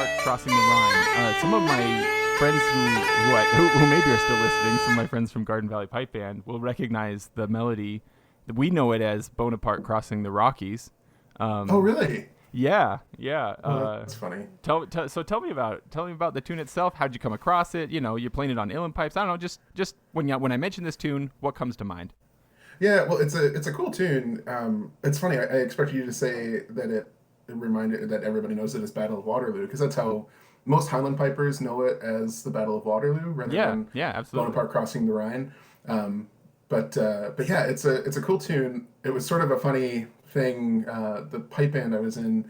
Bonaparte crossing the Rhine. Some of my friends who maybe are still listening, some of my friends from Garden Valley Pipe Band will recognize the melody. We know it as Bonaparte crossing the Rockies. Oh, really? Yeah. Oh, that's funny. Tell me about the tune itself. How'd you come across it? You're playing it on uilleann pipes. I don't know. Just when I mention this tune, what comes to mind? Yeah, well, it's a cool tune. It's funny. I expected you to say that it reminded that everybody knows it as Battle of Waterloo because that's how most Highland pipers know it as the Battle of Waterloo rather Yeah, than yeah, absolutely. Bonaparte crossing the Rhine. But yeah, it's a cool tune. It was sort of a funny thing. The pipe band I was in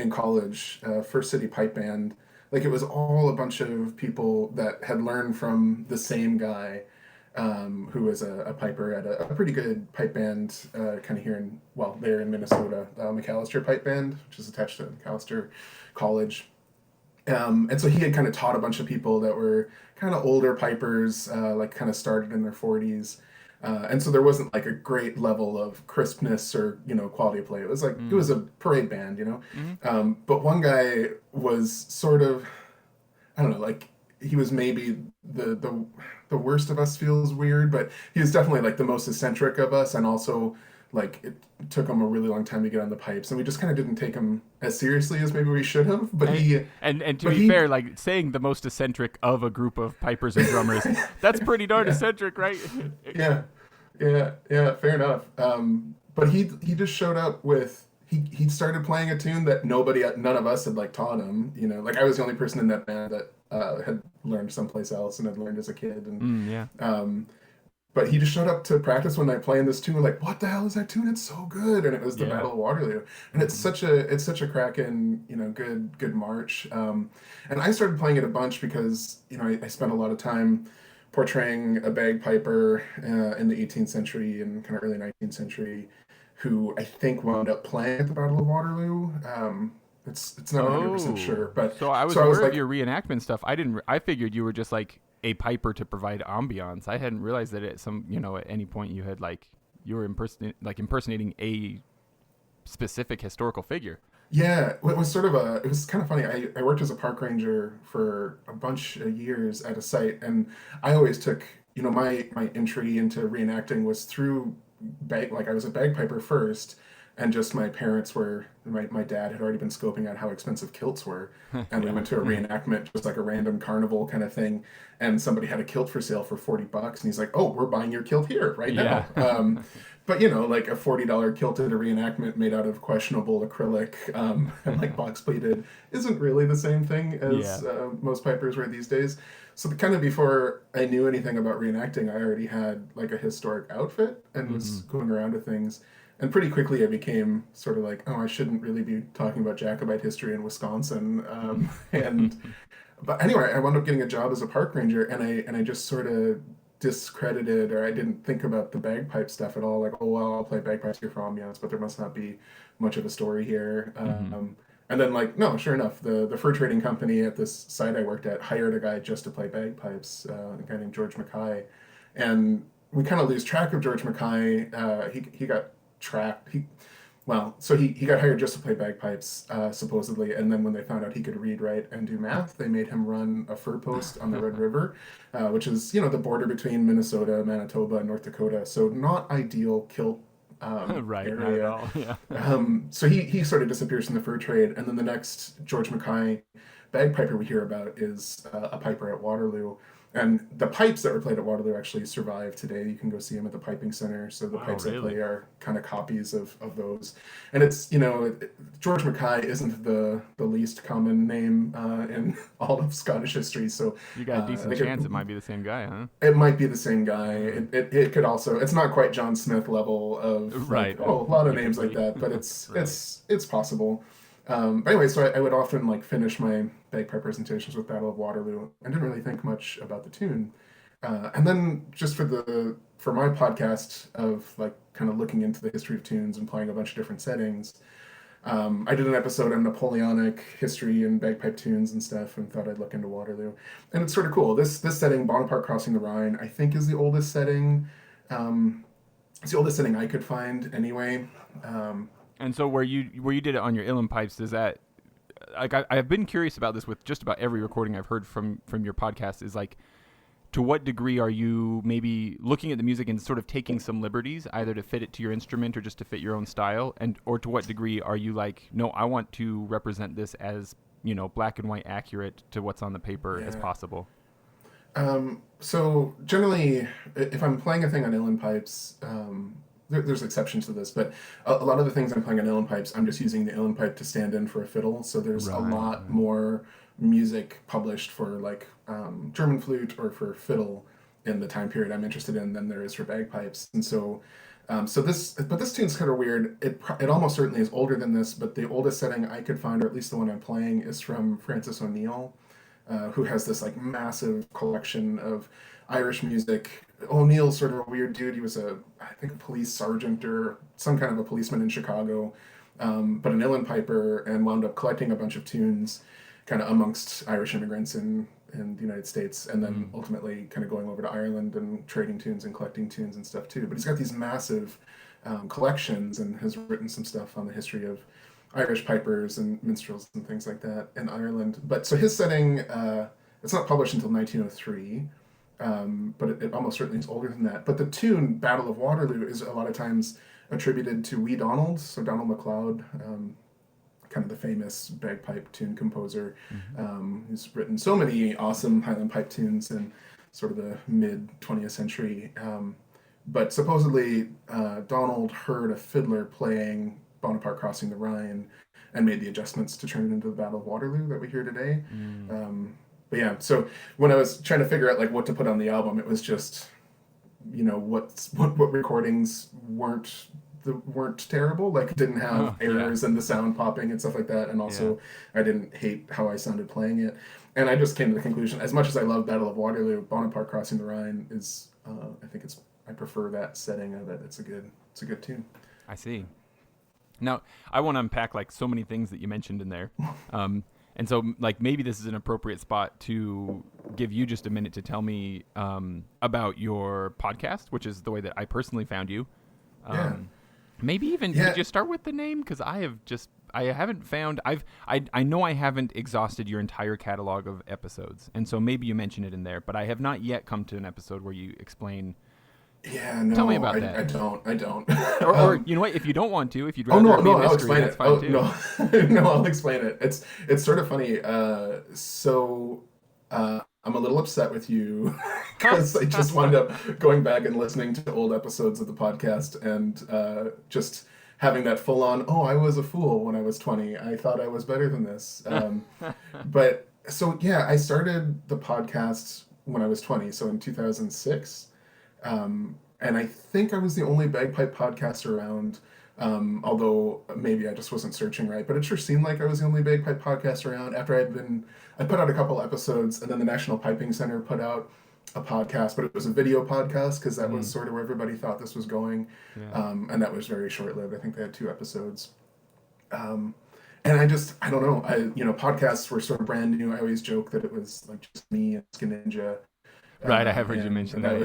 college, First City Pipe Band, like it was all a bunch of people that had learned from the same guy, who was a piper at a pretty good pipe band, kind of here in there in Minnesota, McAllister Pipe Band, which is attached to McAllister College. And so he had kind of taught a bunch of people that were kind of older pipers, like kind of started in their 40s. And so there wasn't like a great level of crispness or, quality of play. It was like, it was a parade band. Mm-hmm. But one guy was sort of, I don't know, like he was maybe the worst of us feels weird, but he was definitely like the most eccentric of us. And also like it took him a really long time to get on the pipes and we just kind of didn't take him as seriously as maybe we should have. But and to be fair, like saying the most eccentric of a group of pipers and drummers, that's pretty darn eccentric, right? Yeah, yeah, fair enough. But he just showed up with he started playing a tune that none of us had like taught him. Like I was the only person in that band that had learned someplace else and had learned as a kid. And Yeah. but he just showed up to practice one night playing this tune. We're like, what the hell is that tune? It's so good. And it was the Battle of Waterloo. And it's such a cracking, good march. And I started playing it a bunch because, I spent a lot of time portraying a bagpiper in the 18th century and kind of early 19th century who I think wound up playing at the Battle of Waterloo. It's not 100% sure, but so I was aware of your reenactment stuff. I figured you were just like a piper to provide ambiance. I hadn't realized that at any point you had you were impersonating a specific historical figure. Yeah, it was kind of funny. I worked as a park ranger for a bunch of years at a site, and I always took, my entry into reenacting was through I was a bagpiper first, and just my parents my dad had already been scoping out how expensive kilts were, and we went to a reenactment, just like a random carnival kind of thing, and somebody had a kilt for sale for $40, and he's like, "Oh, we're buying your kilt here right now." But like a $40 kilt at a reenactment made out of questionable acrylic, and like box pleated isn't really the same thing as most pipers wear these days. So kind of before I knew anything about reenacting, I already had like a historic outfit and was going around to things. And pretty quickly I became sort of like, oh, I shouldn't really be talking about Jacobite history in Wisconsin. But anyway, I wound up getting a job as a park ranger, and I just sort of discredited, or I didn't think about the bagpipe stuff at all. Like, oh well, I'll play bagpipes here for ambiance, but there must not be much of a story here. And then no, sure enough, the fur trading company at this site I worked at hired a guy just to play bagpipes, a guy named George Mackay, and we kind of lose track of George Mackay. He got tracked. He got hired just to play bagpipes, supposedly, and then when they found out he could read, write, and do math, they made him run a fur post on the Red River, which is the border between Minnesota, Manitoba, and North Dakota. So not ideal kilt right, area. not at all. Yeah. So he sort of disappears from the fur trade, and then the next George Mackay bagpiper we hear about is a piper at Waterloo. And the pipes that were played at Waterloo actually survive today. You can go see them at the Piping Center. So the pipes that play are kind of copies of those. And it's, George Mackay isn't the least common name in all of Scottish history. So you got a decent chance it might be the same guy, huh? It might be the same guy. It could also, it's not quite John Smith level of right. A lot of names like that, but it's right. It's possible. But anyway, so I would often finish my bagpipe presentations with Battle of Waterloo and didn't really think much about the tune. And then just for my podcast of kind of looking into the history of tunes and playing a bunch of different settings, I did an episode on Napoleonic history and bagpipe tunes and stuff, and thought I'd look into Waterloo. And it's sort of cool. This setting, Bonaparte crossing the Rhine, I think is the oldest setting. It's the oldest setting I could find anyway. And so where you did it on your uilleann pipes, does that like I've been curious about this with just about every recording I've heard from your podcast, is like, to what degree are you maybe looking at the music and sort of taking some liberties, either to fit it to your instrument or just to fit your own style, and or to what degree are you like, no, I want to represent this as, black and white accurate to what's on the paper as possible? So generally, if I'm playing a thing on uilleann pipes, there's exceptions to this, but a lot of the things I'm playing on uilleann pipes, I'm just using the uilleann pipe to stand in for a fiddle. So there's a lot more music published for like German flute or for fiddle in the time period I'm interested in than there is for bagpipes. And so, this tune's kind of weird. It almost certainly is older than this, but the oldest setting I could find, or at least the one I'm playing, is from Francis O'Neill, who has this like massive collection of Irish music. O'Neill's sort of a weird dude. He was I think a police sergeant or some kind of a policeman in Chicago, but an uilleann piper, and wound up collecting a bunch of tunes kind of amongst Irish immigrants in the United States, and then ultimately kind of going over to Ireland and trading tunes and collecting tunes and stuff too. But he's got these massive collections and has written some stuff on the history of Irish pipers and minstrels and things like that in Ireland. But so his setting, it's not published until 1903, but it almost certainly is older than that. But the tune Battle of Waterloo is a lot of times attributed to Wee Donald, so Donald MacLeod, kind of the famous bagpipe tune composer, who's written so many awesome Highland pipe tunes in sort of the mid 20th century. But supposedly Donald heard a fiddler playing Bonaparte Crossing the Rhine and made the adjustments to turn it into the Battle of Waterloo that we hear today. But yeah, so when I was trying to figure out like what to put on the album, it was just, what recordings weren't terrible, like didn't have errors and the sound popping and stuff like that, and also I didn't hate how I sounded playing it. And I just came to the conclusion, as much as I love Battle of Waterloo, Bonaparte Crossing the Rhine is I prefer that setting of it. It's a good tune. I see. Now, I want to unpack like so many things that you mentioned in there. And so like maybe this is an appropriate spot to give you just a minute to tell me about your podcast, which is the way that I personally found you. Maybe even did you start with the name? Because I haven't found, I know I haven't exhausted your entire catalog of episodes, and so maybe you mention it in there, but I have not yet come to an episode where you explain. Yeah, no, tell me about that. I don't. or you know what? If you don't want to, if you'd rather be a mystery, I'll explain that's it. fine too. No, I'll explain it. It's sort of funny. I'm a little upset with you because I just wound up going back and listening to old episodes of the podcast and just having that full on, I was a fool when I was 20. I thought I was better than this. But so, yeah, I started the podcast when I was 20, so in 2006. And I think I was the only bagpipe podcast around, although maybe I just wasn't searching right, but it sure seemed like I was the only bagpipe podcast around. After I put out a couple episodes, and then the National Piping Center put out a podcast, but it was a video podcast because that was sort of where everybody thought this was going. And that was very short-lived. I think they had 2 episodes. And I don't know. Podcasts were sort of brand new. I always joke that it was like just me and Skin Ninja. Right, I have heard you mention that.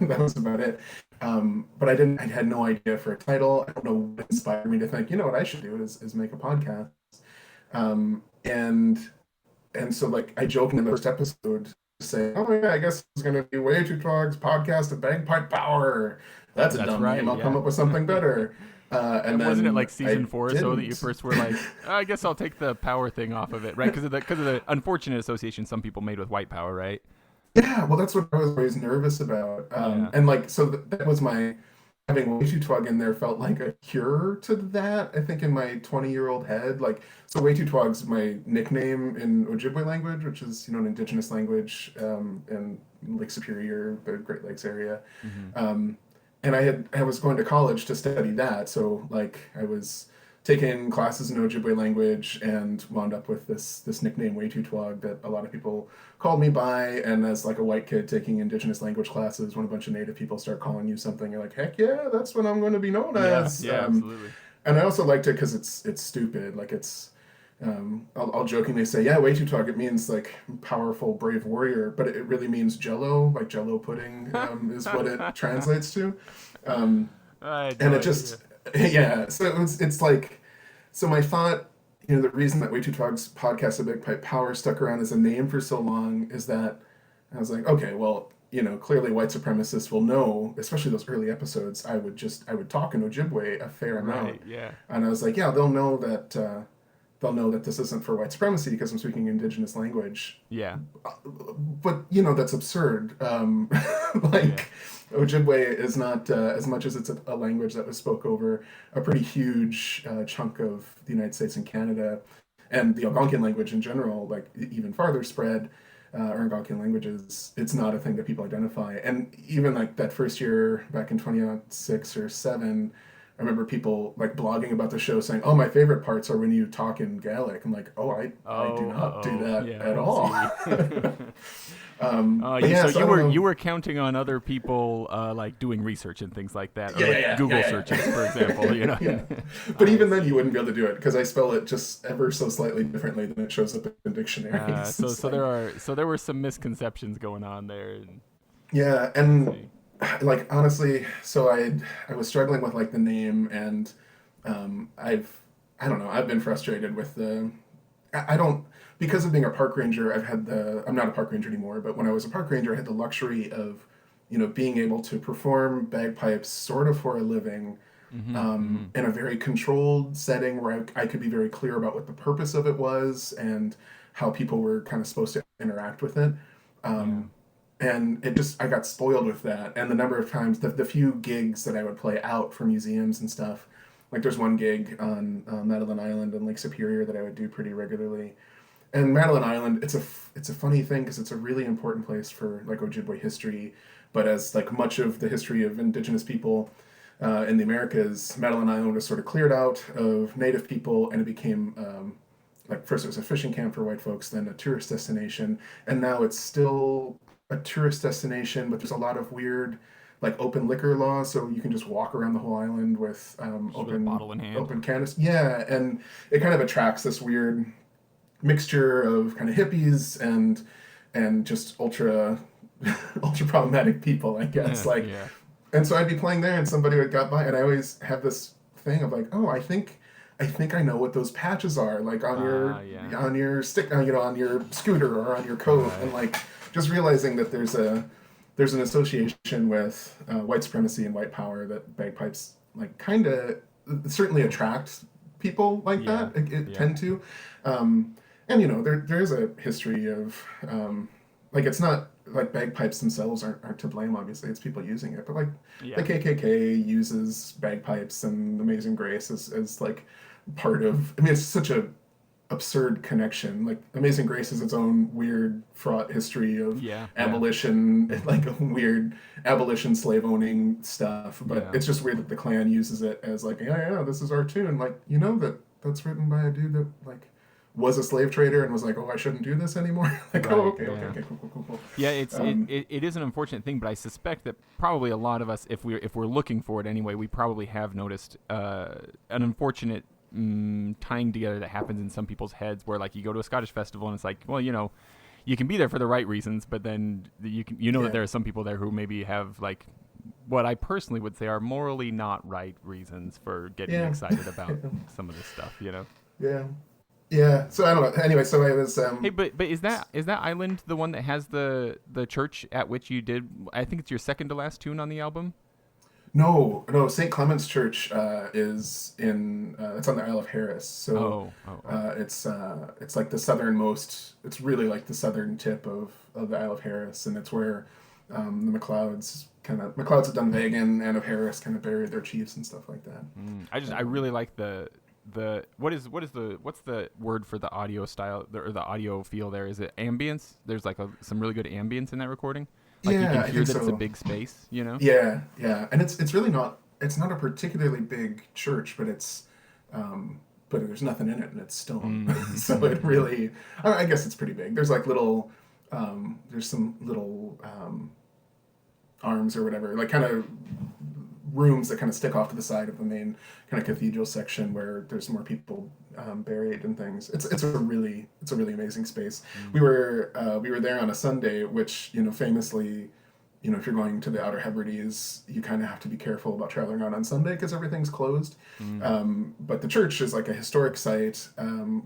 That was about it. But I had no idea for a title. I don't know what inspired me to think, what I should do is make a podcast. And so like I joked in the first episode to say, I guess it's going to be Wetootwaag's podcast of bagpipe power. That's a dumb name. I'll come up with something better. And then wasn't it like season 4 or so that you first were like, I guess I'll take the power thing off of it, right? Because of the unfortunate association some people made with white power, right? Yeah, well, that's what I was always nervous about. And like, so that was having Wetootwaag in there felt like a cure to that, I think, in my 20-year-old head. Like, so Wetootwaag's my nickname in Ojibwe language, which is, an indigenous language in Lake Superior, the Great Lakes area. And I was going to college to study that. So like I was taking classes in Ojibwe language and wound up with this nickname Wetootwaag that a lot of people called me by. And as like a white kid taking indigenous language classes, when a bunch of native people start calling you something, you're like, heck yeah, that's what I'm going to be known as. Yeah, absolutely. And I also liked it because it's stupid. Like it's, I'll jokingly say, Wetootwaag, it means like powerful, brave warrior, but it really means Jello, like Jello pudding is what it translates to. And it just, so it's like, so my thought the reason that Wetootwaag's podcast of Big Pipe Power stuck around as a name for so long is that I was like, okay, well, clearly white supremacists will know, especially those early episodes. I would talk in Ojibwe a fair amount, Right. Yeah. and I was like, yeah, they'll know that this isn't for white supremacy because I'm speaking indigenous language. Yeah. But that's absurd. Yeah. Like Ojibwe is not as much as it's a language that was spoke over a pretty huge chunk of the United States and Canada, and the Algonquian language in general, like even farther spread. Or Algonquian languages, it's not a thing that people identify. And even like that first year back in 2006 or 7, I remember people like blogging about the show saying, "Oh, my favorite parts are when you talk in Gaelic." I'm like, "Oh, I do not do that at all." But yeah, so you were counting on other people like doing research and things like that, or Yeah, Google searches, for example. yeah. But even then, you wouldn't be able to do it because I spell it just ever so slightly differently than it shows up in dictionaries. So there were some misconceptions going on there. And, yeah, and like honestly, so I was struggling with like the name, and I don't know, I've been frustrated with I don't, because of being a park ranger, I'm not a park ranger anymore, but when I was a park ranger, I had the luxury of being able to perform bagpipes sort of for a living, in a very controlled setting where I could be very clear about what the purpose of it was and how people were kind of supposed to interact with it. And I got spoiled with that. And the number of times, the few gigs that I would play out for museums and stuff, like there's one gig on Madeline Island and Lake Superior that I would do pretty regularly. And Madeline Island, it's a funny thing because it's a really important place for like Ojibwe history, but as like much of the history of Indigenous people in the Americas, Madeline Island was sort of cleared out of Native people, and it became like first it was a fishing camp for white folks, then a tourist destination, and now it's still a tourist destination, but there's a lot of weird like open liquor laws, so you can just walk around the whole island with open bottle in hand, open canvas. Yeah, and it kind of attracts this weird mixture of kind of hippies and just ultra problematic people, I guess. And so I'd be playing there, and somebody would got by, and I always have this thing of like, oh, I think I know what those patches are, like on your stick, on your scooter or on your coat, and like just realizing that there's an association with white supremacy and white power that bagpipes like kind of certainly attract people like that. It tend to. And there is a history of like it's not like bagpipes themselves aren't to blame, obviously it's people using it, but like the KKK uses bagpipes and Amazing Grace as like part of, I mean, it's such a absurd connection. Like Amazing Grace has its own weird fraught history of abolition, like a weird abolition slave owning stuff, but it's just weird that the Klan uses it as like, this is our tune, like that's written by a dude that like was a slave trader and was like, oh, I shouldn't do this anymore. Like, okay, cool. Yeah, it is an unfortunate thing, but I suspect that probably a lot of us, if we're looking for it anyway, we probably have noticed an unfortunate tying together that happens in some people's heads, where like you go to a Scottish festival and it's like, well, you can be there for the right reasons, but then that there are some people there who maybe have like what I personally would say are morally not right reasons for getting excited about some of this stuff, Yeah, so I don't know. Anyway, so I was. Hey, but is that island the one that has the church at which you did? I think it's your second to last tune on the album. No, St. Clement's Church is in. It's on the Isle of Harris. So it's like the southernmost. It's really like the southern tip of the Isle of Harris, and it's where the MacLeods of Dunvegan and of Harris kind of buried their chiefs and stuff like that. I really like the what's the word for the audio style or the audio feel there? Is it ambience? There's like some really good ambience in that recording. Like you can hear that it's a big space, Yeah, and it's really not. It's not a particularly big church, but but there's nothing in it, and it's stone. So it really, I guess it's pretty big. There's like little, there's some little arms or whatever, like kind of rooms that kind of stick off to the side of the main kind of cathedral section where there's more people buried and things. It's a really amazing space. We were there on a Sunday, which famously if you're going to the Outer Hebrides, you kind of have to be careful about traveling around on Sunday because everything's closed. But the church is like a historic site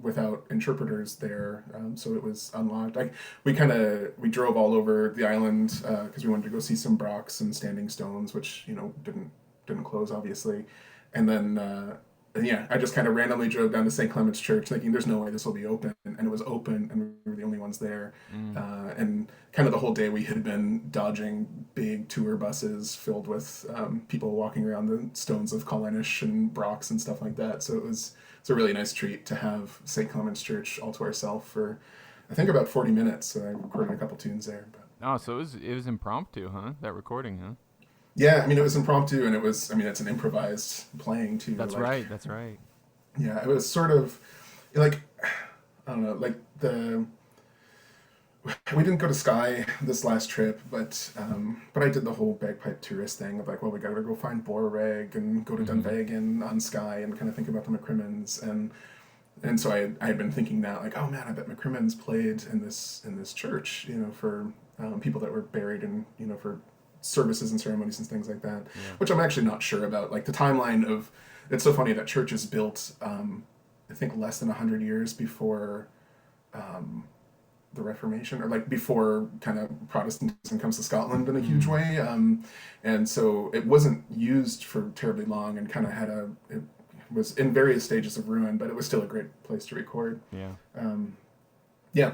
without interpreters there, so it was unlocked. We drove all over the island because we wanted to go see some brocks and standing stones, which didn't close obviously, and then. I just kind of randomly drove down to St. Clement's Church thinking there's no way this will be open. And it was open and we were the only ones there. And kind of the whole day we had been dodging big tour buses filled with people walking around the stones of Collinish and Brock's and stuff like that. So it's a really nice treat to have St. Clement's Church all to ourselves for, I think, about 40 minutes. So I recorded a couple tunes there. But. Oh, so it was impromptu, huh? That recording, huh? Yeah, I mean, it was impromptu, and it's an improvised playing, too. That's right. Yeah, it was sort of, like, I don't know, like we didn't go to Skye this last trip, but I did the whole bagpipe tourist thing of, like, well, we gotta go find Borderpipe and go to Dunvegan on Skye and kind of think about the McCrimmon's, and so I had been thinking that, like, oh, man, I bet McCrimmon's played in this church, for people that were buried in, for services and ceremonies and things like that, which I'm actually not sure about. Like the timeline of, it's so funny that church is built, I think less than 100 years before the Reformation, or like before kind of Protestantism comes to Scotland in a huge way, and so it wasn't used for terribly long, and kind of it was in various stages of ruin, but it was still a great place to record.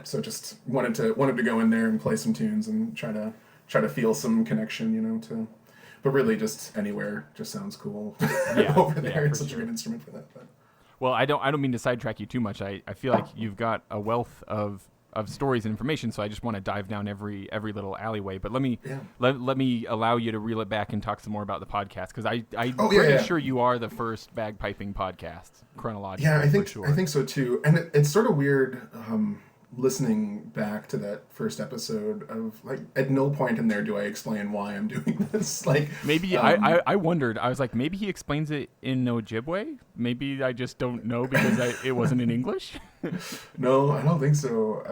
So just wanted to go in there and play some tunes and try to feel some connection, but really just anywhere just sounds cool over there. It's such a good instrument for that. But. Well, I don't mean to sidetrack you too much. I feel like you've got a wealth of stories and information, so I just want to dive down every little alleyway. But let me allow you to reel it back and talk some more about the podcast, because I'm pretty sure you are the first bagpiping podcast chronologically. Yeah, I think so too. And it's sort of weird. Listening back to that first episode of, like, at no point in there do I explain why I'm doing this. Like, maybe I wondered. I was like, maybe he explains it in Ojibwe. Maybe I just don't know because it wasn't in English. No, I don't think so.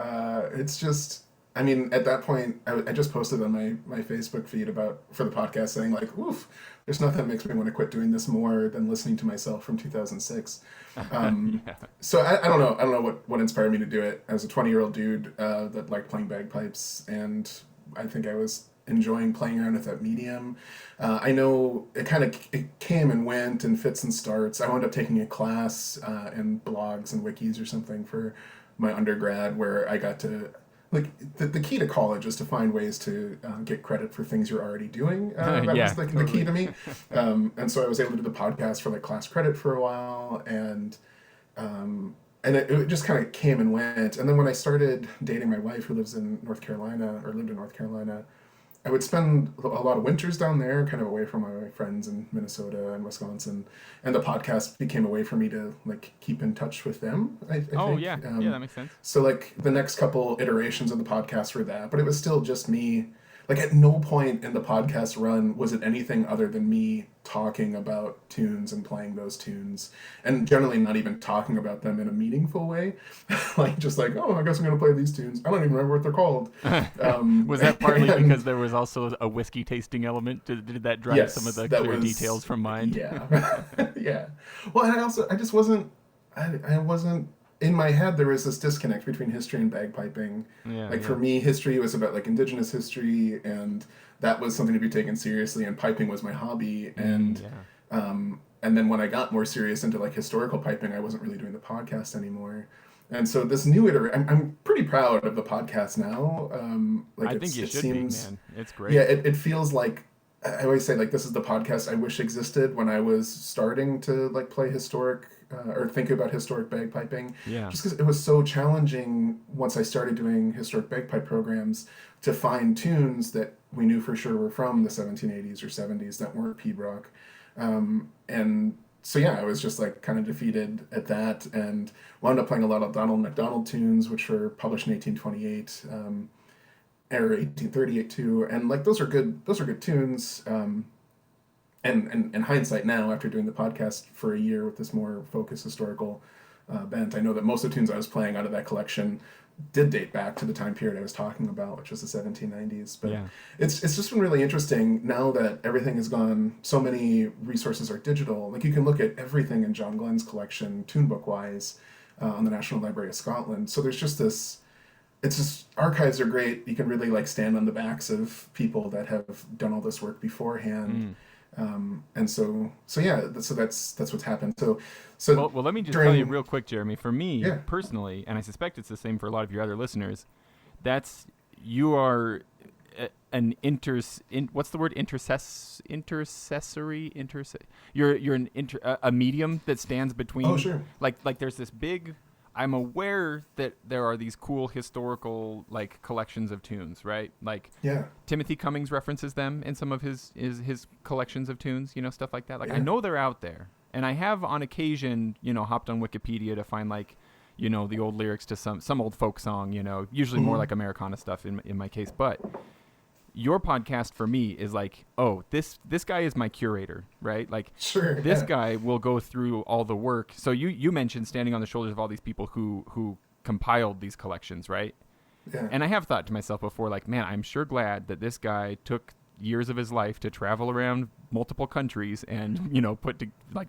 It's just, I mean, at that point, I just posted on my Facebook feed for the podcast saying, like, oof, there's nothing that makes me want to quit doing this more than listening to myself from 2006. So I don't know what inspired me to do it. I was a 20-year-old dude that liked playing bagpipes, and I think I was enjoying playing around with that medium. I know it came and went in fits and starts. I wound up taking a class in blogs and wikis or something for my undergrad, where I got to, like, the key to college is to find ways to get credit for things you're already doing. That was the key to me. And so I was able to do the podcast for, like, class credit for a while, and it just kind of came and went. And then when I started dating my wife, who lived in North Carolina, I would spend a lot of winters down there, kind of away from my friends in Minnesota and Wisconsin, and the podcast became a way for me to, like, keep in touch with them. I think. Yeah, that makes sense. So, like, the next couple iterations of the podcast were that, but it was still just me. Like, at no point in the podcast run was it anything other than me talking about tunes and playing those tunes, and generally not even talking about them in a meaningful way. Like, just like, oh, I guess I'm going to play these tunes. I don't even remember what they're called. Was that partly because there was also a whiskey tasting element? Did that drive some of the clear details from mind? Yeah. Yeah. Well, and I just wasn't, I wasn't, in my head, there was this disconnect between history and bagpiping. For me, history was about, like, Indigenous history, and that was something to be taken seriously, and piping was my hobby. And then when I got more serious into, like, historical piping, I wasn't really doing the podcast anymore. And so this new iteration, I'm pretty proud of the podcast now. I think you should be, man. It's great. Yeah, it feels like, I always say, like, this is the podcast I wish existed when I was starting to, like, play historic or think about historic bagpiping. Yeah. Just because it was so challenging once I started doing historic bagpipe programs to find tunes that we knew for sure were from the 1780s or 70s that weren't Pibroch. And so, yeah, I was just, like, kind of defeated at that, and wound up playing a lot of Donald MacDonald tunes, which were published in 1828. Or 1838 too, and, like, those are good tunes. And in hindsight now, after doing the podcast for a year with this more focused historical bent, I know that most of the tunes I was playing out of that collection did date back to the time period I was talking about, which was the 1790s. But Yeah. it's just been really interesting now that everything has gone, so many resources are digital. Like you can look at everything in John Glenn's collection, tune book wise, on the National Library of Scotland. So there's just this, it's just, archives are great. You can really like stand on the backs of people that have done all this work beforehand. And so yeah, so that's what's happened. So Well, let me just during, tell you real quick, Jeremy. For me yeah, personally, and I suspect it's the same for a lot of your other listeners, you are what's the word, you're a medium that stands between. oh sure, Like there's this big. I'm aware that there are these cool historical like collections of tunes, right? Like yeah, Timothy Cummings references them in some of his collections of tunes, stuff like that. Like I yeah, know they're out there, and I have on occasion, hopped on Wikipedia to find like, the old lyrics to some old folk song, usually more like Americana stuff in my case. But your podcast for me is like, oh, this guy is my curator, right? Like sure, this yeah, guy will go through all the work. So you mentioned standing on the shoulders of all these people who compiled these collections, right? yeah, And I have thought to myself before, like, man, I'm sure glad that this guy took years of his life to travel around multiple countries and,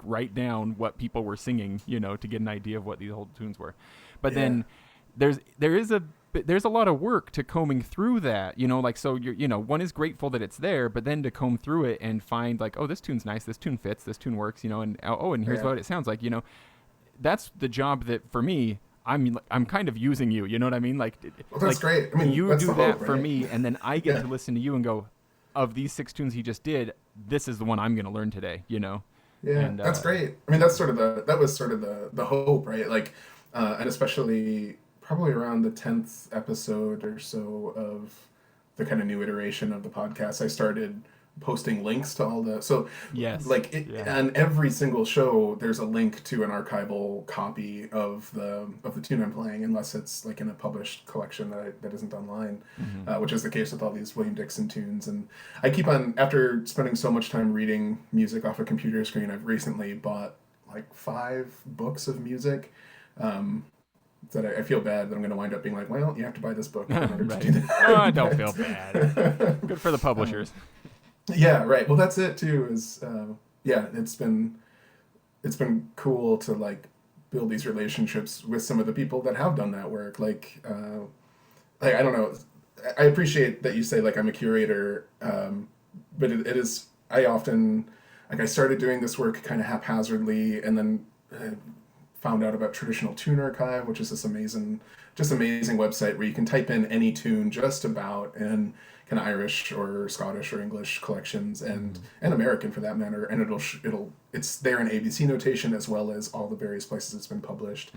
write down what people were singing, to get an idea of what these old tunes were. But yeah, then there's a lot of work to combing through that, so one is grateful that it's there, but then to comb through it and find like, oh, this tune's nice, this tune fits, this tune works, and and here's yeah. what it sounds like, that's the job that for me, I'm kind of using you, you know what I mean? Like, Well, that's great. I mean, you that's do the that hope, for right? me, and then I get Yeah, to listen to you and go, of these 6 tunes he just did, this is the one I'm going to learn today, yeah, And that's great. I mean, that was sort of the hope, right? Like, and especially probably around the 10th episode or so of the kind of new iteration of the podcast, I started posting links to all the, so yes, like yeah, on every single show there's a link to an archival copy of the tune I'm playing, unless it's like in a published collection that isn't online, which is the case with all these William Dixon tunes. And I keep on, after spending so much time reading music off a computer screen, I've recently bought like 5 books of music, that I feel bad that I'm going to wind up being like, well, you have to buy this book in order to right. do that. Oh, don't feel bad. Good for the publishers. Yeah, right. Well, that's it too. Is yeah, it's been cool to like build these relationships with some of the people that have done that work. Like I don't know. I appreciate that you say like I'm a curator, but it is, I often, like, I started doing this work kind of haphazardly, and then found out about Traditional Tune Archive, which is this amazing website where you can type in any tune just about, and kind of Irish or Scottish or English collections, and American for that matter, and it's there in ABC notation as well as all the various places it's been published,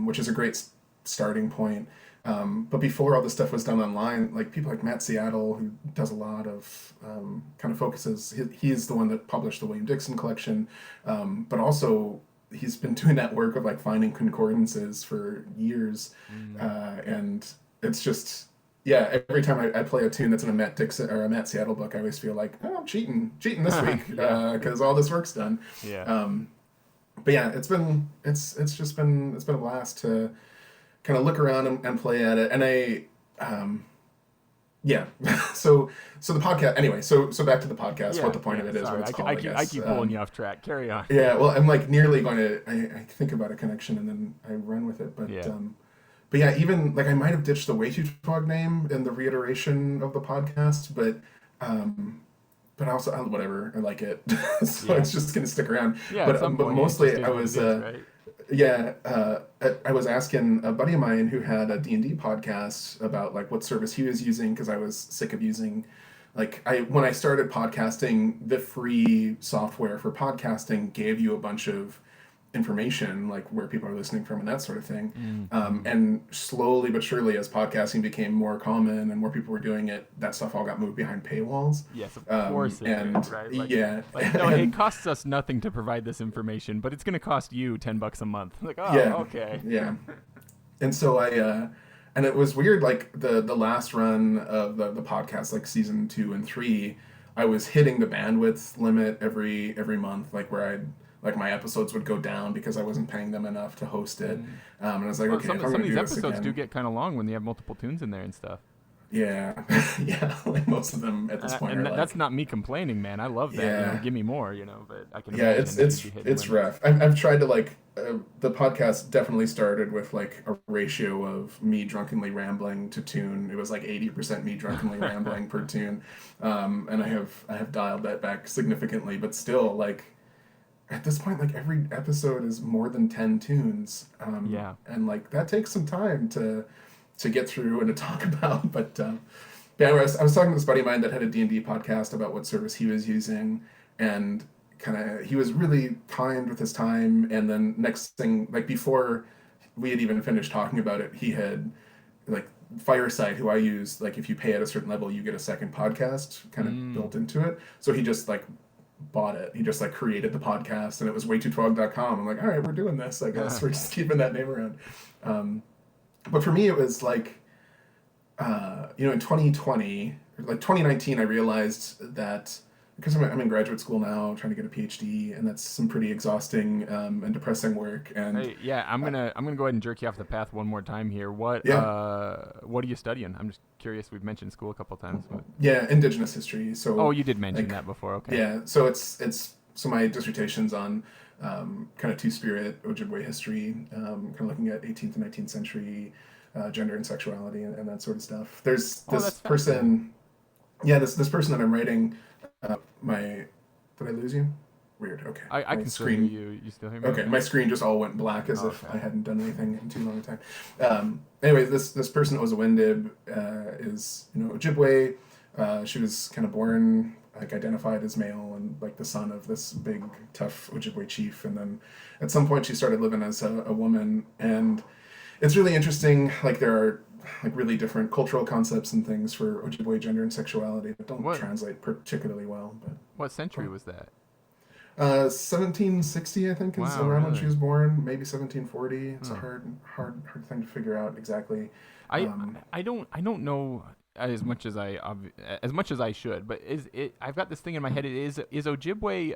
which is a great starting point. But before all this stuff was done online, like people like Matt Seattle, who does a lot of kind of focuses, he's the one that published the William Dixon collection, but also he's been doing that work of like finding concordances for years, and it's just, yeah, every time I play a tune that's in a Matt Dixon or a Matt Seattle book, I always feel like, oh, I'm cheating this week, because all this work's done. Yeah. But yeah, it's been a blast to kind of look around and play at it, and yeah. so the podcast, anyway, so back to the podcast, what the point of it is, sorry. what it's called, I I keep, guess. I keep pulling you off track. Carry on. Yeah, well, I'm like nearly going to, I think about a connection and then I run with it, but Yeah. but yeah, even like I might have ditched the Wetootwaag name in the reiteration of the podcast, but also whatever, I like it, so Yeah. it's just gonna stick around. Yeah, But at some but point, mostly it just is I what was it is, right? yeah, I was asking a buddy of mine who had a D&D podcast about like what service he was using, because I was sick of using, like, when I started podcasting, the free software for podcasting gave you a bunch of information, like where people are listening from and that sort of thing. And slowly but surely, as podcasting became more common and more people were doing it, that stuff all got moved behind paywalls. Yes, of course it and is, right? Like, yeah, like, no, it costs us nothing to provide this information, but it's going to cost you $10 a month. Like, oh, yeah, okay. yeah. And so and it was weird, like the last run of the podcast, like season 2 and 3, I was hitting the bandwidth limit every month, like where like my episodes would go down because I wasn't paying them enough to host it. And I was like, Well, okay, some if I'm some going of to these do this episodes do again, get kind of long when they have multiple tunes in there and stuff. yeah, yeah, like most of them at this point And are like, that's not me complaining, man. I love that. yeah, Give me more. But I can yeah, imagine that you'd be hitting it's limits. rough. I've tried to like the podcast definitely started with like a ratio of me drunkenly rambling to tune. It was like 80% me drunkenly rambling per tune, and I have dialed that back significantly, but still like at this point, like every episode is more than 10 tunes, Yeah. and like that takes some time to get through and to talk about. But yeah, I was talking to this buddy of mine that had a D&D podcast about what service he was using, and kind of he was really kind with his time. And then next thing, like before we had even finished talking about it, he had like Fireside, who I use, like if you pay at a certain level, you get a second podcast kind of built into it. So he just like bought it. He just like created the podcast, and it was Wetootwaag.com. I'm like, all right, we're doing this. I guess we're just keeping that name around. But for me, it was like, in 2020, like 2019, I realized that because I'm in graduate school now, trying to get a PhD, and that's some pretty exhausting and depressing work. And Hey, yeah, I'm gonna go ahead and jerk you off the path one more time here. What are you studying? I'm just curious. We've mentioned school a couple times. But... yeah, Indigenous history. So oh, you did mention that before. Okay. yeah, so it's so my dissertation's on kind of Two-Spirit Ojibwe history, kind of looking at 18th and 19th century gender and sexuality and that sort of stuff. There's this person, this person that I'm writing. Did I lose you? Weird. Okay. I can still hear you. You still hear me? Okay, my screen just all went black as if I hadn't done anything in too long a time. Anyway, this person, Ozawindib, is Ojibwe. She was kind of born like identified as male and like the son of this big tough Ojibwe chief, and then at some point she started living as a woman, and it's really interesting. Like there are like really different cultural concepts and things for Ojibwe gender and sexuality that don't translate particularly well. But what century was that? 1760, I think, is around when she was born. Maybe 1740. It's a hard thing to figure out exactly. I don't know as much as I should, but I've got this thing in my head. Is Ojibwe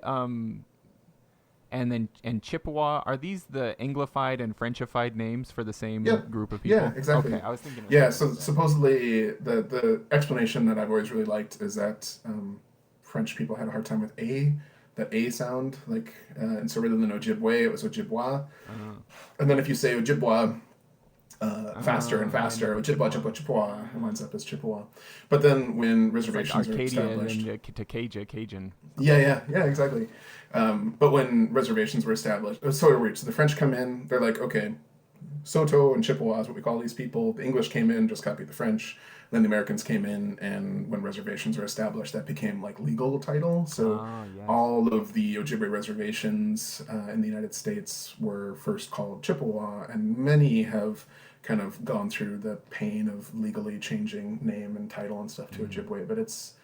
and Chippewa, are these the Anglified and Frenchified names for the same group of people? Yeah, exactly. Okay, I was thinking. So supposedly the explanation that I've always really liked is that French people had a hard time with that A sound, like, and so rather than Ojibwe, it was Ojibwa. And then if you say Ojibwa faster and faster, Ojibwa, Chippewa, it winds up as Chippewa. But then when reservations were established... to Cajun. Yeah, exactly. But when reservations were established, it was sort of weird. So the French come in, they're like, okay, Soto and Chippewa is what we call these people. The English came in, just copied the French. Then the Americans came in, and when reservations were established, that became like legal title. So all of the Ojibwe reservations in the United States were first called Chippewa, and many have kind of gone through the pain of legally changing name and title and stuff to Ojibwe. But it's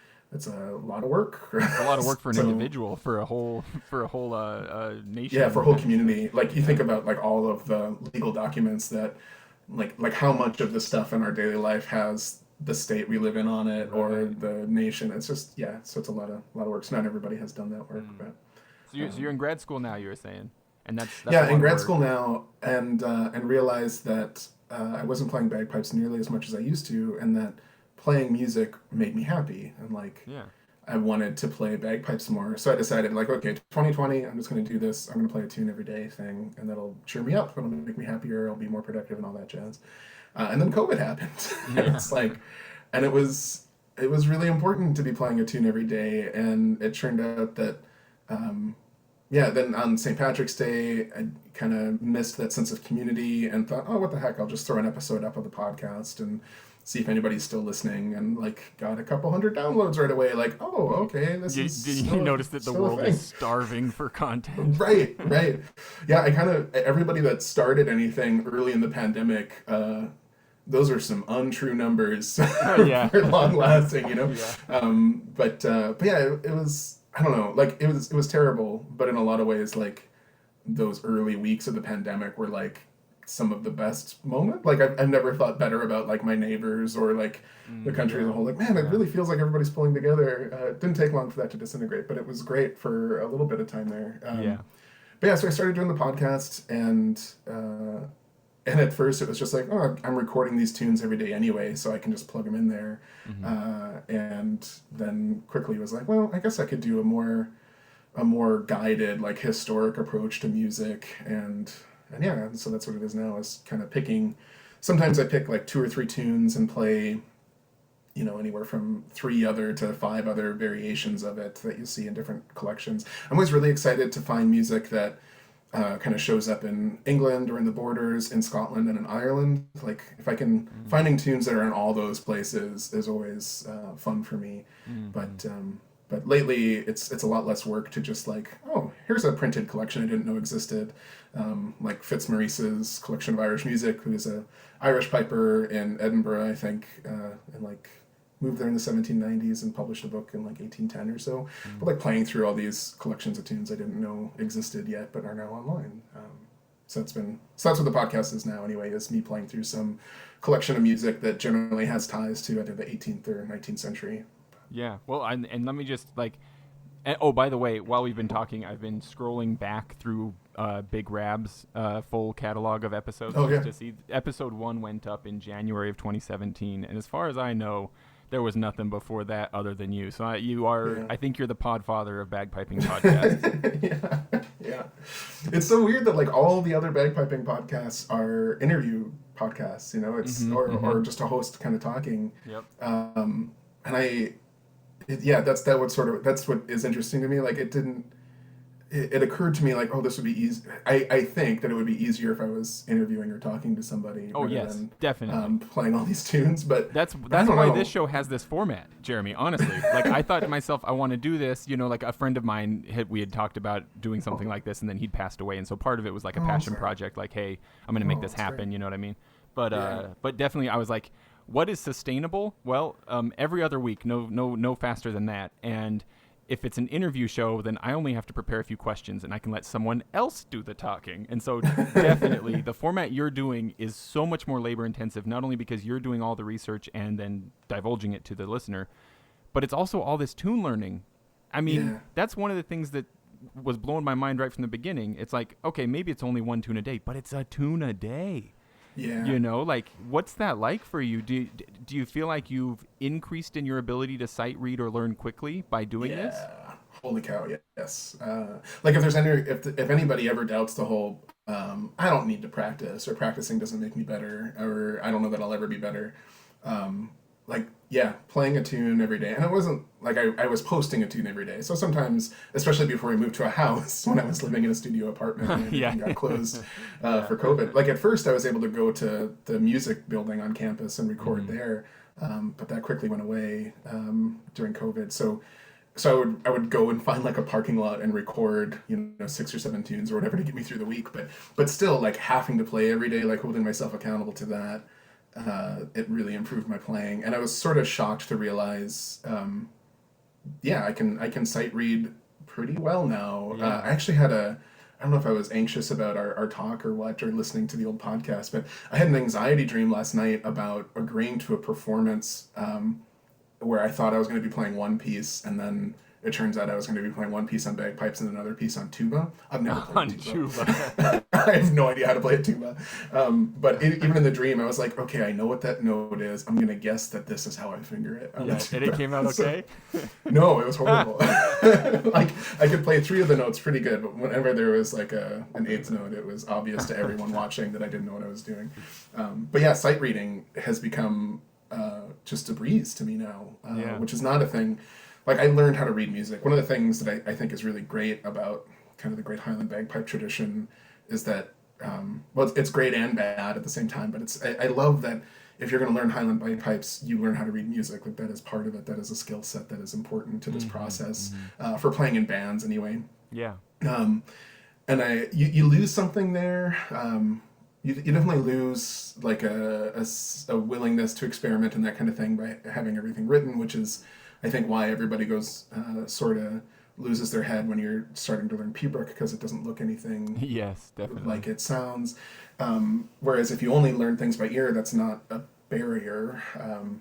a lot of work. A lot of work for an individual, for a whole nation. Yeah, for a whole community. Like you think about like all of the legal documents that, like how much of the stuff in our daily life has the state we live in on it or the nation. It's just so it's a lot of work. So not everybody has done that work. But so you're in grad school now, you were saying, and that's in grad school now, and realized that I wasn't playing bagpipes nearly as much as I used to, and that playing music made me happy, and I wanted to play bagpipes more. So I decided, like, okay, 2020, I'm just going to do this. I'm going to play a tune every day thing, and that'll cheer me up. It'll make me happier. I'll be more productive and all that jazz. And then COVID happened. It's like, and it was really important to be playing a tune every day. And it turned out that, then on St. Patrick's Day, I kind of missed that sense of community and thought, oh, what the heck, I'll just throw an episode up of the podcast and see if anybody's still listening, and like got a couple hundred downloads right away. Like, oh, okay, you noticed that the world is starving for content. Right. Yeah, I kind of, everybody that started anything early in the pandemic, those are some untrue numbers for long lasting, But it was, I don't know, like it was terrible, but in a lot of ways, like those early weeks of the pandemic were like some of the best moments. Like I've never thought better about like my neighbors or like the country as a whole. Like, man, it really feels like everybody's pulling together. It didn't take long for that to disintegrate, but it was great for a little bit of time there. but yeah, so I started doing the podcast, and at first it was just like, oh, I'm recording these tunes every day anyway, so I can just plug them in there. Mm-hmm. And then quickly was like, well, I guess I could do a more guided, like historic approach to music, and yeah, so that's what it is now. Is kind of picking. Sometimes I pick like 2 or 3 tunes and play, anywhere from 3 other to 5 other variations of it that you see in different collections. I'm always really excited to find music that kind of shows up in England or in the Borders, in Scotland and in Ireland. Like if I can finding tunes that are in all those places is always fun for me. Mm-hmm. But lately it's a lot less work to just like, oh, here's a printed collection I didn't know existed. Like Fitzmaurice's collection of Irish music, who is a Irish piper in Edinburgh, I think, and like moved there in the 1790s and published a book in like 1810 or so. Mm-hmm. But like playing through all these collections of tunes I didn't know existed yet, but are now online. So that's what the podcast is now anyway, is me playing through some collection of music that generally has ties to either the 18th or 19th century. Yeah. Well, and let me just oh, by the way, while we've been talking, I've been scrolling back through Big Rab's full catalog of episodes just to see. Episode 1 went up in January of 2017, and as far as I know, there was nothing before that other than you. So you are, I think you're the Podfather of Bagpiping podcast. Yeah. It's so weird that like all the other bagpiping podcasts are interview podcasts, it's or just a host kind of talking. Yep. That's what is interesting to me. Like it occurred to me like, oh, this would be easy. I think that it would be easier if I was interviewing or talking to somebody. Oh yes, than, definitely. Playing all these tunes, but that's why this show has this format, Jeremy. Honestly, like I thought to myself, I want to do this. Like a friend of mine, we had talked about doing something like this, and then he'd passed away, and so part of it was like a passion project. Like, hey, I'm going to make this happen. Great. You know what I mean? But definitely, I was like, what is sustainable? Well, every other week, no faster than that, and if it's an interview show, then I only have to prepare a few questions and I can let someone else do the talking. And so definitely the format you're doing is so much more labor intensive, not only because you're doing all the research and then divulging it to the listener, but it's also all this tune learning. I mean, that's one of the things that was blowing my mind right from the beginning. It's like, okay, maybe it's only 1 tune a day, but it's a tune a day. Yeah. Like what's that like for you? Do you feel like you've increased in your ability to sight read or learn quickly by doing this? Holy cow, yes. Like if anybody ever doubts the whole, I don't need to practice, or practicing doesn't make me better, or I don't know that I'll ever be better. Playing a tune every day. And it wasn't like I was posting a tune every day. So sometimes, especially before we moved to a house, when I was living in a studio apartment and everything got closed for COVID. Like at first I was able to go to the music building on campus and record there. But that quickly went away during COVID. So I would go and find like a parking lot and record, 6 or 7 tunes or whatever to get me through the week. But still like having to play every day, like holding myself accountable to that. It really improved my playing, and I was sort of shocked to realize, I can sight read pretty well now. I actually had I don't know if I was anxious about our talk or what, or listening to the old podcast, but I had an anxiety dream last night about agreeing to a performance where I thought I was going to be playing one piece, and then it turns out I was going to be playing one piece on bagpipes and another piece on tuba. I've never played tuba. I have no idea how to play a tuba. But even in the dream, I was like, okay, I know what that note is. I'm going to guess that this is how I finger it. And it came out okay? No, it was horrible. Like, I could play 3 of the notes pretty good, but whenever there was like an 8th note, it was obvious to everyone watching that I didn't know what I was doing. But yeah, sight reading has become just a breeze to me now, which is not a thing. Like, I learned how to read music. One of the things that I think is really great about kind of the great Highland bagpipe tradition is that, it's great and bad at the same time, but I love that if you're going to learn Highland bagpipes, you learn how to read music. Like, that is part of it. That is a skill set that is important to this process, for playing in bands anyway. Yeah. And you lose something there. You definitely lose like a willingness to experiment and that kind of thing by having everything written, which is, I think, why everybody goes sort of loses their head when you're starting to learn Pibroch, because it doesn't look anything like it sounds. Whereas if you only learn things by ear, that's not a barrier. And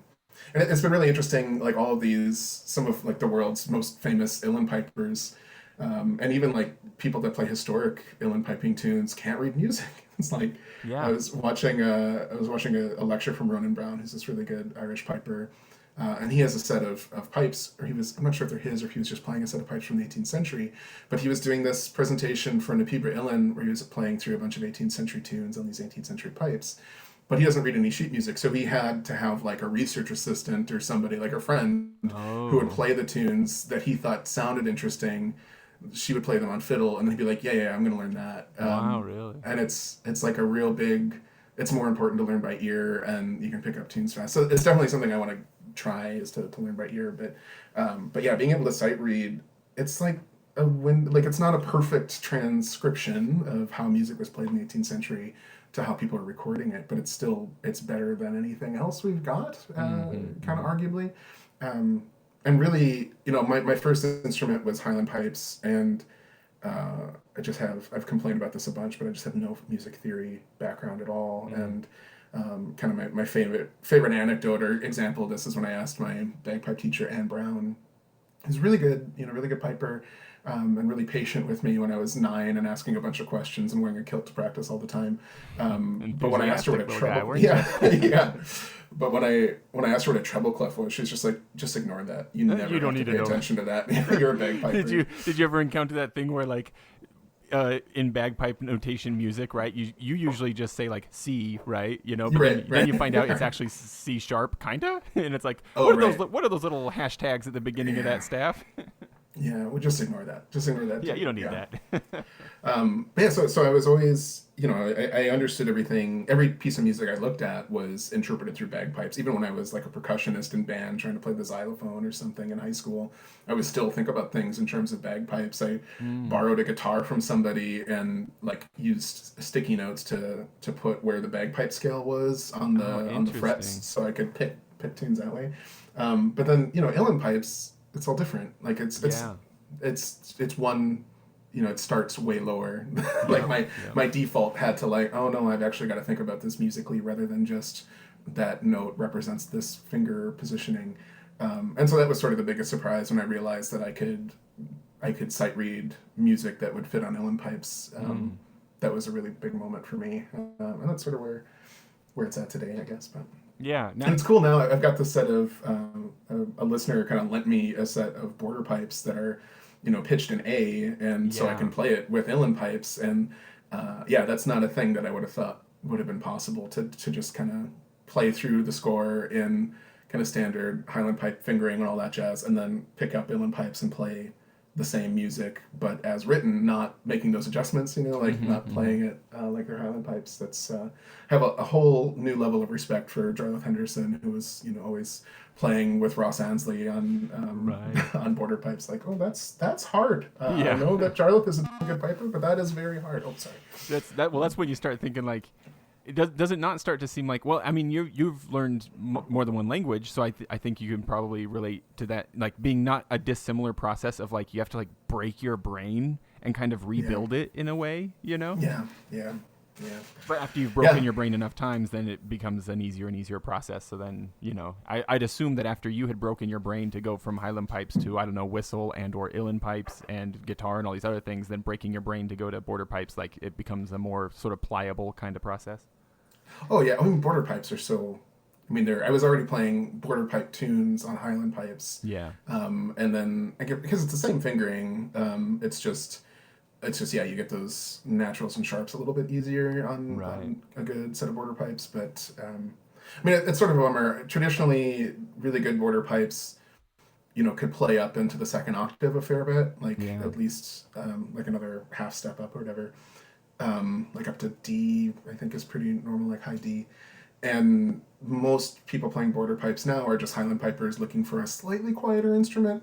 it's been really interesting, like all of these, some of like the world's most famous uilleann pipers, And even like people that play historic uilleann piping tunes can't read music. It's like Yeah. I was watching a lecture from Ronan Brown, who's this really good Irish piper, and he has a set of pipes, or I'm not sure if they're his or if he was just playing a set of pipes from the 18th century, but he was doing this presentation for Napibra uilleann where he was playing through a bunch of 18th century tunes on these 18th century pipes. But he doesn't read any sheet music, so he had to have like a research assistant or somebody, like a friend, who would Oh. play the tunes that he thought sounded interesting. She would play them on fiddle, and he'd be like, "Yeah, I'm gonna learn that." Wow, really? And it's like a real big. It's more important to learn by ear, and you can pick up tunes fast. So it's definitely something I want to try, is to learn by ear. But yeah, being able to sight read, it's like it's not a perfect transcription of how music was played in the 18th century to how people are recording it, but it's better than anything else we've got, kind of arguably. And really, my first instrument was Highland pipes, and I've complained about this a bunch, but I just have no music theory background at all. And kind of my favorite anecdote or example of this is when I asked my bagpipe teacher, Anne Brown, who's really good piper, and really patient with me when I was 9 and asking a bunch of questions and wearing a kilt to practice all the time. But when I asked her what a treble, yeah. But when I asked her what a treble clef was, she was just like, just ignore that. You never You don't have need to to pay know. attention to that. You're a bagpiper. Did you ever encounter that thing where like in bagpipe notation music, right? You usually just say like C, right? But then you find out it's actually C sharp, kinda, and it's like, what are those little hashtags at the beginning of that staff? Yeah, well, just ignore that. Just ignore that. Yeah, you don't need that. But yeah, so I was always, I understood everything. Every piece of music I looked at was interpreted through bagpipes. Even when I was like a percussionist in band trying to play the xylophone or something in high school, I would still think about things in terms of bagpipes. I borrowed a guitar from somebody and like used sticky notes to put where the bagpipe scale was on the frets, so I could pick tunes that way. But then uilleann pipes, it's all different. Like it's one, it starts way lower. Like my default had to like, oh no, I've actually got to think about this musically rather than just that note represents this finger positioning. And so that was sort of the biggest surprise when I realized that I could sight read music that would fit on uilleann pipes. That was a really big moment for me, and that's sort of where it's at today, I guess. But Yeah. and it's cool now. I've got this set of a listener kind of lent me a set of border pipes that are, pitched in A, and so I can play it with uilleann pipes. And that's not a thing that I would have thought would have been possible to just kind of play through the score in kind of standard Highland pipe fingering and all that jazz, and then pick up uilleann pipes and play the same music, but as written, not making those adjustments, not playing it like they're Highland pipes. That's have a whole new level of respect for Jarlath Henderson, who was always playing with Ross Ansley on on border pipes. Like, oh, that's hard. I know that Jarlath is a good piper, but that is very hard. Oh, sorry. That's when you start thinking like, does it not start to seem like, well, I mean, you've learned more than one language, so I think you can probably relate to that, like being not a dissimilar process of like you have to like break your brain and kind of rebuild it in a way, Yeah. But after you've broken your brain enough times, then it becomes an easier and easier process. So then, I'd assume that after you had broken your brain to go from Highland pipes to, I don't know, whistle and or uilleann pipes and guitar and all these other things, then breaking your brain to go to border pipes, like it becomes a more sort of pliable kind of process. Oh yeah, I mean border pipes are so. I mean, I was already playing border pipe tunes on Highland pipes. Yeah. And then because it's the same fingering, it's just you get those naturals and sharps a little bit easier on a good set of border pipes. But I mean, it's sort of a bummer. Traditionally, really good border pipes, could play up into the second octave a fair bit, like at least like another half step up or whatever. Like up to D, I think is pretty normal, like high D. And most people playing border pipes now are just Highland pipers looking for a slightly quieter instrument.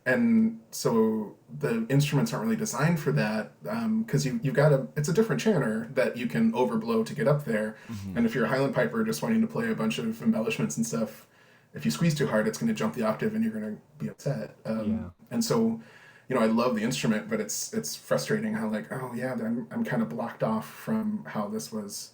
And so the instruments aren't really designed for that, because you've got it's a different chanter that you can overblow to get up there. And if you're a Highland piper just wanting to play a bunch of embellishments and stuff, if you squeeze too hard, it's going to jump the octave and you're going to be upset. And so, I love the instrument, but it's frustrating how like, oh yeah, I'm kind of blocked off from how this was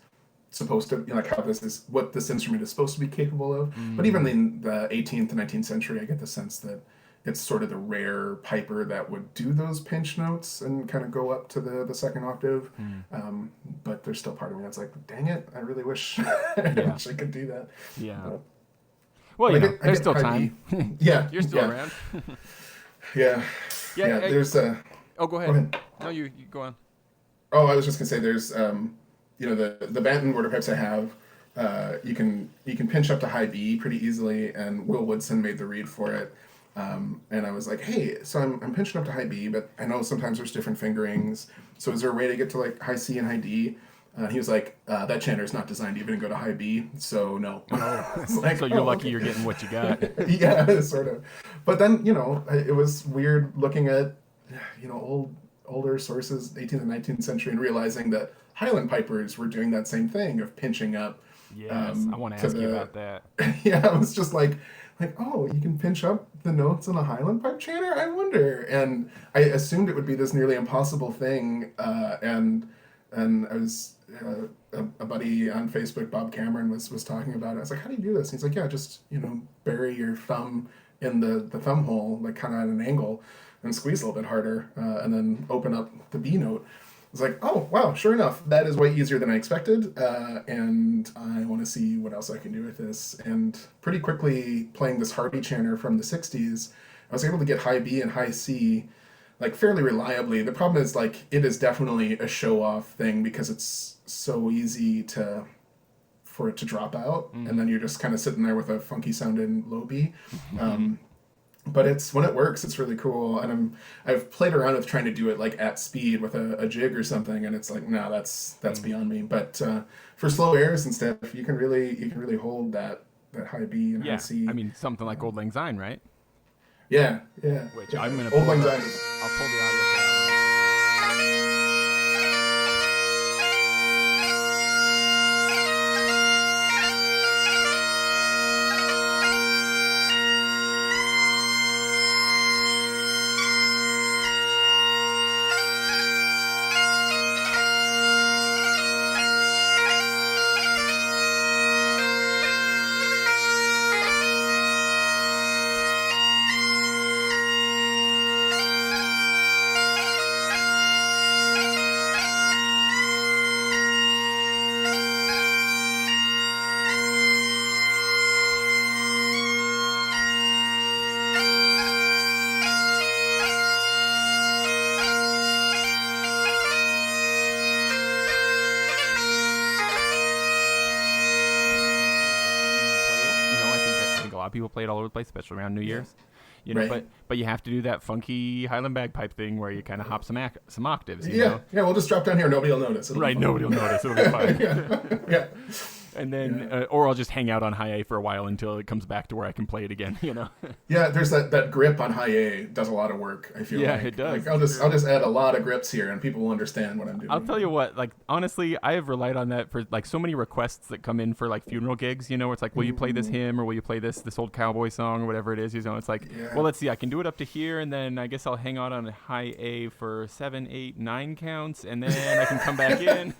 supposed to, like how this is what this instrument is supposed to be capable of. But even in the 18th and 19th century, I get the sense that it's sort of the rare piper that would do those pinch notes and kind of go up to the second octave. But there's still part of me that's like, dang it, I really wish I wish I could do that. Yeah. But, well, you know, there's still time. Yeah. You're still around. Yeah. Yeah. There's oh, go ahead. Go ahead. No, you go on. Oh, I was just gonna say there's you know, the Banton border pipes I have, you can pinch up to high B pretty easily, and Will Woodson made the reed for it. And I was like, hey, so I'm pinching up to high B, but I know sometimes there's different fingerings. So is there a way to get to like high C and high D? He was like, that chanter is not designed even to go to high B, so no. Like, so you're lucky you're getting what you got. Yeah, sort of. But then, you know, it was weird looking at, you know, older sources, 18th and 19th century, and realizing that Highland pipers were doing that same thing of pinching up. Yes, I want to ask you about that. Yeah, I was just like, oh, you can pinch up the notes on a Highland pipe chanter? I wonder. And I assumed it would be this nearly impossible thing. And I was a buddy on Facebook, Bob Cameron, was talking about it. I was like, how do you do this? And he's like, yeah, just, you know, bury your thumb in the thumb hole, like kind of at an angle, and squeeze a little bit harder, and then open up the B note. I was like, oh, wow, sure enough, that is way easier than I expected, and I want to see what else I can do with this. And pretty quickly, playing this Hardy chanter from the 60s, I was able to get high B and high C, like, fairly reliably. The problem is, like, it is definitely a show-off thing because it's so easy for it to drop out, and then you're just kind of sitting there with a funky-sounding low B. But it's when it works, it's really cool. And I've played around with trying to do it like at speed with a jig or something, and it's like, no, that's beyond me. But for slow airs and stuff, you can really hold that high B and high C. I mean, something like Old Lang Syne, right? Yeah. Which I'm gonna Old Lang Syne. I'll pull the audio for that one. People play it all over the place, especially around New Year's. You know, right. but you have to do that funky Highland bagpipe thing where you kind of hop some octaves. You know? We'll just drop down here. Nobody will notice. Nobody will notice. It'll be fine. Yeah. And then, or I'll just hang out on high A for a while until it comes back to where I can play it again. You know. Yeah, there's that grip on high A does a lot of work. I feel like. Yeah, it does. Like, I'll just add a lot of grips here, and people will understand what I'm doing. I'll tell you what. Like honestly, I have relied on that for like so many requests that come in for like funeral gigs. You know, it's like, will you play this hymn or will you play this old cowboy song or whatever it is? You know, it's like, well, let's see. I can do it up to here, and then I guess I'll hang out on a high A for 7, 8, 9 counts, and then I can come back in.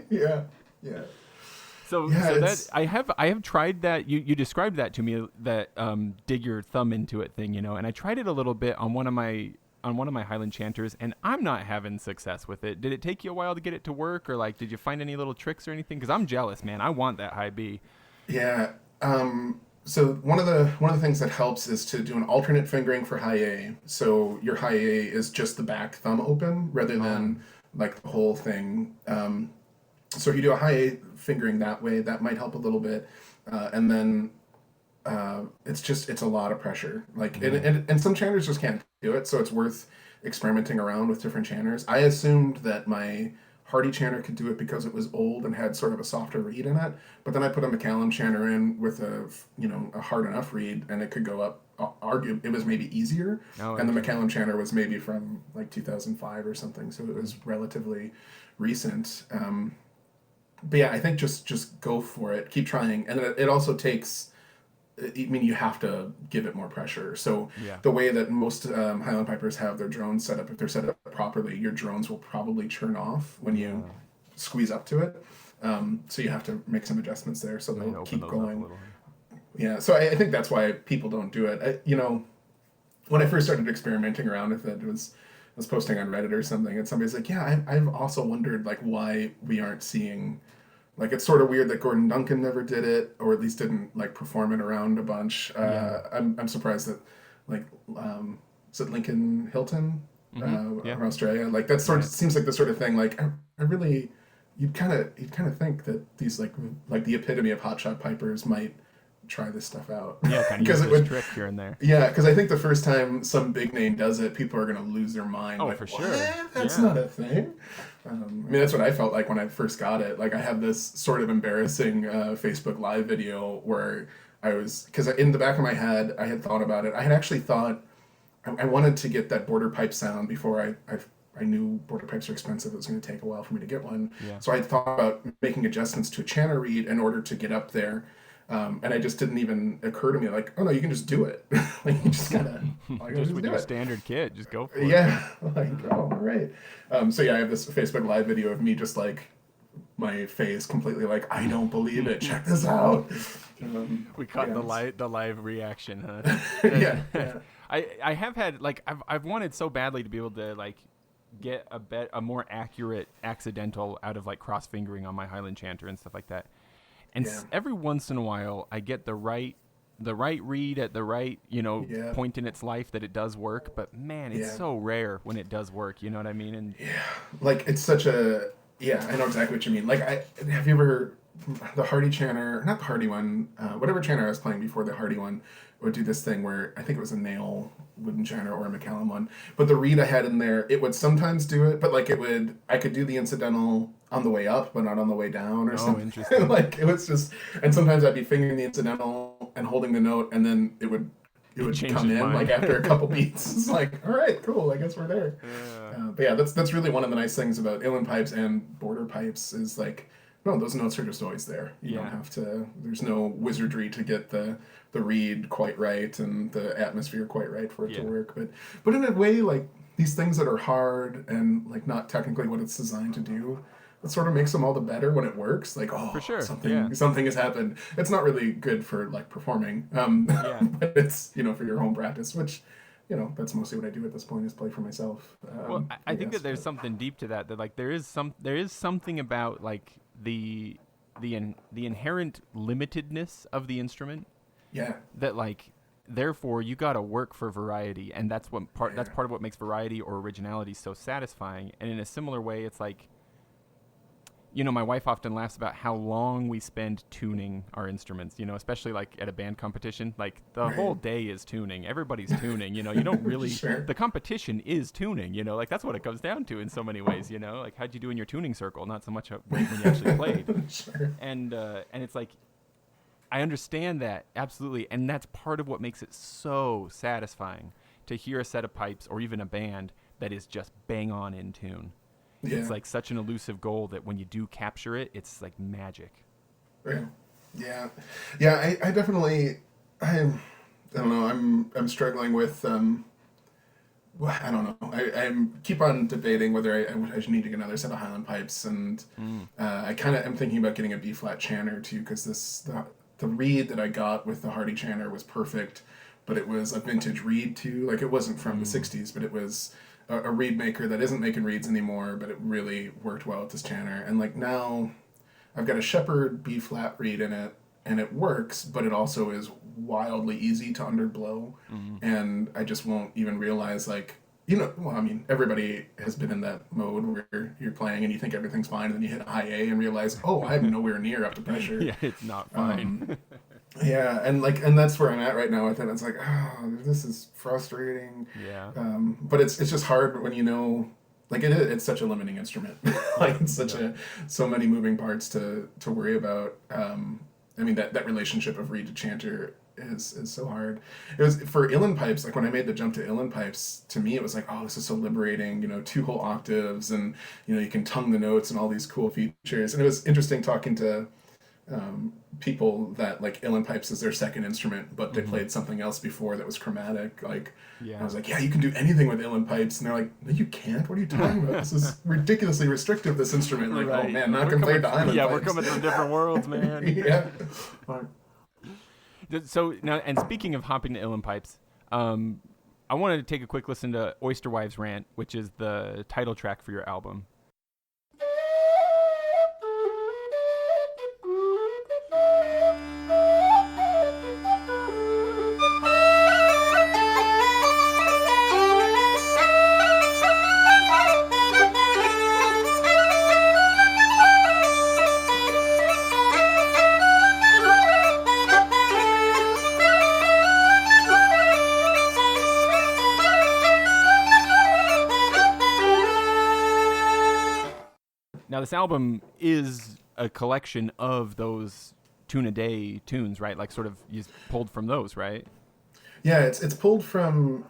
Yeah. So that I have tried that. You described that to me, that dig your thumb into it thing, you know, and I tried it a little bit on one of my Highland chanters, and I'm not having success with it. Did it take you a while to get it to work, or like did you find any little tricks or anything? Because I'm jealous, man. I want that high B. Yeah. So one of the things that helps is to do an alternate fingering for high A. So your high A is just the back thumb open rather than like the whole thing. So if you do a high A fingering that way, that might help a little bit. And then it's a lot of pressure. Like and some chanters just can't do it, so it's worth experimenting around with different chanters. I assumed that my Hardy chanter could do it because it was old and had sort of a softer reed in it, but then I put a McCallum chanter in with a hard enough reed, and it could go up. It was maybe easier, and the McCallum chanter was maybe from like 2005 or something, so it was relatively recent. But yeah, I think just go for it, keep trying, and it also takes. I mean, you have to give it more pressure. So the way that most Highland pipers have their drones set up, if they're set up properly, your drones will probably churn off when you squeeze up to it. So you have to make some adjustments there so they'll keep going. Yeah, so I think that's why people don't do it. when I first started experimenting around with it, I was posting on Reddit or something, and somebody's like, "Yeah, I've also wondered like why we aren't seeing like it's sort of weird that Gordon Duncan never did it, or at least didn't like perform it around a bunch. Yeah. I'm surprised that like is it Lincoln Hilton Yeah. from Australia? Like that sort of Right. seems like the sort of thing. Like I really you'd kind of think that these like the epitome of hotshot pipers might try this stuff out Yeah, kind of use because it this would trick here and there. yeah, because I think the first time some big name does it, people are going to lose their mind. Oh, like, for what? sure. That's Yeah. not a thing. I mean, that's what I felt like when I first got it. Like, I had this sort of embarrassing Facebook Live video where I was, because in the back of my head, I had thought about it. I had actually thought I wanted to get that border pipe sound before I knew border pipes are expensive. It was going to take a while for me to get one. Yeah. So I thought about making adjustments to a channel reed in order to get up there. And I just didn't even occur to me like, oh no, you can just do it. Like you just gotta Just with do your it. standard kit, just go for it. Yeah, like oh, all right. So yeah, I have this Facebook Live video of me just like my face completely like I don't believe it. Check this out. We caught yeah, the live reaction, huh? yeah, yeah, I have had like I've wanted so badly to be able to like get a more accurate accidental out of like cross fingering on my Highland chanter and stuff like that. And yeah, every once in a while, I get the right read at the right yeah, point in its life that it does work. But man, it's yeah. so rare when it does work. You know what I mean? And Yeah, like it's such a yeah. I know exactly what you mean. Like I have you ever the Hardy chanter, not the Hardy one, whatever chanter I was playing before the Hardy one would do this thing where I think it was a nail wooden chanter or a McCallum one, but the reed I had in there, it would sometimes do it, but like I could do the incidental on the way up, but not on the way down or something. interesting. Like it was just, and sometimes I'd be fingering the incidental and holding the note, and then it would changed come his in mind. like after a couple beats. It's like, all right, cool. I guess we're there. But yeah, that's really one of the nice things about uilleann pipes and border pipes is like, no, those notes are just always there. You don't have to. There's no wizardry to get the reed quite right and the atmosphere quite right for it to work. But in a way, like these things that are hard and like not technically what it's designed to do, that sort of makes them all the better when it works. Like, oh, For sure, something has happened. It's not really good for like performing, but it's for your home practice, which that's mostly what I do at this point is play for myself. Well, I think that there's something deep to that. That like there is something about like the inherent limitedness of the instrument. Yeah. That like therefore you got to work for variety, and that's part of what makes variety or originality so satisfying. And in a similar way, it's like my wife often laughs about how long we spend tuning our instruments, especially like at a band competition. Like the whole day is tuning. Everybody's tuning, you don't really, the competition is tuning, like that's what it comes down to in so many ways, like how'd you do in your tuning circle? Not so much when you actually played. Sure. And it's like, I understand that absolutely. And that's part of what makes it so satisfying to hear a set of pipes or even a band that is just bang on in tune. Yeah. It's like such an elusive goal that when you do capture it, it's like magic. Right. Yeah. Yeah. I definitely. I don't know. I'm struggling with. Well, I don't know. I keep on debating whether I should need to get another set of Highland pipes, and I kind of am thinking about getting a B flat chanter too, because the reed that I got with the Hardy chanter was perfect, but it was a vintage reed too. Like it wasn't from the '60s, but it was a reed maker that isn't making reeds anymore, but it really worked well with this chanter. And like now I've got a Shepherd B flat reed in it and it works, but it also is wildly easy to underblow. And I just won't even realize like, well, I mean, everybody has been in that mode where you're playing and you think everything's fine, and then you hit a high A and realize, oh, I'm nowhere near up to pressure. Yeah, it's not fine. Yeah, and that's where I'm at right now with it. It's like, oh, this is frustrating. Yeah. But it's just hard when like it's such a limiting instrument. Like it's so many moving parts to worry about. I mean that relationship of reed to chanter is so hard. It was for uilleann pipes. Like when I made the jump to uilleann pipes, to me it was like, oh, this is so liberating. 2 whole octaves, and you can tongue the notes and all these cool features. And it was interesting talking to people that like uilleann pipes is their second instrument, but they played something else before that was chromatic. Like I was like, yeah, you can do anything with uilleann pipes, and they're like, no, you can't. What are you talking about? This is ridiculously restrictive. This instrument, like, oh man, not compared to Highland pipes. We're coming from different worlds, man. Yeah. So now, and speaking of hopping to uilleann pipes, I wanted to take a quick listen to Oyster Wives Rant, which is the title track for your album. Now, this album is a collection of those tune-a-day tunes, right? Like, sort of, you pulled from those, right? Yeah, it's pulled from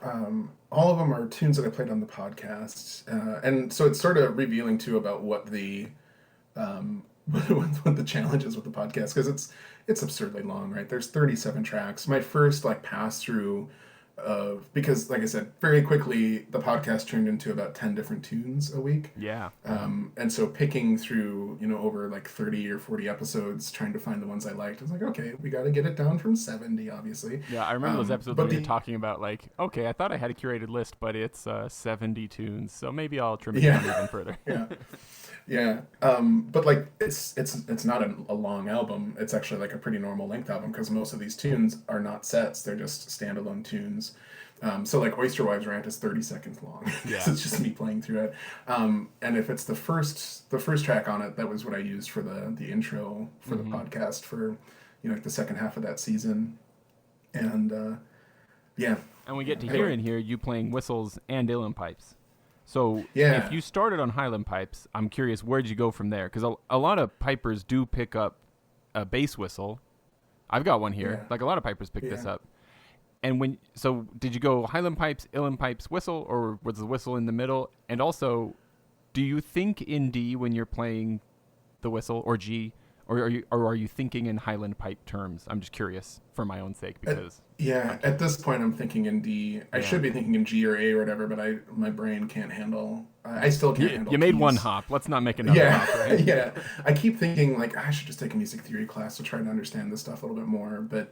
all of them are tunes that I played on the podcast, and so it's sort of revealing too about what the what the challenge is with the podcast, because it's absurdly long, right? There's 37 tracks. My first like pass through of, because like I said, very quickly the podcast turned into about 10 different tunes a week. Yeah. And so picking through, over like 30 or 40 episodes, trying to find the ones I liked, I was like, okay, we got to get it down from 70, obviously. Yeah, I remember those episodes when you're talking about like, okay, I thought I had a curated list, but it's 70 tunes, so maybe I'll trim it down even further. Yeah. Yeah, but like it's not a long album. It's actually like a pretty normal length album, because most of these tunes are not sets; they're just standalone tunes. So like Oyster Wives Rant is 30 seconds long. Yeah. So it's just me playing through it. And if it's the first track on it, that was what I used for the intro for the podcast for like the second half of that season. And yeah. And we get to hear in here you playing whistles and uilleann pipes. So if you started on Highland pipes, I'm curious, where'd you go from there? Because a lot of pipers do pick up a bass whistle. I've got one here. Yeah. Like a lot of pipers pick this up. And so did you go Highland pipes, uilleann pipes, whistle, or was the whistle in the middle? And also, do you think in D when you're playing the whistle, or G, or are you thinking in Highland pipe terms? I'm just curious for my own sake, because at this point I'm thinking in D. I should be thinking in G or A or whatever, but my brain can't handle. I still can't handle. You made one hop. Let's not make another hop. Right? Yeah. I keep thinking like I should just take a music theory class to try to understand this stuff a little bit more. But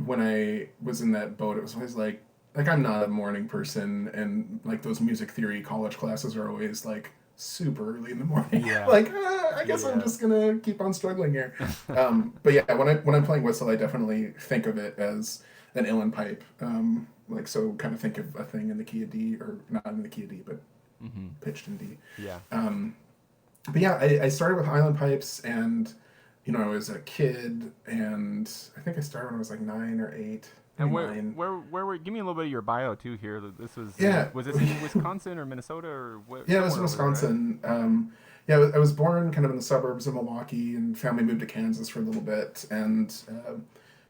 when I was in that boat, it was always like I'm not a morning person, and like those music theory college classes are always like super early in the morning. Yeah. I guess I'm just gonna keep on struggling here. But yeah, when I'm playing whistle, I definitely think of it as an uilleann pipe. So kind of think of a thing in the key of D, or not in the key of D, but pitched in D. Yeah. But yeah, I started with Highland pipes, and I was a kid, and I think I started when I was like 9 or 8. And where give me a little bit of your bio too here. This was was this in Wisconsin or Minnesota or what? Yeah, it was in Wisconsin. Right? I was born kind of in the suburbs of Milwaukee, and family moved to Kansas for a little bit, and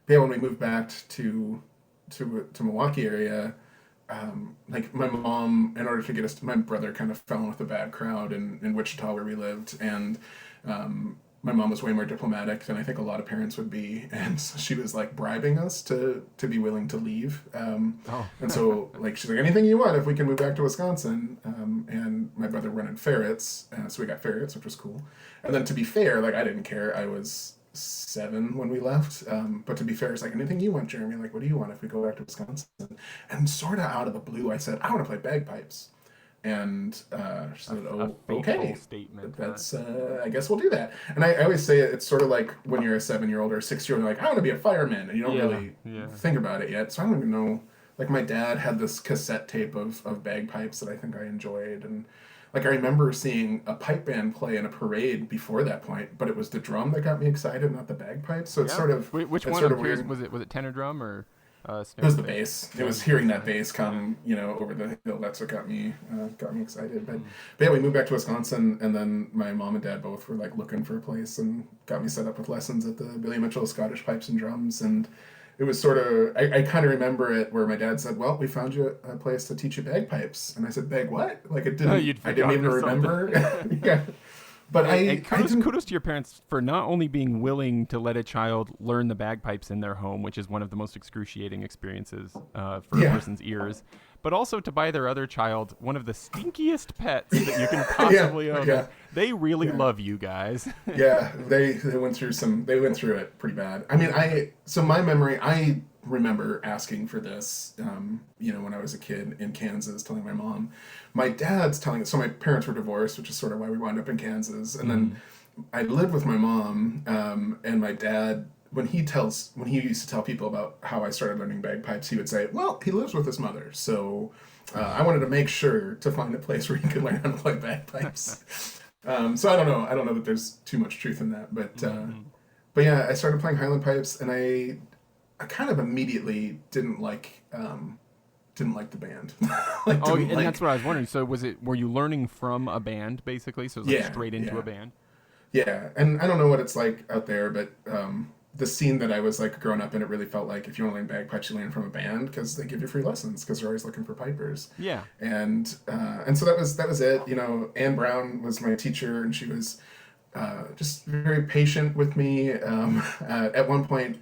when we moved back to Milwaukee area, like my mom, in order to get us, my brother kind of fell in with a bad crowd in Wichita where we lived, and my mom was way more diplomatic than I think a lot of parents would be, and so she was like bribing us to be willing to leave. And so like she's like, anything you want if we can move back to Wisconsin. And my brother rented ferrets, so we got ferrets, which was cool. And then to be fair, like I didn't care. I was 7 when we left. But to be fair, it's like, anything you want, Jeremy? Like, what do you want if we go back to Wisconsin? And sort of out of the blue, I said, I want to play bagpipes. And she said, "Oh, okay. Statement. That's I guess we'll do that." And I always say it's sort of like when you're a 7-year-old or a 6-year-old, you're like, "I want to be a fireman," and you don't really think about it yet. So I don't even know. Like my dad had this cassette tape of bagpipes that I think I enjoyed, and like I remember seeing a pipe band play in a parade before that point, but it was the drum that got me excited, not the bagpipes. So it's sort of which one? Sort of weird. Was it tenor drum or? It was the bass. It was hearing that bass come, over the hill. That's what got me excited. But yeah, we moved back to Wisconsin, and then my mom and dad both were like looking for a place and got me set up with lessons at the Billy Mitchell Scottish Pipes and Drums. And it was sort of, I kind of remember it where my dad said, "Well, we found you a place to teach you bagpipes," and I said, "Bag what?" Like it didn't. I didn't even remember. Yeah. But kudos to your parents for not only being willing to let a child learn the bagpipes in their home, which is one of the most excruciating experiences for a person's ears, but also to buy their other child one of the stinkiest pets that you can possibly own. Yeah. They really love you guys. Yeah, they went through it pretty bad. I mean, so my memory, remember asking for this, when I was a kid in Kansas, telling my mom. My dad's telling it. So my parents were divorced, which is sort of why we wound up in Kansas. And then I lived with my mom, and my dad, when he used to tell people about how I started learning bagpipes, he would say, well, he lives with his mother, so I wanted to make sure to find a place where he could learn how to play bagpipes. So I don't know that there's too much truth in that, but yeah, I started playing Highland pipes, and I kind of immediately didn't like the band. That's what I was wondering. So were you learning from a band basically? So it was straight into a band? Yeah, and I don't know what it's like out there, but the scene that I was like growing up in, it really felt like if you want to learn bagpipes, you learn from a band because they give you free lessons because they're always looking for pipers. Yeah. And so that was it. Anne Brown was my teacher, and she was just very patient with me. At one point,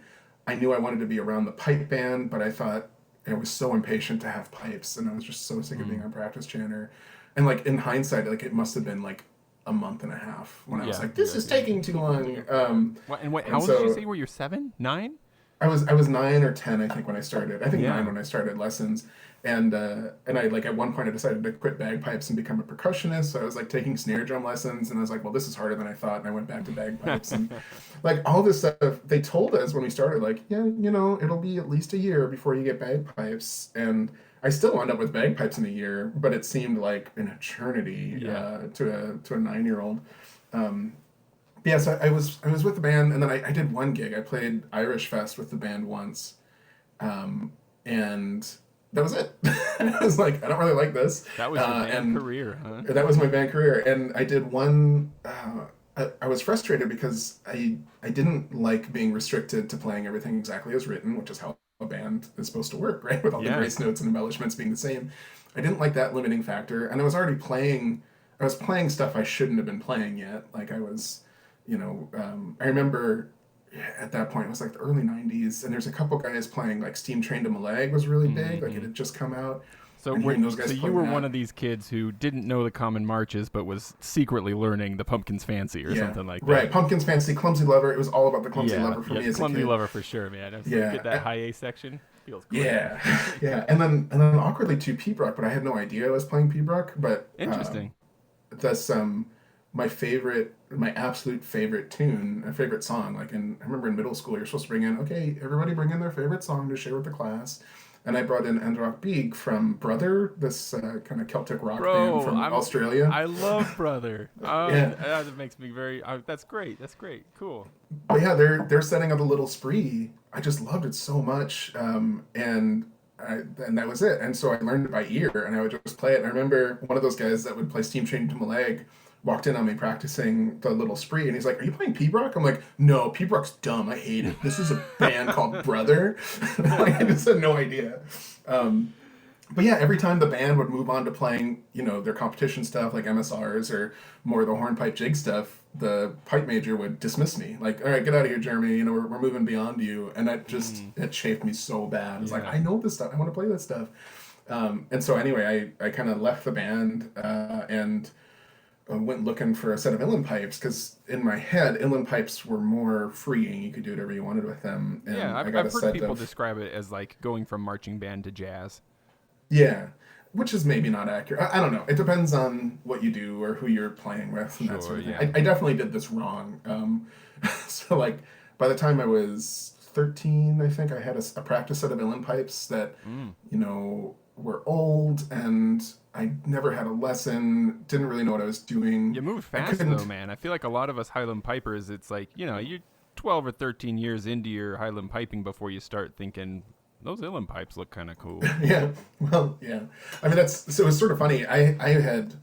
I knew I wanted to be around the pipe band, but I thought I was so impatient to have pipes, and I was just so sick of being on practice chanter. And like in hindsight, like it must have been like a month and a half when I was like, this is taking too long. How old did you say? Were you 7, 9? I was 9 or 10, I think, when I started. I think 9 when I started lessons. And I like at one point I decided to quit bagpipes and become a percussionist. So I was like taking snare drum lessons, and I was like, well, this is harder than I thought. And I went back to bagpipes and like all this stuff. They told us when we started, like, yeah, it'll be at least a year before you get bagpipes. And I still wound up with bagpipes in a year, but it seemed like an eternity to a 9-year-old. So I was with the band, and then I did one gig. I played Irish Fest with the band once, and that was it. I was like, I don't really like this. That was your band career, huh? That was my band career, and I did one. I was frustrated because I didn't like being restricted to playing everything exactly as written, which is how a band is supposed to work, right? With all the grace notes and embellishments being the same. I didn't like that limiting factor, and I was playing stuff I shouldn't have been playing yet. Like I was, I remember at that point it was like the early 90s, and there's a couple guys playing like Steam Train to Malag was really big, like it had just come out. So you were one of these kids who didn't know the common marches, but was secretly learning the Pumpkin's Fancy or something like that. Right, Pumpkin's Fancy, Clumsy Lover. It was all about the Clumsy Lover for me as a kid. Clumsy Lover for sure, man. Get that high A section. Feels great. Yeah. And then awkwardly too Pibroch, but I had no idea I was playing Pibroch. But interesting. That's my absolute favorite tune, a favorite song. Like I remember in middle school, you're supposed to bring in, okay, everybody bring in their favorite song to share with the class. And I brought in Androch Beag from Brother, this kind of Celtic rock band from Australia. I love Brother. That makes me very. That's great. Cool. But yeah, they're setting up a little spree. I just loved it so much, and that was it. And so I learned it by ear, and I would just play it. And I remember one of those guys that would play Steam Train to Malag walked in on me practicing the little spree, and he's like, are you playing Pibroch? I'm like, no, Pibroch's dumb. I hate it. This is a band called Brother. I just had no idea. But yeah, every time the band would move on to playing, their competition stuff like MSRs or more of the hornpipe jig stuff, the pipe major would dismiss me. Like, all right, get out of here, Jeremy. We're moving beyond you. And that just, it chafed me so bad. It's like, I know this stuff. I want to play this stuff. And so anyway, I kind of left the band and went looking for a set of uilleann pipes, because in my head, uilleann pipes were more freeing. You could do whatever you wanted with them. And I've heard people describe it as like going from marching band to jazz. Yeah, which is maybe not accurate. I don't know. It depends on what you do or who you're playing with and that sort of thing. I definitely did this wrong. So like by the time I was 13, I think I had a practice set of uilleann pipes that, were old, and I never had a lesson, didn't really know what I was doing. You moved fast though, man. I feel like a lot of us Highland pipers, it's like, you're 12 or 13 years into your Highland piping before you start thinking, those uilleann pipes look kind of cool. Yeah. Well, yeah. I mean, it was sort of funny. I don't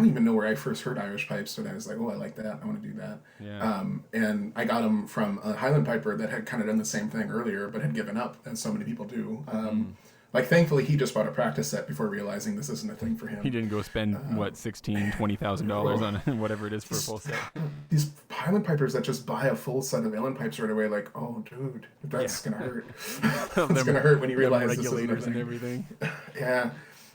even know where I first heard Irish pipes, but I was like, oh, I like that. I want to do that. Yeah. And I got them from a Highland piper that had kind of done the same thing earlier, but had given up, as so many people do. Like, thankfully, he just bought a practice set before realizing this isn't a thing for him. He didn't go spend, $20,000 on whatever it is for a full set. These Highland pipers that just buy a full set of uilleann pipes right away, like, oh, dude, that's going to hurt. It's going to hurt when you realize regulators and everything. Yeah.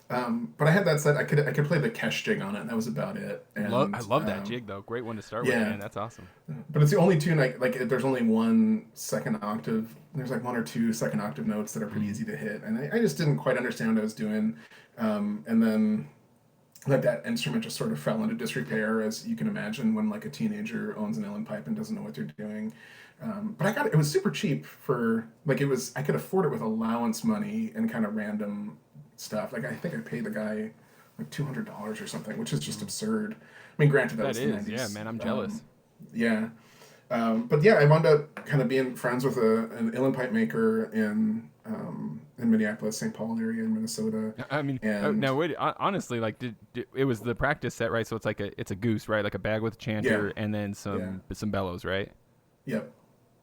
But I had that set. I could play the Kesh jig on it, and that was about it. I And love that jig though. Great one to start with, yeah, man. That's awesome. but it's the only tune there's only one second octave. There's like one or two second octave notes that are pretty easy to hit, and I just didn't quite understand what I was doing. And then like that instrument just sort of fell into disrepair, as you can imagine when like a teenager owns an uilleann pipe and doesn't know what they're doing. But I got it. It was super cheap for like it was. I could afford it with allowance money and kind of random stuff. Like I think I paid the guy like $200 or something, which is just absurd. I mean, granted that was the 90s. Yeah, man. I'm jealous. Yeah. But yeah, I wound up kind of being friends with an uilleann pipe maker in Minneapolis, St. Paul area in Minnesota. I mean, And now wait. Honestly, like, it was the practice set, right? So it's like it's a goose, right? Like a bag with chanter and then some bellows, right? Yep.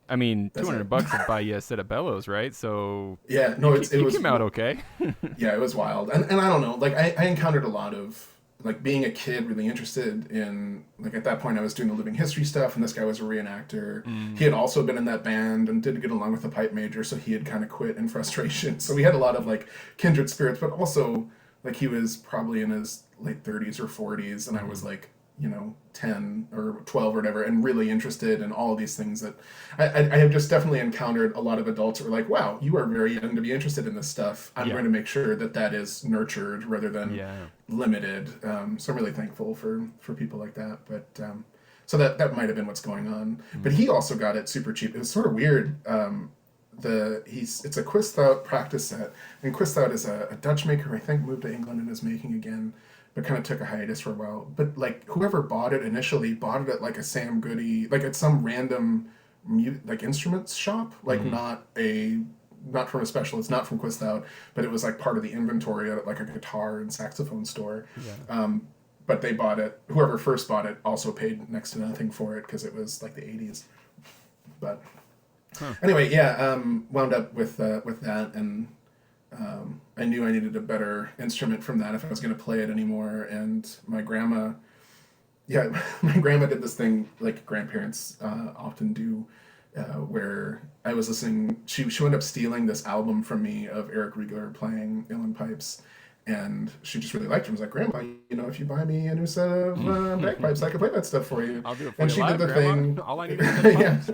I mean, That's $200 it. would buy you a set of bellows, right? So Yeah, no, it you was came out okay. yeah, it was wild. And I don't know, like I encountered a lot of like being a kid really interested in like at that point I was doing the living history stuff and this guy was a reenactor. He had also been in that band and didn't get along with the pipe major, so he had kind of quit in frustration. So we had a lot of like kindred spirits, but also like he was probably in his late 30s or 40s and I was like, 10 or 12 or whatever, and really interested in all of these things that I have just definitely encountered a lot of adults who are like, wow, you are very young to be interested in this stuff. I'm going to make sure that is nurtured rather than limited. So I'm really thankful for people like that. But so that might have been what's going on. But he also got it super cheap. It was sort of weird. It's a Quisthout practice set, and Quisthout is a Dutch maker, I think, moved to England and is making again, but kind of took a hiatus for a while. But like whoever bought it initially bought it at like a Sam Goody, like at some random like instruments shop, like not from a specialist, not from Quisthout, but it was like part of the inventory at like a guitar and saxophone store. But they bought it. Whoever first bought it also paid next to nothing for it because it was like the 80s. But anyway, wound up with that, and I knew I needed a better instrument from that if I was going to play it anymore. And my grandma did this thing like grandparents often do, where I was listening. She wound up stealing this album from me of Eric Riegler playing uilleann pipes. And she just really liked him. I was like, Grandma, if you buy me a new set of bagpipes, I can play that stuff for you. I'll do it for and you she live, did the Grandma. thing. All I need is the yeah, pipes.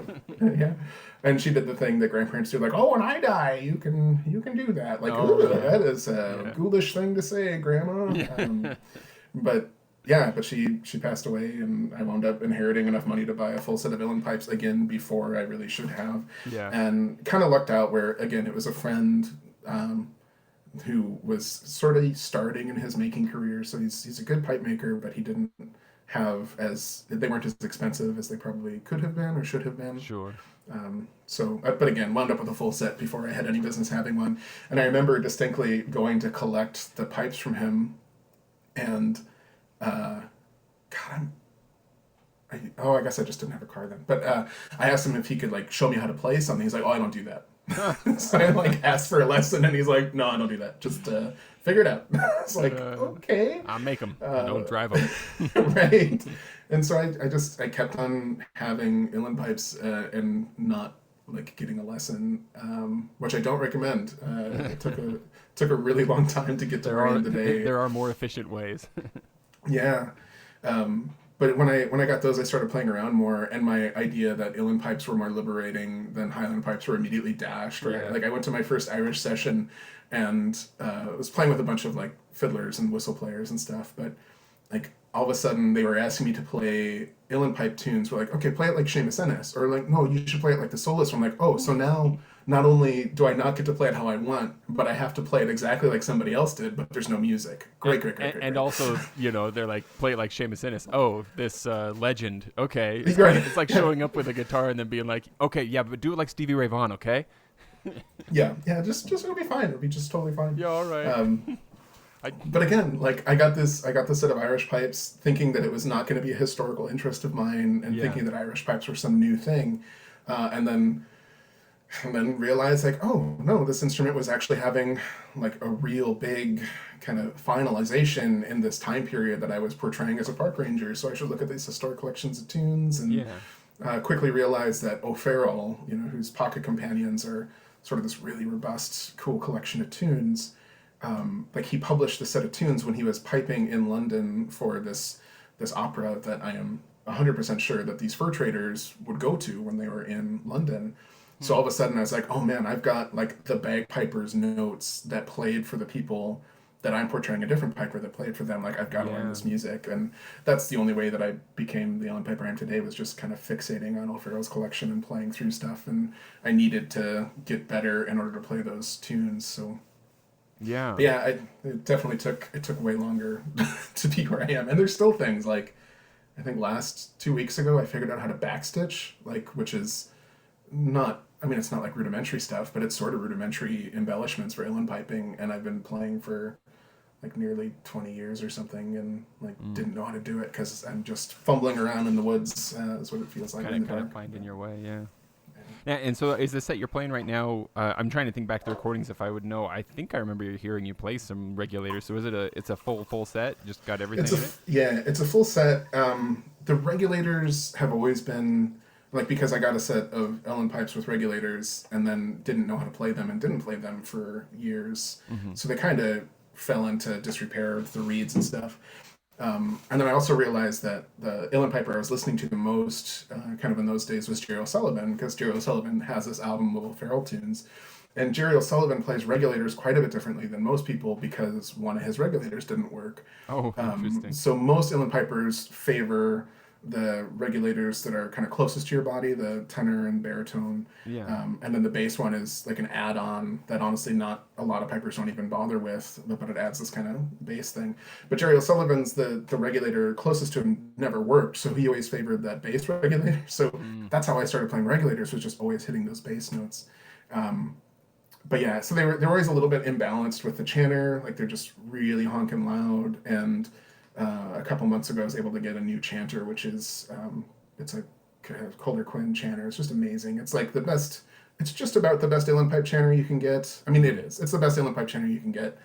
yeah. And she did the thing that grandparents do, like, oh, when I die, you can do that. Like, that is a ghoulish thing to say, Grandma. But she passed away, and I wound up inheriting enough money to buy a full set of uilleann pipes again before I really should have. Yeah. And kind of lucked out where, again, it was a friend who was sort of starting in his making career. So he's a good pipe maker, but he didn't have they weren't as expensive as they probably could have been or should have been. Sure. But again, wound up with a full set before I had any business having one. And I remember distinctly going to collect the pipes from him, and I guess I just didn't have a car then. But I asked him if he could like show me how to play something. He's like, oh, I don't do that. So I like asked for a lesson, and he's like, no, I don't do that. Just figure it out. It's like, okay. I'll make them. I don't drive them. Right. And so I kept on having uilleann pipes and not like getting a lesson, which I don't recommend. It took a really long time to get to where I am today. There are more efficient ways. Yeah. But when I got those, I started playing around more, and my idea that uilleann pipes were more liberating than Highland pipes were immediately dashed. Right? Yeah. Like I went to my first Irish session, and was playing with a bunch of like fiddlers and whistle players and stuff. But like all of a sudden, they were asking me to play uilleann pipe tunes. We're like, okay, play it like Seamus Ennis, or like, no, you should play it like the soloist. I'm like, oh, so now not only do I not get to play it how I want, but I have to play it exactly like somebody else did, but there's no music. Great. And also, they're like, play it like Seamus Ennis. Oh, this legend. Okay. It's like showing up with a guitar and then being like, okay, yeah, but do it like Stevie Ray Vaughan, okay? yeah, just it'll be fine. It'll be just totally fine. Yeah, all right. But again, like I got this set of Irish pipes thinking that it was not going to be a historical interest of mine, and thinking that Irish pipes were some new thing, and then realized like, oh no, this instrument was actually having like a real big kind of finalization in this time period that I was portraying as a park ranger. So I should look at these historic collections of tunes, and quickly realized that O'Farrell, whose pocket companions are sort of this really robust, cool collection of tunes, like he published a set of tunes when he was piping in London for this opera that I am 100% sure that these fur traders would go to when they were in London. So all of a sudden I was like, oh man, I've got like the bagpipers notes that played for the people that I'm portraying, a different piper that played for them. Like, I've got to learn this music. And that's the only way that I became the uilleann piper I am today, was just kind of fixating on O'Farrell's collection and playing through stuff. And I needed to get better in order to play those tunes. So yeah, but yeah, it definitely took way longer to be where I am. And there's still things like, I think last 2 weeks ago, I figured out how to backstitch, like, which is not, I mean, it's not like rudimentary stuff, but it's sort of rudimentary embellishments for uilleann piping. And I've been playing for like nearly 20 years or something, and like didn't know how to do it because I'm just fumbling around in the woods. Is what it feels like. Kind of finding your way, yeah. Yeah, and so is the set you're playing right now? I'm trying to think back to the recordings if I would know. I think I remember hearing you play some regulators. So is it it's a full set? Just got everything in it? Yeah, it's a full set. The regulators have always been like, because I got a set of uilleann pipes with regulators and then didn't know how to play them and didn't play them for years. So they kind of fell into disrepair with the reeds and stuff. And then I also realized that the uilleann piper I was listening to the most kind of in those days was Jerry O'Sullivan, because Jerry O'Sullivan has this album of O'Farrell tunes. And Jerry O'Sullivan plays regulators quite a bit differently than most people because one of his regulators didn't work. Oh, interesting. So most uilleann pipers favor the regulators that are kind of closest to your body, the tenor and baritone. Yeah. And then the bass one is like an add-on that honestly not a lot of pipers don't even bother with, but it adds this kind of bass thing. But Jerry O'Sullivan's the regulator closest to him never worked, so he always favored that bass regulator. So that's how I started playing regulators, was just always hitting those bass notes. But yeah, so they're always a little bit imbalanced with the chanter, like they're just really honking loud. And a couple months ago, I was able to get a new chanter, which is it's a Calder Quinn chanter. It's just amazing. It's like the best. It's just about the best uilleann pipe chanter you can get. I mean, it is. It's the best uilleann pipe chanter you can get.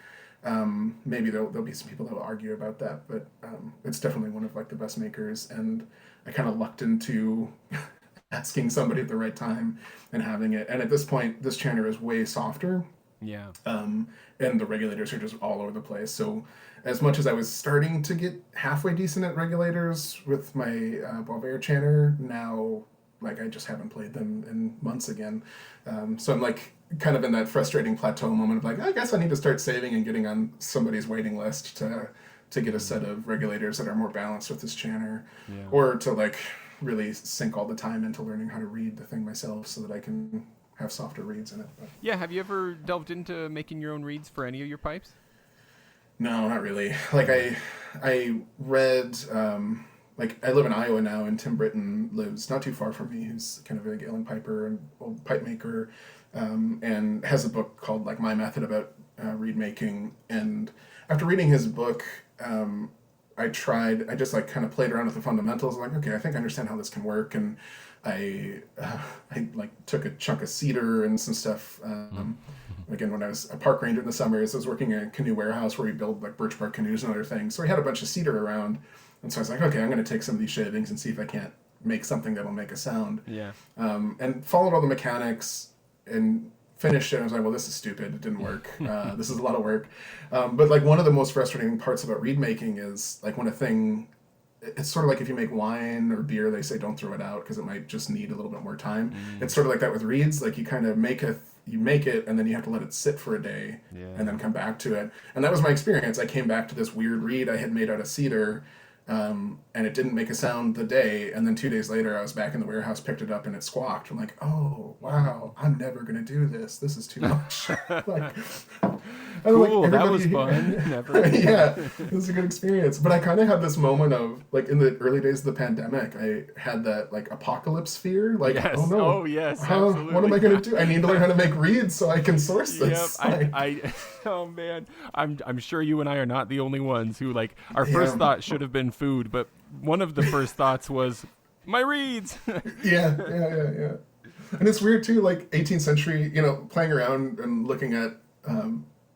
Maybe there'll be some people that will argue about that, but it's definitely one of like the best makers. And I kind of lucked into asking somebody at the right time and having it. And at this point, this chanter is way softer. Yeah. And the regulators are just all over the place. So as much as I was starting to get halfway decent at regulators with my Boisvert chanter, now like I just haven't played them in months again. So I'm like kind of in that frustrating plateau moment of like, I guess I need to start saving and getting on somebody's waiting list to get a set of regulators that are more balanced with this chanter, or to like really sink all the time into learning how to read the thing myself so that I can have softer reeds in it. But yeah, have you ever delved into making your own reeds for any of your pipes? No, not really. Like I read, like I live in Iowa now, and Tim Breton lives not too far from me, who's kind of a big uilleann piper and old pipe maker, and has a book called like My Method about reed making. And after reading his book, I just like kind of played around with the fundamentals. I'm like, okay, I think I understand how this can work. And I like took a chunk of cedar and some stuff. Again, when I was a park ranger in the summers, I was working in a canoe warehouse where we build like birch bark canoes and other things. So we had a bunch of cedar around. And so I was like, okay, I'm going to take some of these shavings and see if I can't make something that'll make a sound. Yeah. And followed all the mechanics and finished it. I was like, well, this is stupid. It didn't work. This is a lot of work. But like one of the most frustrating parts about reed making is like when a thing, it's sort of like if you make wine or beer, they say don't throw it out because it might just need a little bit more time. It's sort of like that with reeds. Like you kind of make it and then you have to let it sit for a day and then come back to it. And that was my experience. I came back to this weird reed I had made out of cedar, and it didn't make a sound the day. And then 2 days later, I was back in the warehouse, picked it up, and it squawked. I'm like, oh, wow, I'm never going to do this. This is too much. Like, cool, like, that was fun. Never. Yeah, it was a good experience. But I kind of had this moment of, like, in the early days of the pandemic, I had that, like, apocalypse fear. Like, yes. oh, no. Oh, yes, absolutely. What am I going to do? I need to learn how to make reeds so I can source this. Yep, oh, man. I'm sure you and I are not the only ones who, like, our first thought should have been food, but one of the first thoughts was, my reeds! Yeah. And it's weird, too, like, 18th century, playing around and looking at...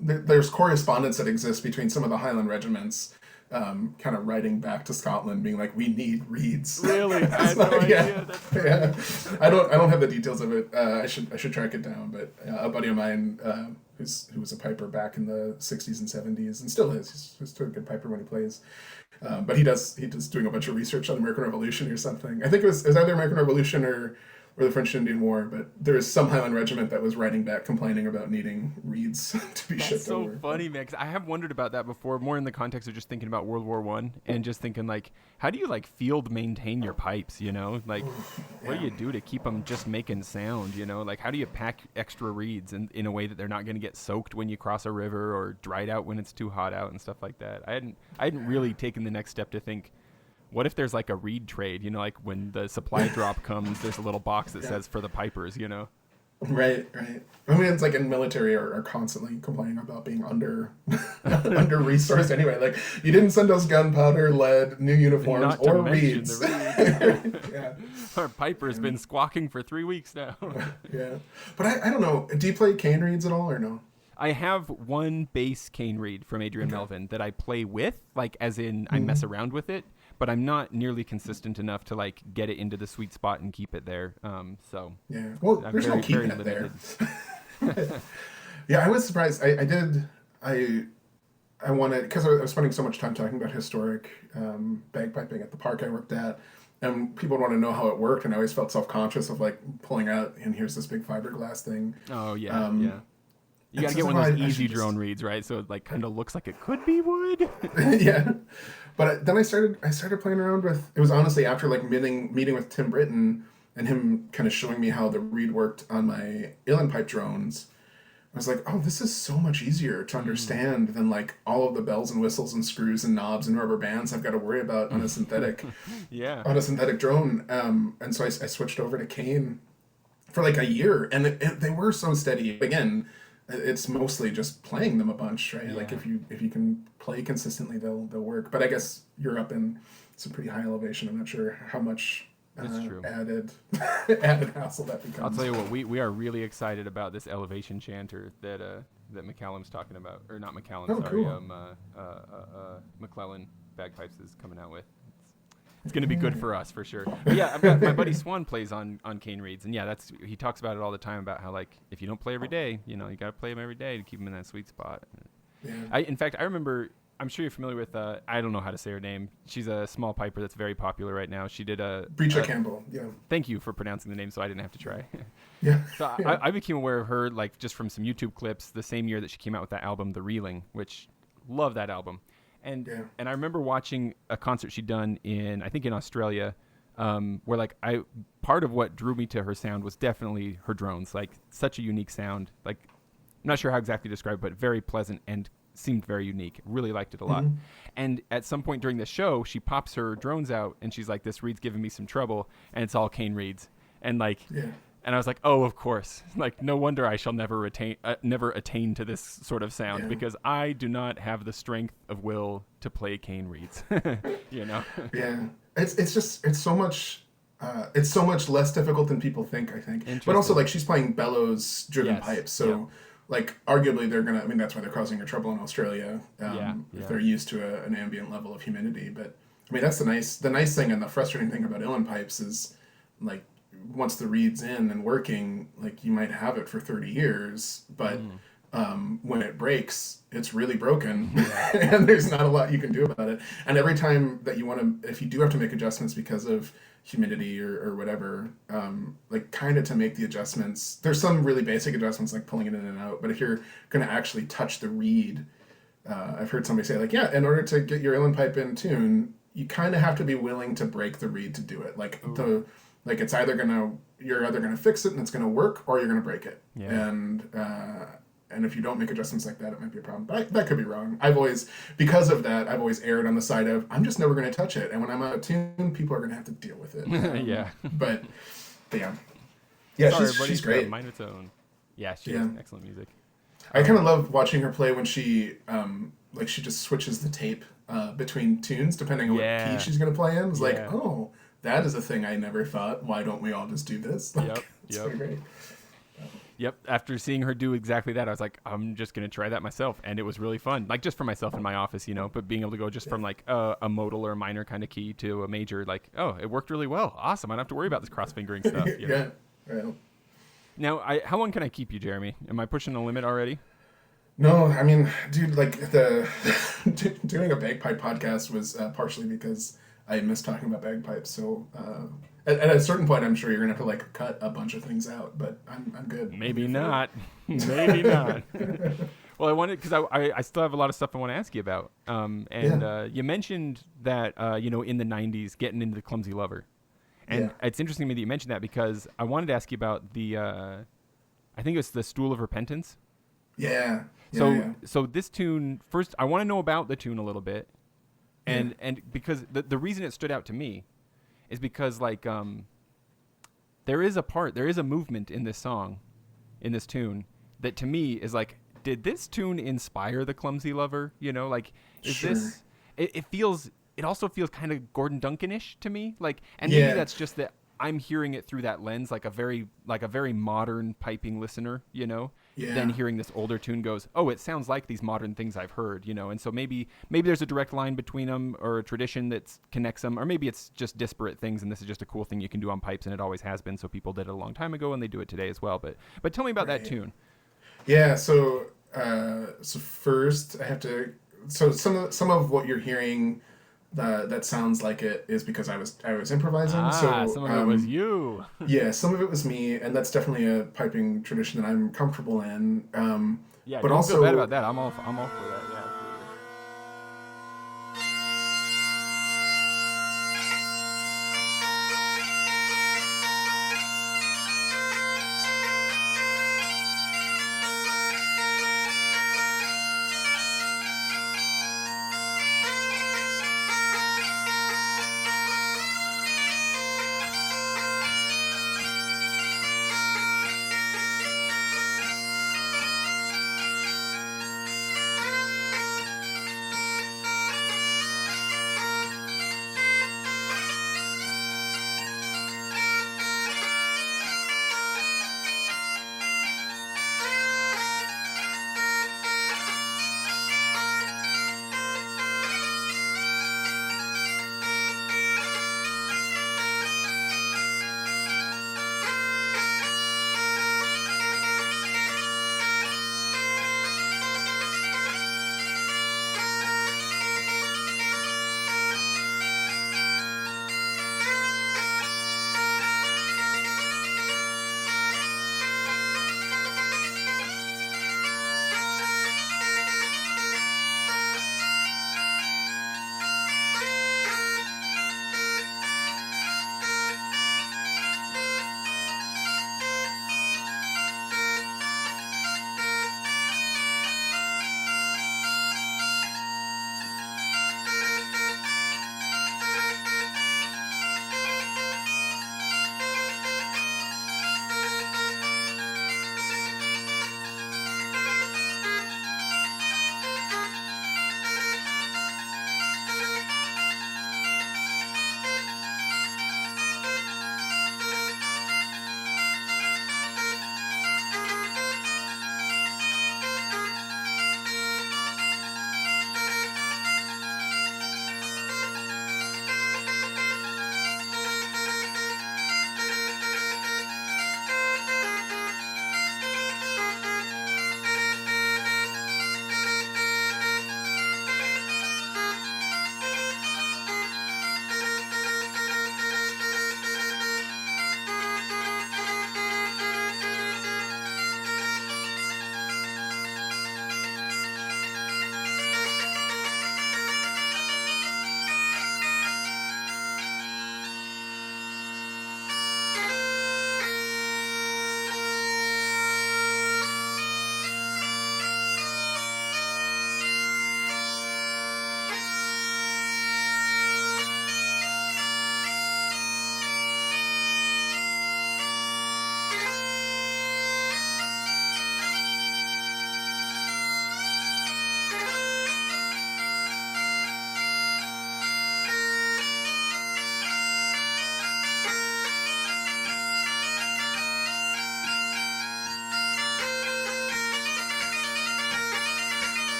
there's correspondence that exists between some of the Highland regiments kind of writing back to Scotland, being like, "We need reeds." Really? I had no idea. That's yeah. I don't have the details of it. I should track it down. But a buddy of mine who was a piper back in the '60s and '70s, and still is. He's still a good piper when he plays. But he does doing a bunch of research on the American Revolution or something. I think it was either American Revolution or the French Indian War, but there was some Highland regiment that was writing back complaining about needing reeds to be shipped over. That's so funny, man, 'cause I have wondered about that before, more in the context of just thinking about World War I and just thinking, like, how do you, like, field maintain your pipes, you know? Like, what do you do to keep them just making sound, you know? Like, how do you pack extra reeds in a way that they're not going to get soaked when you cross a river or dried out when it's too hot out and stuff like that? I hadn't really taken the next step to think, what if there's like a reed trade, you know, like when the supply drop comes, there's a little box that says for the pipers, you know? Right. I mean, it's like in military are constantly complaining about being under resourced anyway. Like, you didn't send us gunpowder, lead, new uniforms, or reeds. Yeah. Our piper's been squawking for 3 weeks now. Yeah. But I don't know. Do you play cane reeds at all or no? I have one bass cane reed from Adrian Melvin that I play with, like, as in I mess around with it, but I'm not nearly consistent enough to, like, get it into the sweet spot and keep it there. So yeah, well, there's no keeping it there. Yeah, I was surprised. I wanted, because I was spending so much time talking about historic bagpiping at the park I worked at, and people would want to know how it worked, and I always felt self-conscious of, like, pulling out, and here's this big fiberglass thing. Oh, yeah, yeah. You gotta get one of those easy drone reeds, right? So it, like, kind of looks like it could be wood. Yeah, but then I started playing around with. It was honestly after, like, meeting with Tim Breton and him kind of showing me how the reed worked on my uilleann pipe drones. I was like, oh, this is so much easier to understand than, like, all of the bells and whistles and screws and knobs and rubber bands I've got to worry about on a synthetic, on a synthetic drone. And so I switched over to cane for like a year, and they were so steady. Again, it's mostly just playing them a bunch, right? Yeah. Like, if you can play consistently, they'll work. But I guess you're up in some pretty high elevation. I'm not sure how much added hassle that becomes. I'll tell you what, we are really excited about this elevation chanter that McCallum's talking about, or not McCallum, sorry, cool. McClellan Bagpipes is coming out with. It's going to be good for us, for sure. But yeah, I've got my buddy Swan plays on cane reeds, and yeah, he talks about it all the time about how, like, if you don't play every day, you know, you got to play them every day to keep them in that sweet spot. Yeah. In fact, I remember, I'm sure you're familiar with, I don't know how to say her name. She's a small piper that's very popular right now. She did Brecha Campbell, yeah. Thank you for pronouncing the name so I didn't have to try. Yeah. So yeah. I became aware of her, like, just from some YouTube clips the same year that she came out with that album, The Reeling, which, love that album. And I remember watching a concert she'd done in Australia, where, like, part of what drew me to her sound was definitely her drones, like, such a unique sound. Like, I'm not sure how exactly to describe it, but very pleasant and seemed very unique. Really liked it a lot. And at some point during the show, she pops her drones out and she's like, this reed's giving me some trouble, and it's all cane reeds. And, like, and I was like, oh, of course. Like, no wonder I shall never attain to this sort of sound, because I do not have the strength of will to play cane reeds. You know? Yeah. It's so much less difficult than people think, I think. But also, like, she's playing bellows driven pipes, so like, arguably they're gonna, I mean, that's why they're causing her trouble in Australia, if they're used to an ambient level of humidity. But I mean, that's the nice thing, and the frustrating thing about uilleann pipes is, like, once the reed's in and working, like, you might have it for 30 years, but when it breaks, it's really broken, and there's not a lot you can do about it. And every time that you want to, if you do have to make adjustments because of humidity or whatever, like, kind of to make the adjustments, there's some really basic adjustments like pulling it in and out, but if you're going to actually touch the reed, I've heard somebody say, like, in order to get your uilleann pipe in tune, you kind of have to be willing to break the reed to do it. Like, it's either you're either gonna fix it and it's gonna work, or you're gonna break it. And if you don't make adjustments like that, it might be a problem. But that could be wrong. Because of that, I've always erred on the side of, I'm just never gonna touch it, and when I'm out of tune, people are gonna have to deal with it. But sorry, she's great. Mind its own. Yeah, she has excellent music. I kind of love watching her play when she she just switches the tape between tunes depending on what key she's gonna play in. It's like, oh, that is a thing I never thought. Why don't we all just do this? Like, it's so great. Yep. After seeing her do exactly that, I was like, I'm just gonna try that myself, and it was really fun. Like just for myself in my office, but being able to go just from like a modal or a minor kind of key to a major, like, oh, it worked really well. Awesome. I don't have to worry about this cross fingering stuff. Yeah. Well, Now, how long can I keep you, Jeremy? Am I pushing the limit already? no, I mean, dude, like the doing a bagpipe podcast was partially because I miss talking about bagpipes. So at a certain point, I'm sure you're gonna have to like cut a bunch of things out, but I'm good. Maybe not. Maybe not. Well, I wanted because I still have a lot of stuff I want to ask you about. You mentioned that in the '90s getting into the clumsy lover, and it's interesting to me that you mentioned that because I wanted to ask you about the I think it was the Stool of Repentance. Yeah. So this tune first, I want to know about the tune a little bit, and because the reason it stood out to me is because like there is a movement in this song, in this tune that to me is like, did this tune inspire the Clumsy Lover? Like is this? It also feels kind of Gordon Duncan-ish to me, like, and maybe that's just that I'm hearing it through that lens, like a very modern piping listener, Then hearing this older tune goes, oh, it sounds like these modern things I've heard, And so maybe there's a direct line between them or a tradition that connects them, or maybe it's just disparate things, and this is just a cool thing you can do on pipes, and it always has been. So people did it a long time ago, and they do it today as well. But tell me about that tune. Yeah. So first I have to. So some of what you're hearing. That sounds like it is because I was improvising. So some of it was you. Yeah, some of it was me, and that's definitely a piping tradition that I'm comfortable in. Yeah, but don't also feel bad about that. I'm all for that. Yeah.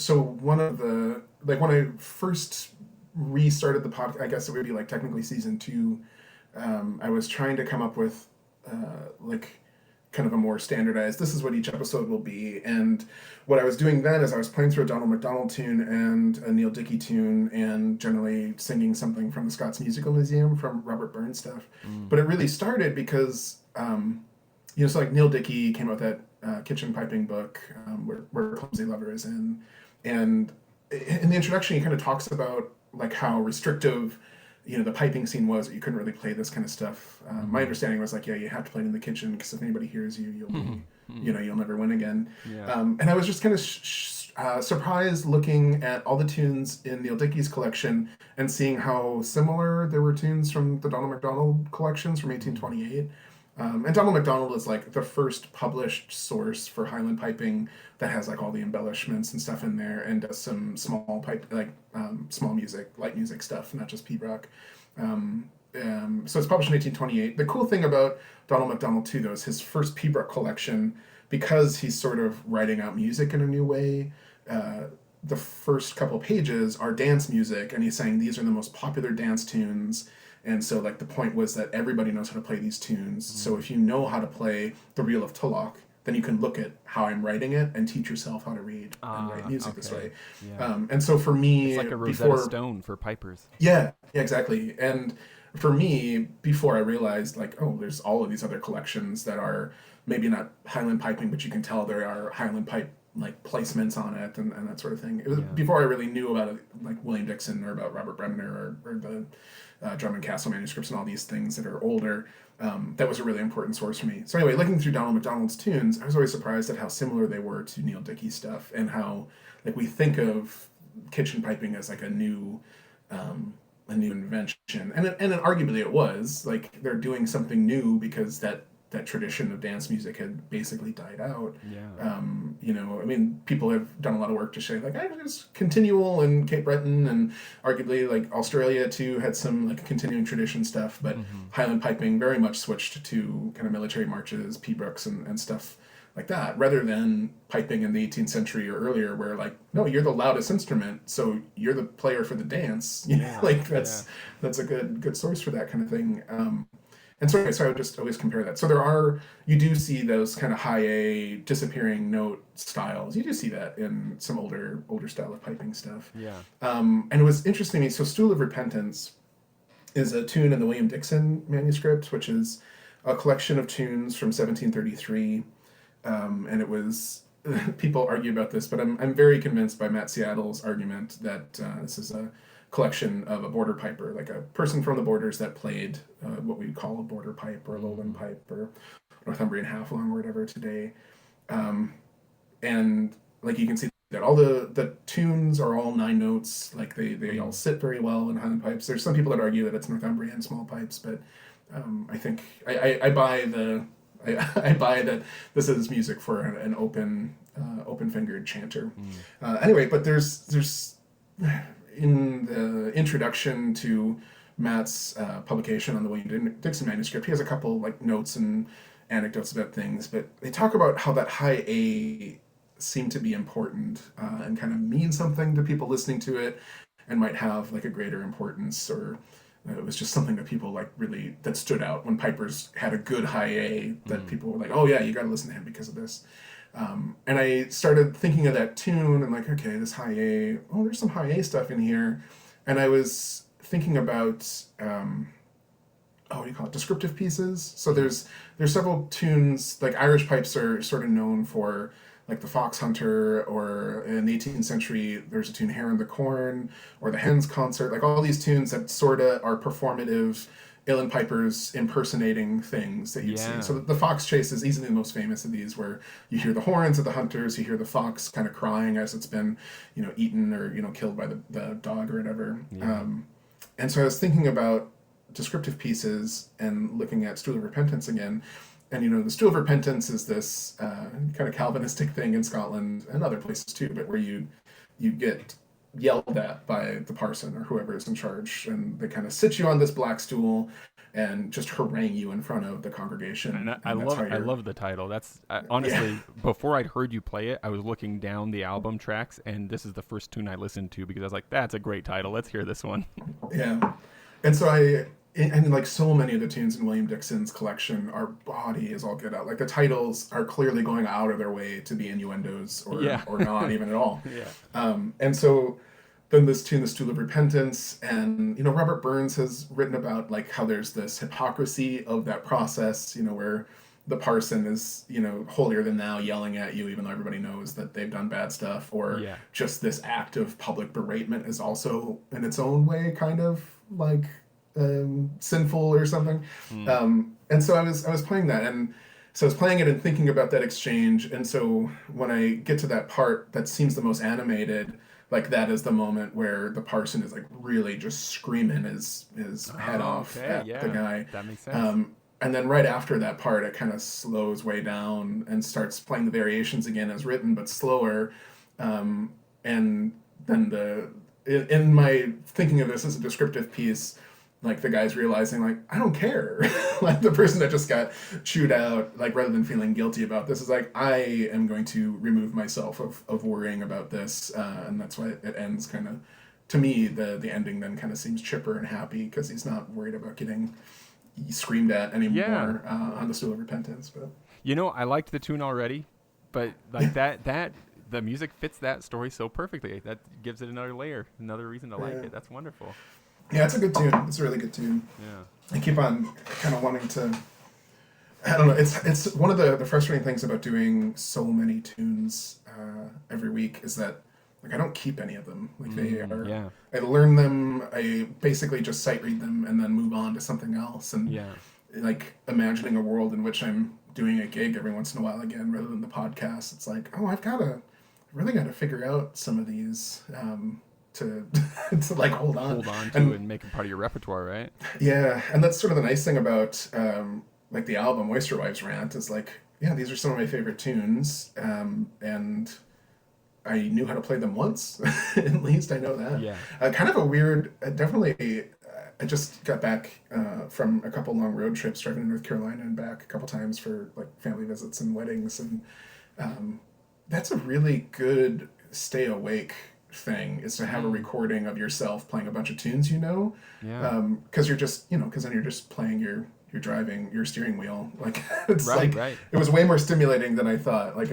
so one of the, like when I first restarted the podcast, I guess it would be like technically season two. I was trying to come up with like kind of a more standardized, this is what each episode will be. And what I was doing then is I was playing through a Donald McDonald tune and a Neil Dickey tune, and generally singing something from the Scots Musical Museum from Robert Burns stuff. But it really started because so like Neil Dickey came out with that kitchen piping book, where Clumsy Lover is in, and in the introduction he kind of talks about like how restrictive the piping scene was, that you couldn't really play this kind of stuff. My understanding was like, yeah, you have to play it in the kitchen because if anybody hears you, you'll be, you'll never win again. Yeah. And I was just kind of surprised looking at all the tunes in Neil Dickey's collection and seeing how similar there were tunes from the Donald MacDonald collections from 1828. And Donald MacDonald is like the first published source for Highland piping that has like all the embellishments and stuff in there, and does some small pipe, like small music, light music stuff, not just pibroch. So it's published in 1828. The cool thing about Donald MacDonald too, though, is his first pibroch collection, because he's sort of writing out music in a new way. The first couple pages are dance music, and he's saying these are the most popular dance tunes. And so, like, the point was that everybody knows how to play these tunes. So if you know how to play the Reel of Tulloch, then you can look at how I'm writing it and teach yourself how to read and write music this way. Yeah. And so for me, it's like a Rosetta Stone for pipers. Yeah, exactly. And for me, before I realized, like, oh, there's all of these other collections that are maybe not Highland piping, but you can tell there are Highland pipe like placements on it and that sort of thing. It was before I really knew about it, like William Dixon or about Robert Bremner or the Drummond Castle manuscripts and all these things that are older. That was a really important source for me. So anyway, looking through Donald MacDonald's tunes, I was always surprised at how similar they were to Neil Dickey stuff, and how like we think of kitchen piping as like a new invention, and arguably it was. Like they're doing something new because that tradition of dance music had basically died out. Yeah. I mean, people have done a lot of work to say like, it was continual in Cape Breton, and arguably like Australia too had some like continuing tradition stuff, but Highland piping very much switched to kind of military marches, pibrochs and stuff like that, rather than piping in the 18th century or earlier, where like, no, you're the loudest instrument, so you're the player for the dance. Like that's a good source for that kind of thing. And so I would just always compare that. So you do see those kind of high A disappearing note styles. You do see that in some older style of piping stuff. Yeah. And it was interesting to me. So Stool of Repentance is a tune in the William Dixon manuscript, which is a collection of tunes from 1733. And it was, people argue about this, but I'm very convinced by Matt Seattle's argument that this is a collection of a border piper, like a person from the borders that played what we call a border pipe or a lowland pipe or Northumbrian half-long or whatever today. And like you can see that all the tunes are all 9 notes, like they all sit very well in Highland pipes. There's some people that argue that it's Northumbrian small pipes, but I think I buy I buy that this is music for an open-fingered chanter. Anyway, but there's in the introduction to Matt's publication on the William Dixon manuscript, he has a couple like notes and anecdotes about things, but they talk about how that high A seemed to be important and kind of mean something to people listening to it, and might have like a greater importance, or it was just something that people like really, that stood out when pipers had a good high A, that people were like, oh yeah, you got to listen to him because of this. And I started thinking of that tune and like, okay, this high A, oh, there's some high A stuff in here. And I was thinking about, what do you call it, descriptive pieces. So there's several tunes, like Irish pipes are sort of known for like the Fox Hunter, or in the 18th century, there's a tune Hare and the Corn, or the Hens Concert, like all these tunes that sort of are performative uilleann pipers impersonating things that you'd see. So the fox chase is easily the most famous of these, where you hear the horns of the hunters, you hear the fox kind of crying as it's been, eaten or, killed by the dog or whatever. Yeah. And so I was thinking about descriptive pieces and looking at Stool of Repentance again. And, the Stool of Repentance is this kind of Calvinistic thing in Scotland and other places too, but where you get yelled at by the parson or whoever is in charge, and they kind of sit you on this black stool and just harangue you in front of the congregation, And I and that's love how I you're. love the title. That's Yeah, honestly, before I'd heard you play it, I was looking down the album tracks, and this is the first tune I listened to because I was like, "That's a great title. Let's hear this one." yeah. And so and like so many of the tunes in William Dixon's collection, our body is all get out. Like the titles are clearly going out of their way to be innuendos Yeah, or not even at all. yeah, And so then this tune, the Stool of Repentance, and Robert Burns has written about like how there's this hypocrisy of that process, where the parson is, holier than thou, yelling at you, even though everybody knows that they've done bad stuff, or yeah, just this act of public beratement is also in its own way kind of like sinful or something. And so I was playing that, and so I was playing it and thinking about that exchange. And so when I get to that part that seems the most animated, like that is the moment where the parson is like really just screaming his head off okay, at yeah, the guy. that makes sense. And then right after that part, it kind of slows way down and starts playing the variations again as written, but slower. And then in my thinking of this as a descriptive piece, like the guy's realizing like I don't care, like the person that just got chewed out, like rather than feeling guilty about this is like I am going to remove myself of worrying about this, and that's why it ends kind of. To me, the ending then kind of seems chipper and happy because he's not worried about getting screamed at Yeah, anymore on the Stool of Repentance. But I liked the tune already, but like that the music fits that story so perfectly. That gives it another layer, another reason to like yeah, it. That's wonderful. yeah, it's a good tune. It's a really good tune. Yeah. I keep on kind of wanting to. I don't know. It's one of the frustrating things about doing so many tunes every week is that like I don't keep any of them. Like they are. Yeah. I learn them. I basically just sight read them and then move on to something else. And Yeah. like imagining a world in which I'm doing a gig every once in a while again rather than the podcast. It's like, oh, really got to figure out some of these to to like hold on. Hold on to and make it part of your repertoire, right? Yeah, and that's sort of the nice thing about like the album Oyster Rant is like, yeah, these are some of my favorite tunes, and I knew how to play them once. At least I know that. Yeah. Kind of a weird, definitely. I just got back from a couple long road trips driving to North Carolina and back a couple times for like family visits and weddings, and that's a really good stay awake thing is to have a recording of yourself playing a bunch of tunes, Yeah. because you're just, because then you're just playing your driving your steering wheel. Like it's Right, like right. it was way more stimulating than I thought. Like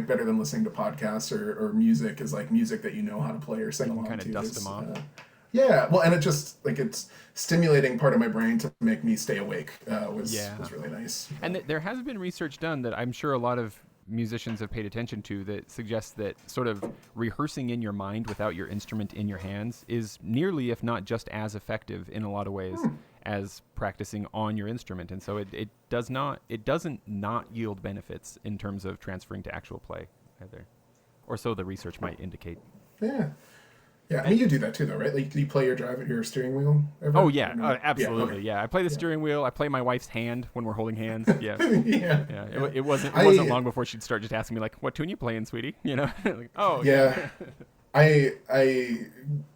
better than listening to podcasts or music is like music that you know how to play or sing You can along kind to. of dust them off. Yeah, well, and it just like it's stimulating part of my brain to make me stay awake. Was Yeah. was really nice. And there has been research done that I'm sure a lot of musicians have paid attention to that suggests that sort of rehearsing in your mind without your instrument in your hands is nearly, if not just as effective in a lot of ways as practicing on your instrument. And so it doesn't not yield benefits in terms of transferring to actual play either. Or so the research might indicate. Yeah. Yeah, I mean, you do that too, though, right? Like, do you play your steering wheel ever? Oh yeah, No? absolutely. Okay. Yeah, I play the steering wheel. I play my wife's hand when we're holding hands. Yeah, Yeah. yeah. It wasn't long before she'd start just asking me like, "What tune you playing, sweetie?" Like, oh Yeah. I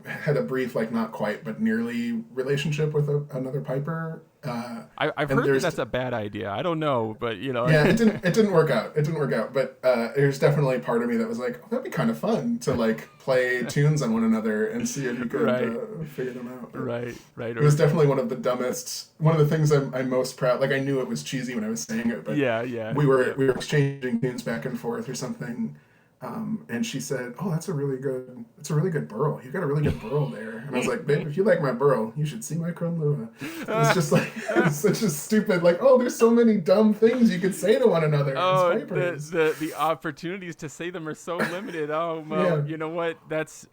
had a brief, like not quite, but nearly relationship with another piper. I've and heard that that's a bad idea. I don't know, but Yeah, it didn't work out. It didn't work out. But there's definitely part of me that was like, oh, that'd be kind of fun to like play tunes on one another and see if you could Right. figure them out. But right. it was definitely one of the dumbest. One of the things I'm most proud. Like I knew it was cheesy when I was saying it, but yeah. we were exchanging tunes back and forth or something. And she said, "Oh, that's a really good burl. You've got a really good burl there." And I was like, "Babe, if you like my burl, you should see my Kronlua." It's just like it's such a stupid like. Oh, there's so many dumb things you could say to one another. Oh, as pipers. the opportunities to say them are so limited. Oh, Mo, Yeah. you know what?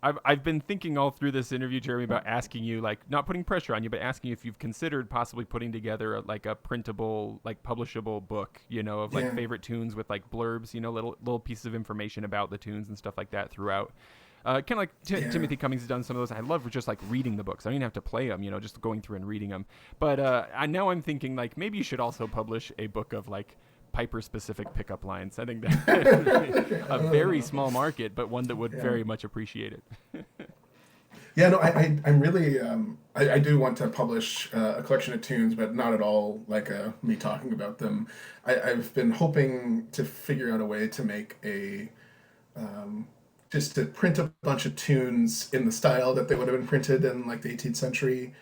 I've been thinking all through this interview, Jeremy, about asking you, like, not putting pressure on you, but asking you if you've considered possibly putting together like a printable, like publishable book, of like Yeah. favorite tunes with like blurbs, little pieces of information about the tunes and stuff like that throughout. Kind of like Timothy Cummings has done some of those. I love just like reading the books. I don't even have to play them, just going through and reading them. But now I'm thinking like maybe you should also publish a book of like Piper-specific pickup lines. I think that's a very small market, but one that would very much appreciate it. Yeah, no, I'm really, I do want to publish a collection of tunes, but not at all like me talking about them. I've been hoping to figure out a way to make um, just to print a bunch of tunes in the style that they would have been printed in like the 18th century,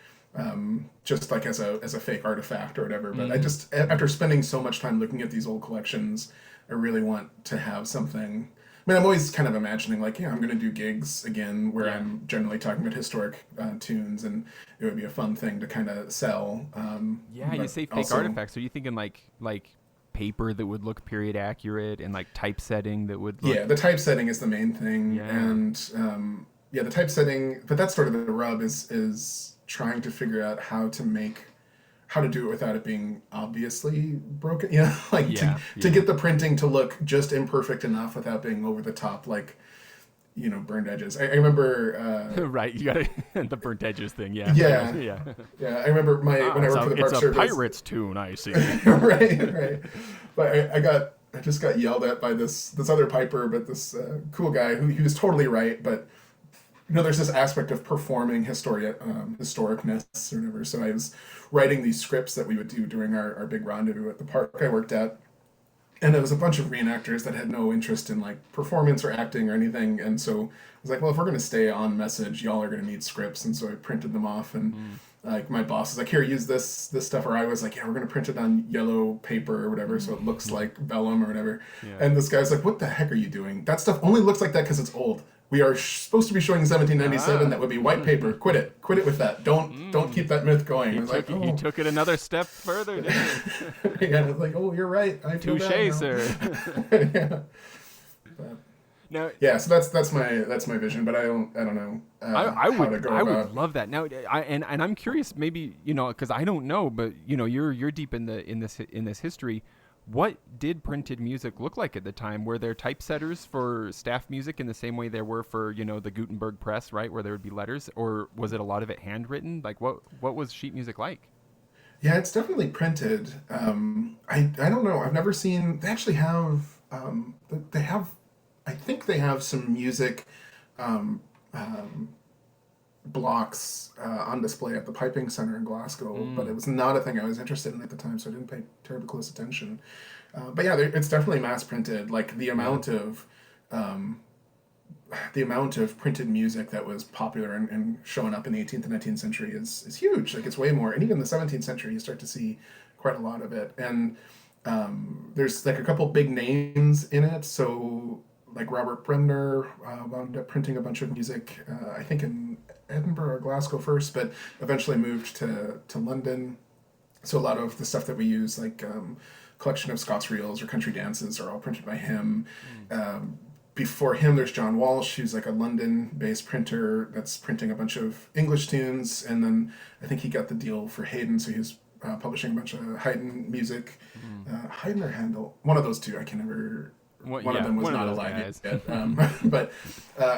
just like as a fake artifact or whatever. But I Mm, just, after spending so much time looking at these old collections, I really want to have something. I mean, I'm always kind of imagining like, yeah, I'm going to do gigs again where yeah. I'm generally talking about historic tunes, and it would be a fun thing to kind of sell. Yeah, you But say fake also, artifacts. Are you thinking like paper that would look period accurate and like typesetting that would yeah, look the typesetting is the main thing, yeah. and yeah, the typesetting. But that's sort of the rub is trying to figure out how to do it without it being obviously broken. You know, like Yeah, to yeah. get the printing to look just imperfect enough without being over the top, like burned edges. I remember, Right, you got it. The burnt edges thing. Yeah, I know. yeah, Yeah. yeah. I remember my Ah, when I worked for the it's Park a Service. pirate's tune, I see. Right, right. But I just got yelled at by this other piper, but this cool guy who he was totally right, but there's this aspect of performing historicness or whatever. So I was writing these scripts that we would do during our big rendezvous at the park I worked at, and it was a bunch of reenactors that had no interest in like performance or acting or anything. And so I was like, well, if we're going to stay on message, y'all are going to need scripts. And so I printed them off, and Mm, like my boss was like, here, use this stuff. Or I was like, yeah, we're going to print it on yellow paper or whatever, so it looks like vellum or whatever. yeah. And this guy's like, what the heck are you doing? That stuff only looks like that because it's old. We are supposed to be showing 1797. Ah. That would be white paper. Quit it. Quit it with that. Don't Mm. keep that myth going. I He was took like, he oh. took it another step further, didn't Yeah, I was like, oh, you're right. I he? feel Touche, bad now. sir. Yeah. But, Now, yeah, so that's my vision, but I don't know I how to would go I would about. love that. Now, and I'm curious, maybe because I don't know, but you're deep in this history. What did printed music look like at the time? Were there typesetters for staff music in the same way there were for the Gutenberg press, right, where there would be letters, or was it a lot of it handwritten? Like what was sheet music like? Yeah, it's definitely printed. I don't know. I've never seen. They actually have. They have. I think they have some music um, um, blocks on display at the Piping Center in Glasgow, but it Mm, was not a thing I was interested in at the time, so I didn't pay terribly close attention. But yeah, it's definitely mass printed. Like yeah. um, the amount of printed music that was popular and showing up in the 18th and 19th century is huge. Like it's way more, and even the 17th century, you start to see quite a lot of it. And there's like a couple big names in it. So like Robert Bremner wound up printing a bunch of music, I think in Edinburgh or Glasgow first, but eventually moved to London. So a lot of the stuff that we use, like collection of Scots reels or country dances, are all printed by him. Mm, Um, Before him, there's John Walsh, who's like a London-based printer that's printing a bunch of English tunes, and then I think he got the deal for Haydn, so he's publishing a bunch of Haydn music. mm. Haydn or Handel, one of those two. I can never. What? One of Yeah, them was one of not those alive guys. yet, but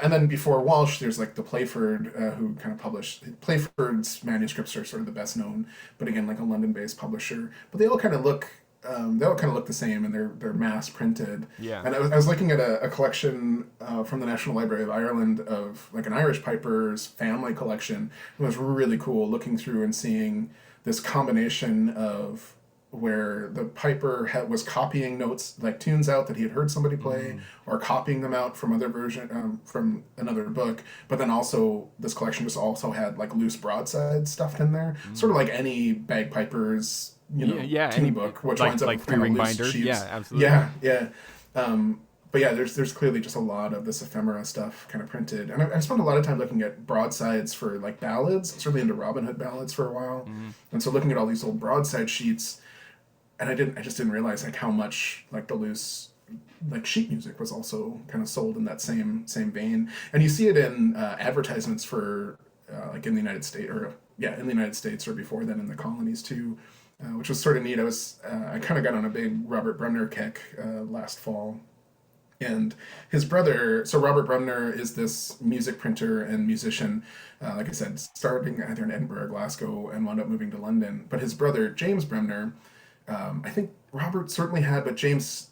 and then before Walsh, there's like the Playford, who kind of published Playford's manuscripts are sort of the best known, but again like a London-based publisher. But they all kind of look the same, and they're mass printed. Yeah. And I was looking at a collection from the National Library of Ireland of like an Irish piper's family collection. It was really cool looking through and seeing this combination of where the piper was copying notes like tunes out that he had heard somebody play, Mm, or copying them out from other version from another book, but then also this collection just also had like loose broadside stuffed in there, sort of mm. like any bagpiper's Yeah, yeah. tune Any book, which like winds up like with three kind of ring loose binder. sheaves. Yeah, absolutely. Yeah, yeah. But yeah, there's clearly just a lot of this ephemera stuff kind of printed, and I spent a lot of time looking at broadsides for like ballads. I was really into Robin Hood ballads for a while, Mm, and so looking at all these old broadside sheets, and I just didn't realize like how much like the loose like sheet music was also kind of sold in that same vein, and you see it in advertisements for like in the United States, or yeah, in the United States, or before then in the colonies too, which was sort of neat. I kind of got on a big Robert Bremner kick last fall, and his brother. So Robert Bremner is this music printer and musician, like I said, starting either in Edinburgh or Glasgow, and wound up moving to London. But his brother James Bremner, I think Robert certainly had, but James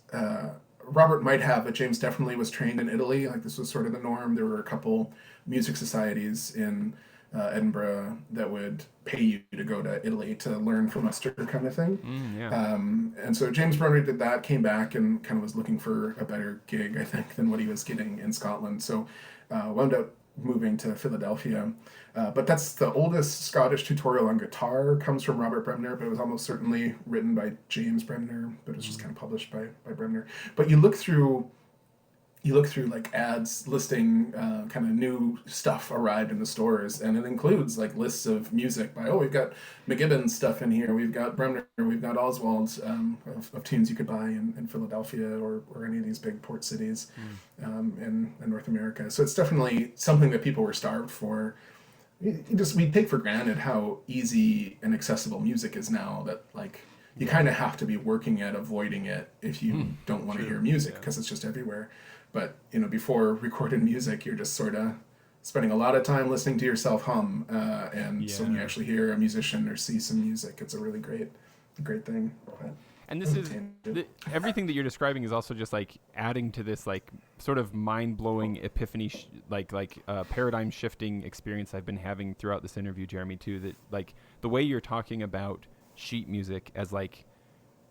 Robert might have, but James definitely was trained in Italy. Like this was sort of the norm. There were a couple music societies in Edinburgh that would pay you to go to Italy to learn from Oyster kind of thing. Yeah. And so James Brunner did that, came back and kind of was looking for a better gig, I think, than what he was getting in Scotland. So wound up moving to Philadelphia. But that's the oldest Scottish tutorial on guitar comes from Robert Bremner, but it was almost certainly written by James Bremner, but it was just kind of published by Bremner. But you look through like ads listing kind of new stuff arrived in the stores, and it includes like lists of music by, oh, we've got McGibbon's stuff in here, we've got Bremner, we've got Oswald's of tunes you could buy in Philadelphia or any of these big port cities in North America. So it's definitely something that people were starved for. We take for granted how easy and accessible music is now, that like you kind of have to be working at avoiding it if you don't want to hear music, because it's just everywhere. But before recorded music, you're just sort of spending a lot of time listening to yourself hum, and so when you actually hear a musician or see some music, it's a really great thing. But and this is everything that you're describing is also just like adding to this like sort of mind-blowing epiphany paradigm shifting experience I've been having throughout this interview, Jeremy, too, that like the way you're talking about sheet music as like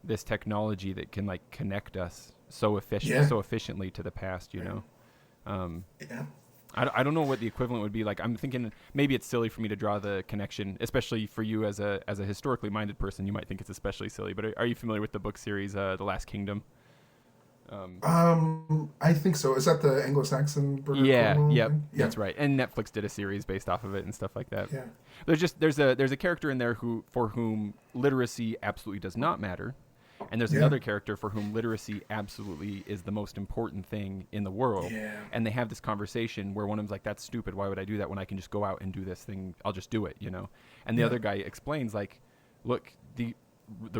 this technology that can like connect us so efficiently to the past, you know. I don't know what the equivalent would be. Like, I'm thinking maybe it's silly for me to draw the connection, especially for you as a historically minded person. You might think it's especially silly, but are you familiar with the book series The Last Kingdom? I think so. Is that the Anglo-Saxon? That's right. And Netflix did a series based off of it and stuff like that. Yeah. There's a character in there for whom literacy absolutely does not matter. And there's another character for whom literacy absolutely is the most important thing in the world. Yeah. And they have this conversation where one of them's like, that's stupid. Why would I do that when I can just go out and do this thing? I'll just do it, you know? And the other guy explains, like, look, the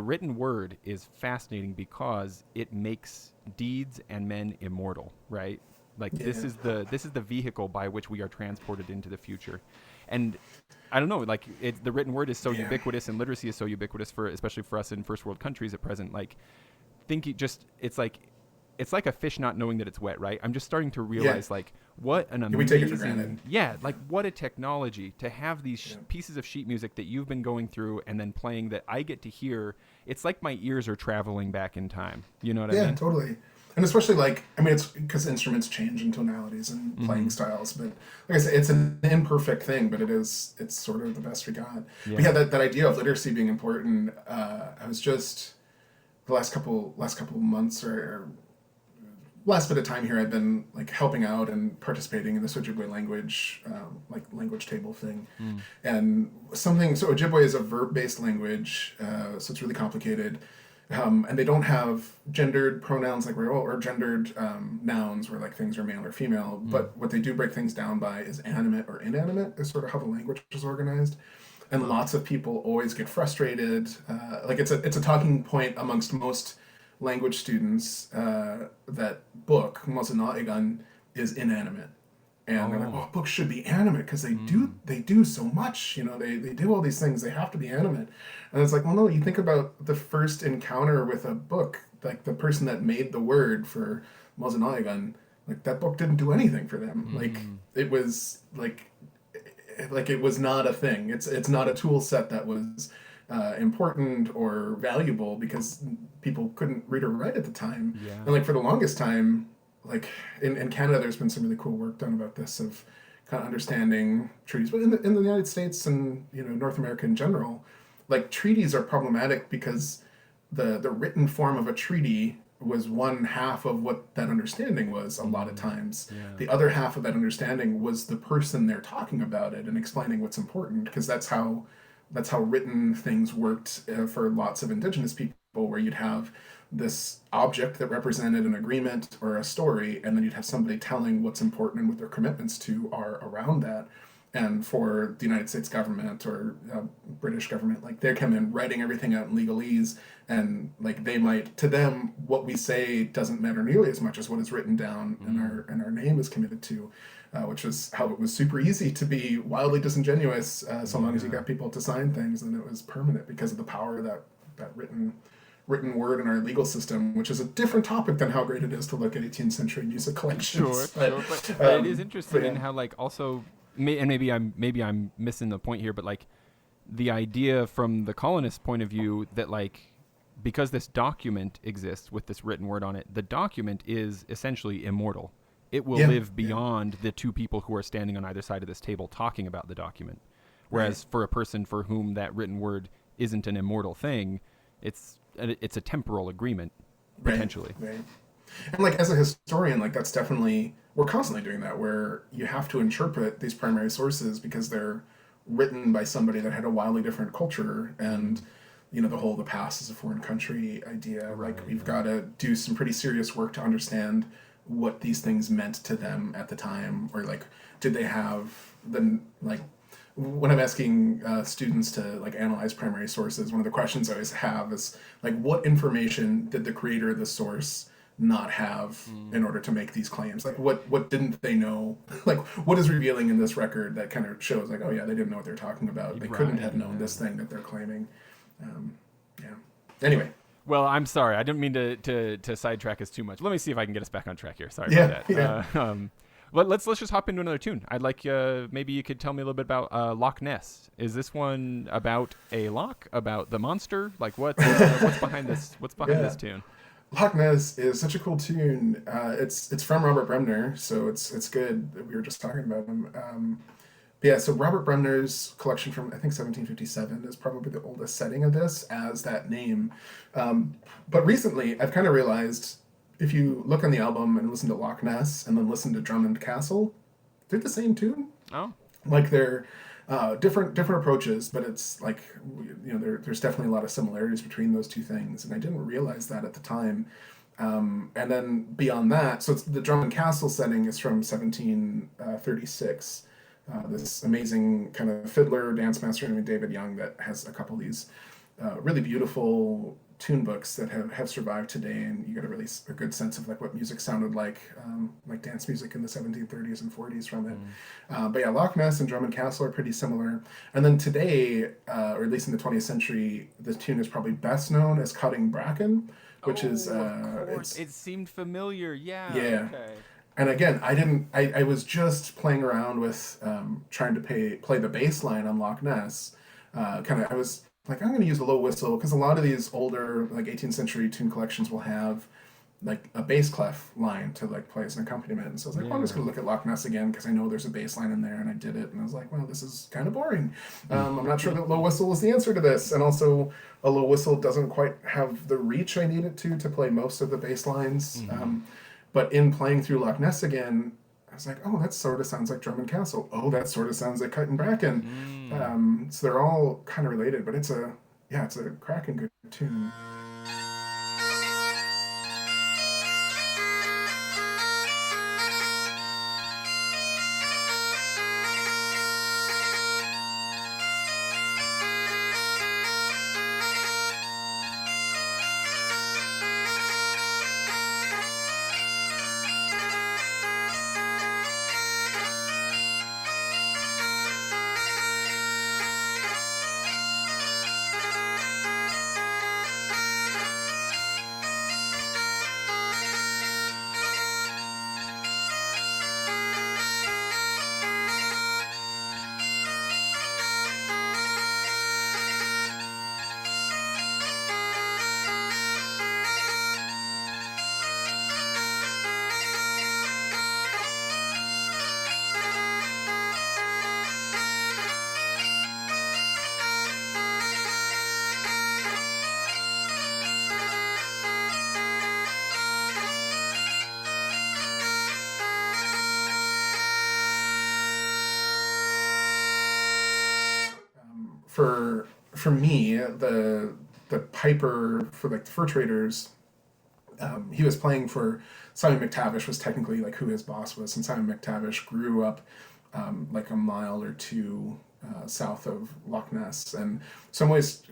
written word is fascinating because it makes deeds and men immortal, right? Like this is the vehicle by which we are transported into the future. And I don't know, like the written word is so ubiquitous, and literacy is so ubiquitous especially for us in first world countries at present. Like, it's like a fish not knowing that it's wet, right? I'm just starting to realize like what an amazing, we take it for granted. Like what a technology to have these pieces of sheet music that you've been going through and then playing that I get to hear. It's like my ears are traveling back in time. You know what I mean? Yeah, totally. And especially like, I mean, it's because instruments change in tonalities and playing styles, but like I said, it's an imperfect thing, but it's sort of the best we got. Yeah. But yeah, that idea of literacy being important, I was just the last couple of months or last bit of time here, I've been like helping out and participating in this Ojibwe language, like language table thing. And so Ojibwe is a verb-based language, so it's really complicated. And they don't have gendered pronouns or gendered nouns where like things are male or female. But what they do break things down by is animate or inanimate is sort of how the language is organized. And lots of people always get frustrated. Like it's a talking point amongst most language students that book, uilleann, is inanimate. And they're like, well, books should be animate because they do so much, you know, they do all these things, they have to be animate. And it's like, well, no, you think about the first encounter with a book, like the person that made the word for uilleann, like that book didn't do anything for them. Like it was like it was not a thing. It's not a tool set that was important or valuable because people couldn't read or write at the time. Yeah. And like for the longest time, like in Canada, there's been some really cool work done about this of kind of understanding treaties. But in the United States and North America in general, like treaties are problematic because the written form of a treaty was one half of what that understanding was a lot of times. Yeah. The other half of that understanding was the person they're talking about it and explaining what's important, because that's how written things worked for lots of Indigenous people, where you'd have this object that represented an agreement or a story, and then you'd have somebody telling what's important and what their commitments to are around that. And for the United States government or British government, like they come in writing everything out in legalese, and like to them, what we say doesn't matter nearly as much as what is written down and our name is committed to, which is how it was super easy to be wildly disingenuous so long as you got people to sign things, and it was permanent because of the power that written written word in our legal system, which is a different topic than how great it is to look at 18th century music collections. But it is interesting in yeah. how like also, and maybe I'm missing the point here, but like the idea from the colonist point of view that like because this document exists with this written word on it, the document is essentially immortal. It will live beyond the two people who are standing on either side of this table talking about the document. Whereas for a person for whom that written word isn't an immortal thing, it's a temporal agreement potentially. Right. And like as a historian, like that's definitely, we're constantly doing that, where you have to interpret these primary sources because they're written by somebody that had a wildly different culture, and the past is a foreign country idea. Like we've got to do some pretty serious work to understand what these things meant to them at the time, or like did they have the like when I'm asking students to like analyze primary sources, one of the questions I always have is like, what information did the creator of the source not have in order to make these claims? Like, what didn't they know? Like, what is revealing in this record that kind of shows like, oh yeah, they didn't know what they're talking about. They couldn't have known this thing that they're claiming. Yeah. Anyway. Well, I'm sorry. I didn't mean to sidetrack us too much. Let me see if I can get us back on track here. Sorry about that. Yeah. Let's just hop into another tune. I'd like maybe you could tell me a little bit about Loch Ness. Is this one about a loch, about the monster? Like what's behind this? What's behind this tune? Loch Ness is such a cool tune. It's from Robert Bremner, so it's good. We were just talking about him. So Robert Bremner's collection from I think 1757 is probably the oldest setting of this as that name. But recently, I've kind of realized, if you look on the album and listen to Loch Ness and then listen to Drummond Castle, they're the same tune. Oh. Like they're different approaches, but it's like there's definitely a lot of similarities between those two things, and I didn't realize that at the time. And then beyond that, so the Drummond Castle setting is from 1736. This amazing kind of fiddler dance master named David Young that has a couple of these really beautiful tune books that have survived today, and you get a good sense of like what music sounded like dance music in the 1730s and 40s from it. But yeah, Loch Ness and Drummond Castle are pretty similar. And then today, or at least in the 20th century, the tune is probably best known as Cutting Bracken, which is of course. It seemed familiar. Yeah. Okay. And again, I was just playing around with trying to play the bass line on Loch Ness. I was like, I'm going to use a low whistle, because a lot of these older like 18th century tune collections will have like a bass clef line to like play as an accompaniment. And so I was like, well, I'm just going to look at Loch Ness again because I know there's a bass line in there, and I did it, and I was like, well, this is kind of boring. I'm not sure that low whistle is the answer to this, and also a low whistle doesn't quite have the reach I need it to play most of the bass lines. But in playing through Loch Ness again, I was like, oh, that sort of sounds like Drummond Castle. Oh, that sort of sounds like Cutting Bracken. So they're all kind of related, but it's a cracking good tune. For me, the piper for like the fur traders, he was playing for Simon McTavish, was technically like who his boss was, and Simon McTavish grew up like a mile or two south of Loch Ness, and some ways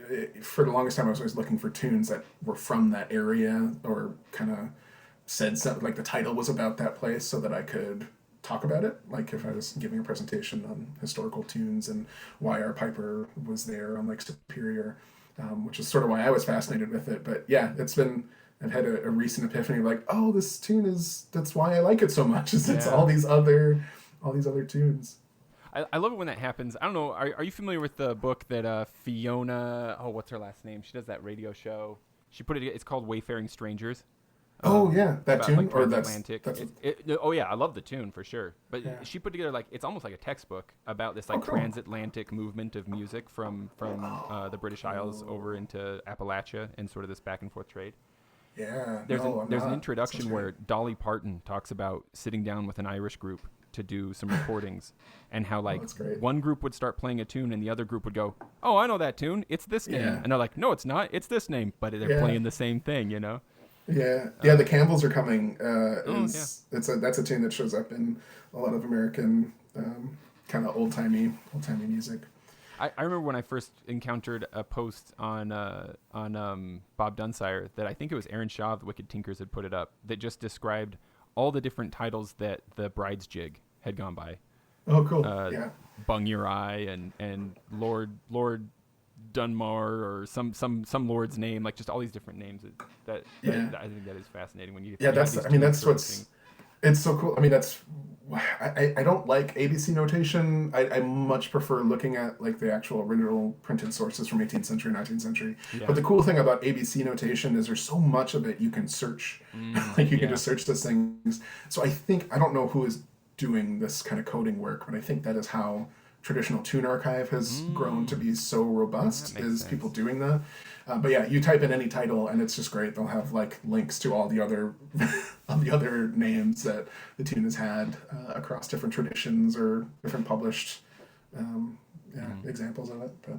for the longest time I was always looking for tunes that were from that area, or kind of said something like the title was about that place, so that I could talk about it, like if I was giving a presentation on historical tunes and why our piper was there on Lake Superior. which is sort of why I was fascinated with it. But yeah, I've had a recent epiphany of like, oh, this tune that's why I like it so much. Is it's all these other tunes. I love it when that happens. I don't know. Are you familiar with the book that Fiona? Oh, what's her last name? She does that radio show. She put it. It's called Wayfaring Strangers. Oh yeah, that About tune like or transatlantic. that's Oh yeah, I love the tune for sure. But yeah. she put together like it's almost like a textbook about this like Cool. transatlantic movement of music from the British Isles over into Appalachia and sort of this back and forth trade. Yeah, There's no, there's an Sounds introduction great. where Dolly Parton talks about sitting down with an Irish group to do some recordings, and how like that's great. one group would start playing a tune and the other group would go, "Oh, I know that tune. It's this name," Yeah. and they're like, "No, it's not. It's this name," but they're Yeah. playing the same thing, you know. Yeah, the Campbells are coming. Oh, That's a tune that shows up in a lot of American kind of old timey music. I remember when I first encountered a post on Bob Dunsire that I think it was Aaron Shaw of the Wicked Tinkers had put it up that just described all the different titles that the Bride's Jig had gone by. Oh, cool. Yeah. Bung Your Eye and Lord Dunmar or some lord's name, like just all these different names that I think that is fascinating when you Yeah, you have these tunes that's what's surfacing. it's so cool. I mean, I don't like ABC notation. I much prefer looking at like the actual original printed sources from 18th century, 19th century. Yeah. But the cool thing about ABC notation is there's so much of it you can search. Like you can just search those things. So I don't know who is doing this kind of coding work, but I think that is how traditional tune archive has grown to be so robust, That makes is sense. people doing that. But yeah, you type in any title and it's just great. They'll have like links to all the other all the other names that the tune has had across different traditions or different published examples of it. But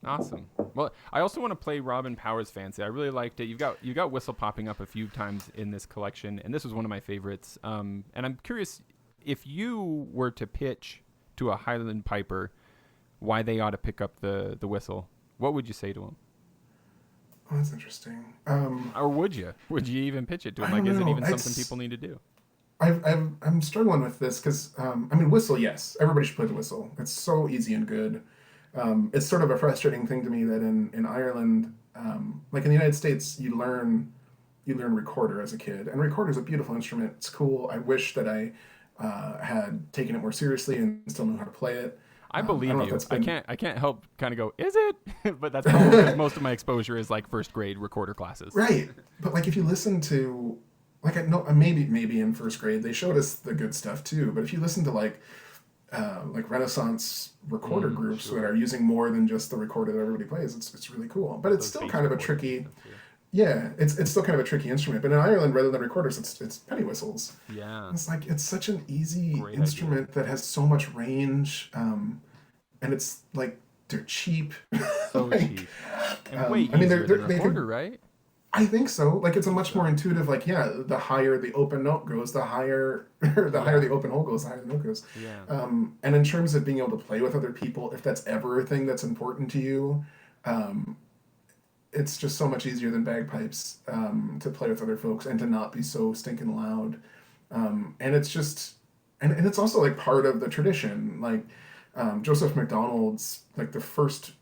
Awesome. Well, I also want to play Robin Powers Fancy. I really liked it. You got Whistle popping up a few times in this collection, and this was one of my favorites. And I'm curious if you were to pitch to a Highland piper why they ought to pick up the whistle. What would you say to them? oh, that's interesting. Or would you? Would you even pitch it to them? I Like, don't is it know. even something It's- people need to do? I'm struggling with this because I mean, whistle, yes, everybody should play the whistle. It's so easy and good. It's sort of a frustrating thing to me that in Ireland, like in the United States, you learn recorder as a kid, and recorder is a beautiful instrument. It's cool. I wish that I had taken it more seriously and still knew how to play it. I believe don't know if you. that's been- I can't help kind of go, is it? But that's probably because most of my exposure is like first grade recorder classes. Right, but like if you listen to, like I know maybe in first grade they showed us the good stuff too. But if you listen to like Renaissance recorder groups that are using more than just the recorder that everybody plays, it's really cool. But it's Those still bass kind of a recorders tricky. and stuff, Yeah, it's still kind of a tricky instrument. But in Ireland, rather than recorders, it's penny whistles. Yeah. It's like it's such an easy Great instrument that has so much range, and it's like they're cheap. So Like, cheap. And way I mean, easier than they recorder, could- right? I think so. Like it's a much more intuitive. Like the higher the open note goes, the higher higher the open hole goes, the higher the note goes. Yeah. And in terms of being able to play with other people, if that's ever a thing that's important to you, it's just so much easier than bagpipes to play with other folks and to not be so stinking loud. And it's just, and it's also like part of the tradition. Like Joseph MacDonald's, like the first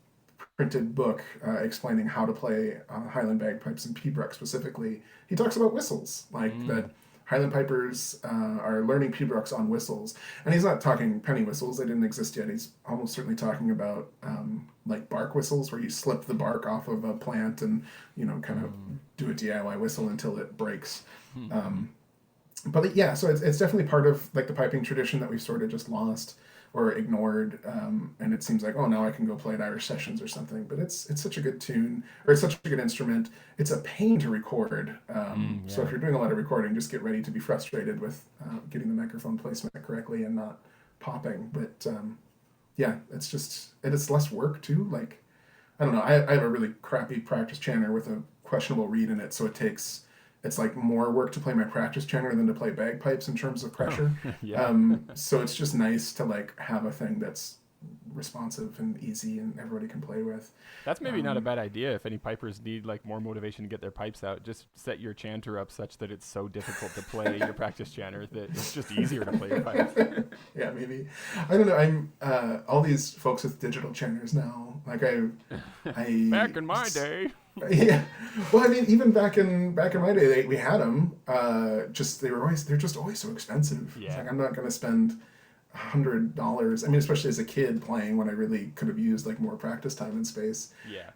printed book explaining how to play Highland bagpipes and pibroch specifically, he talks about whistles, like that Highland pipers are learning pibrochs on whistles. And he's not talking penny whistles, they didn't exist yet. He's almost certainly talking about like bark whistles, where you slip the bark off of a plant and, kind of do a DIY whistle until it breaks. But yeah, so it's definitely part of like the piping tradition that we've sort of just lost or ignored, and it seems like, oh, now I can go play at Irish sessions or something. But it's such a good tune, or it's such a good instrument. It's a pain to record. So if you're doing a lot of recording, just get ready to be frustrated with getting the microphone placement correctly and not popping. But yeah, it's less work too. Like, I don't know. I have a really crappy practice chanter with a questionable reed in it, so it's like more work to play my practice chanter than to play bagpipes in terms of pressure. Yeah. So it's just nice to like have a thing that's responsive and easy and everybody can play with. That's maybe not a bad idea. If any pipers need like more motivation to get their pipes out, just set your chanter up such that it's so difficult to play your practice chanter that it's just easier to play your pipes. Yeah, maybe. I don't know. I'm all these folks with digital chanters now. Like I Back in my day. Yeah. Well, I mean, even back in my day, we had them. Just they're just always so expensive. Yeah. It's like I'm not gonna spend $100. I mean, especially as a kid playing when I really could have used like more practice time and space. Yeah.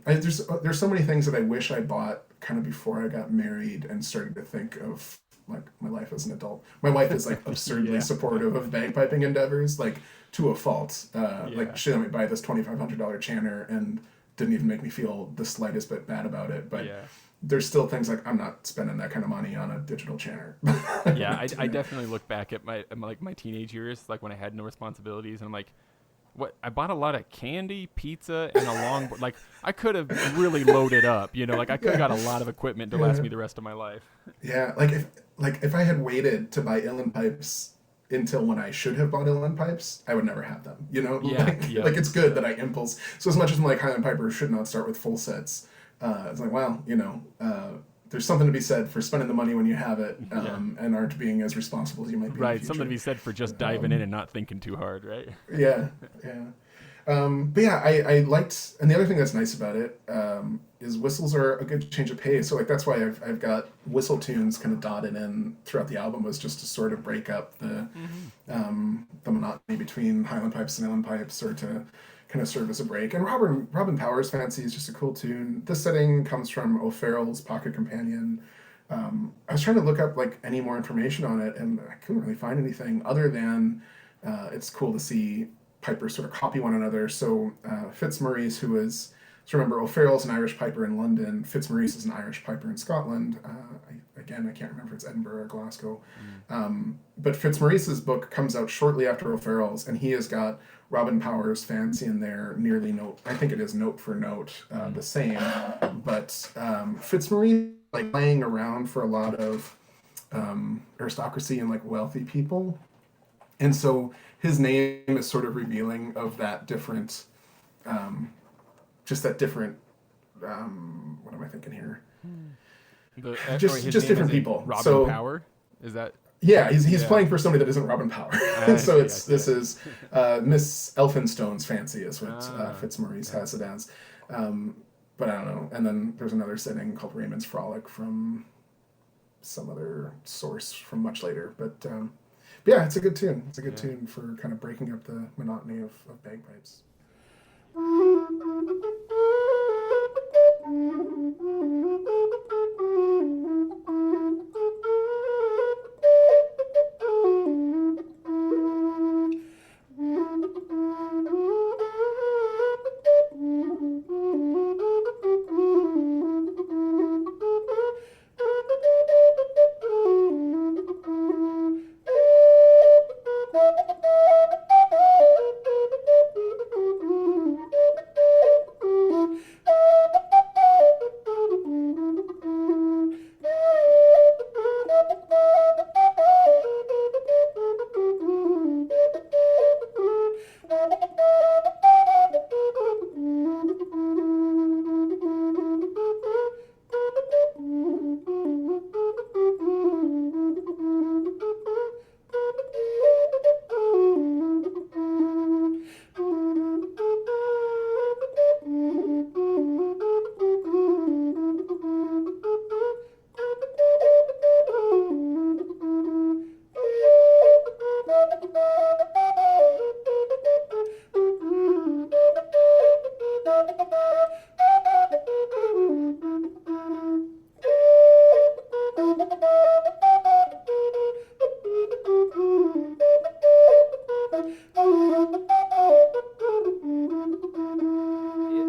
There's so many things that I wish I bought kind of before I got married and started to think of like my life as an adult. My wife is like absurdly Yeah. supportive of bagpiping endeavors, like to a fault. Yeah. Like she let me buy this $2,500 chanter and didn't even make me feel the slightest bit bad about it. But Yeah. there's still things like I'm not spending that kind of money on a digital chanter. Yeah, I definitely look back at my teenage years, like when I had no responsibilities, and I'm like, what? I bought a lot of candy, pizza, and a longboard. Like I could have really loaded up, you know. Like I could have got a lot of equipment to last me the rest of my life. Yeah, like if I had waited to buy uilleann pipes until when I should have bought uilleann pipes, I would never have them. You know, Yeah, like it's good that I impulse. So as much as I'm like Highland Piper should not start with full sets, it's like, well, you know, there's something to be said for spending the money when you have it, and aren't being as responsible as you might be. Right, something to be said for just diving in and not thinking too hard, right? Yeah. But yeah, I liked, and the other thing that's nice about it is whistles are a good change of pace. So like that's why I've got whistle tunes kind of dotted in throughout the album, was just to sort of break up the monotony between Highland pipes and uilleann pipes, or to kind of serve as a break. And Robin Power's Fancy is just a cool tune. This setting comes from O'Farrell's Pocket Companion. I was trying to look up like any more information on it, and I couldn't really find anything other than it's cool to see pipers sort of copy one another. So Fitzmaurice, who is, so remember, O'Farrell's an Irish piper in London. Fitzmaurice is an Irish piper in Scotland. I can't remember if it's Edinburgh or Glasgow. But Fitzmaurice's book comes out shortly after O'Farrell's, and he has got Robin Power's Fancy in there, nearly note, I think it is note for note, the same. But Fitzmaurice, like playing around for a lot of aristocracy and like wealthy people. And so his name is sort of revealing of that different, just that different, what am I thinking here? Just different people. Robin Power? Is that? Yeah, he's playing for somebody that isn't Robin Power. So this is Miss Elphinstone's Fancy is what Fitzmaurice has it as. But I don't know. And then there's another setting called Raymond's Frolic from some other source from much later. But yeah, it's a good tune. It's a good tune for kind of breaking up the monotony of bagpipes.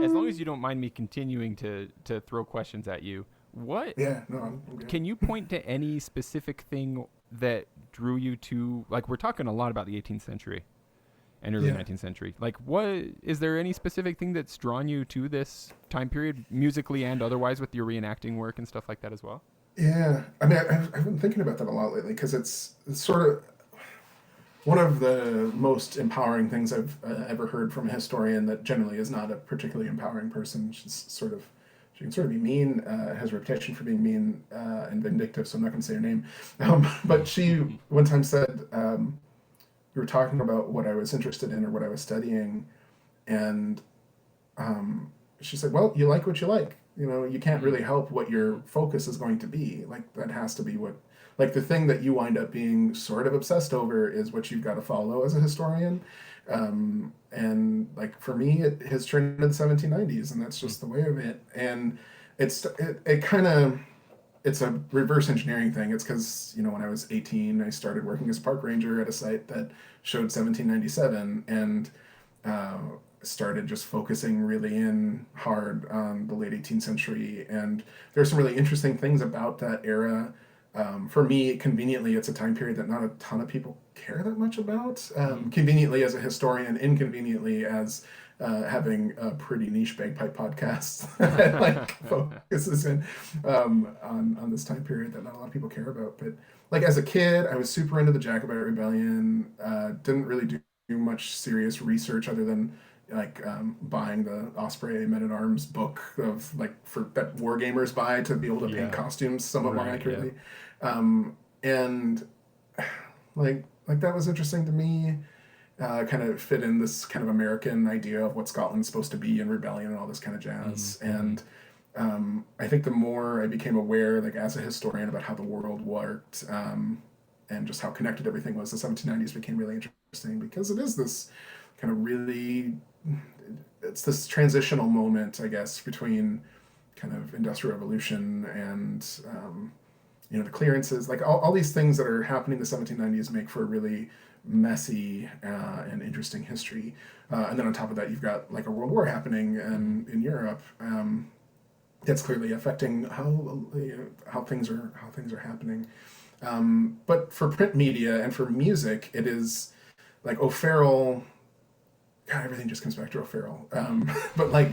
As long as you don't mind me continuing to throw questions at you, I'm good. Can you point to any specific thing that drew you to, like, we're talking a lot about the 18th century and early 19th century. Like, is there any specific thing that's drawn you to this time period, musically and otherwise, with your reenacting work and stuff like that as well? Yeah, I mean, I've been thinking about that a lot lately, because it's sort of, one of the most empowering things I've ever heard from a historian that generally is not a particularly empowering person. She can sort of be mean, has a reputation for being mean and vindictive, so I'm not going to say her name. But she one time said, we were talking about what I was interested in or what I was studying, and she said, well, you like what you like. You know, you can't really help what your focus is going to be. Like, that has to be what, like, the thing that you wind up being sort of obsessed over is what you've got to follow as a historian. And like, for me, it has turned into the 1790s, and that's just the way of it. And it kind of, it's a reverse engineering thing. It's because, you know, when I was 18, I started working as a park ranger at a site that showed 1797, and started just focusing really in hard on the late 18th century. And there's some really interesting things about that era. For me, conveniently, it's a time period that not a ton of people care that much about. Conveniently as a historian, inconveniently as having a pretty niche bagpipe podcast that like focuses in on this time period that not a lot of people care about. But like, as a kid, I was super into the Jacobite Rebellion. Didn't really do much serious research other than like buying the Osprey Men at Arms book of like for that war gamers buy to be able to paint costumes somewhat more accurately. And like that was interesting to me. Kind of fit in this kind of American idea of what Scotland's supposed to be in rebellion and all this kind of jazz. And I think the more I became aware, like as a historian, about how the world worked, and just how connected everything was, the 1790s became really interesting, because it is this kind of really, it's this transitional moment, I guess, between kind of industrial revolution and you know, the clearances, like all these things that are happening in the 1790s make for a really messy and interesting history. And then on top of that, you've got like a world war happening in Europe. That's clearly affecting how things are happening. But for print media and for music, it is like O'Farrell. God, everything just comes back to O'Farrell. But like,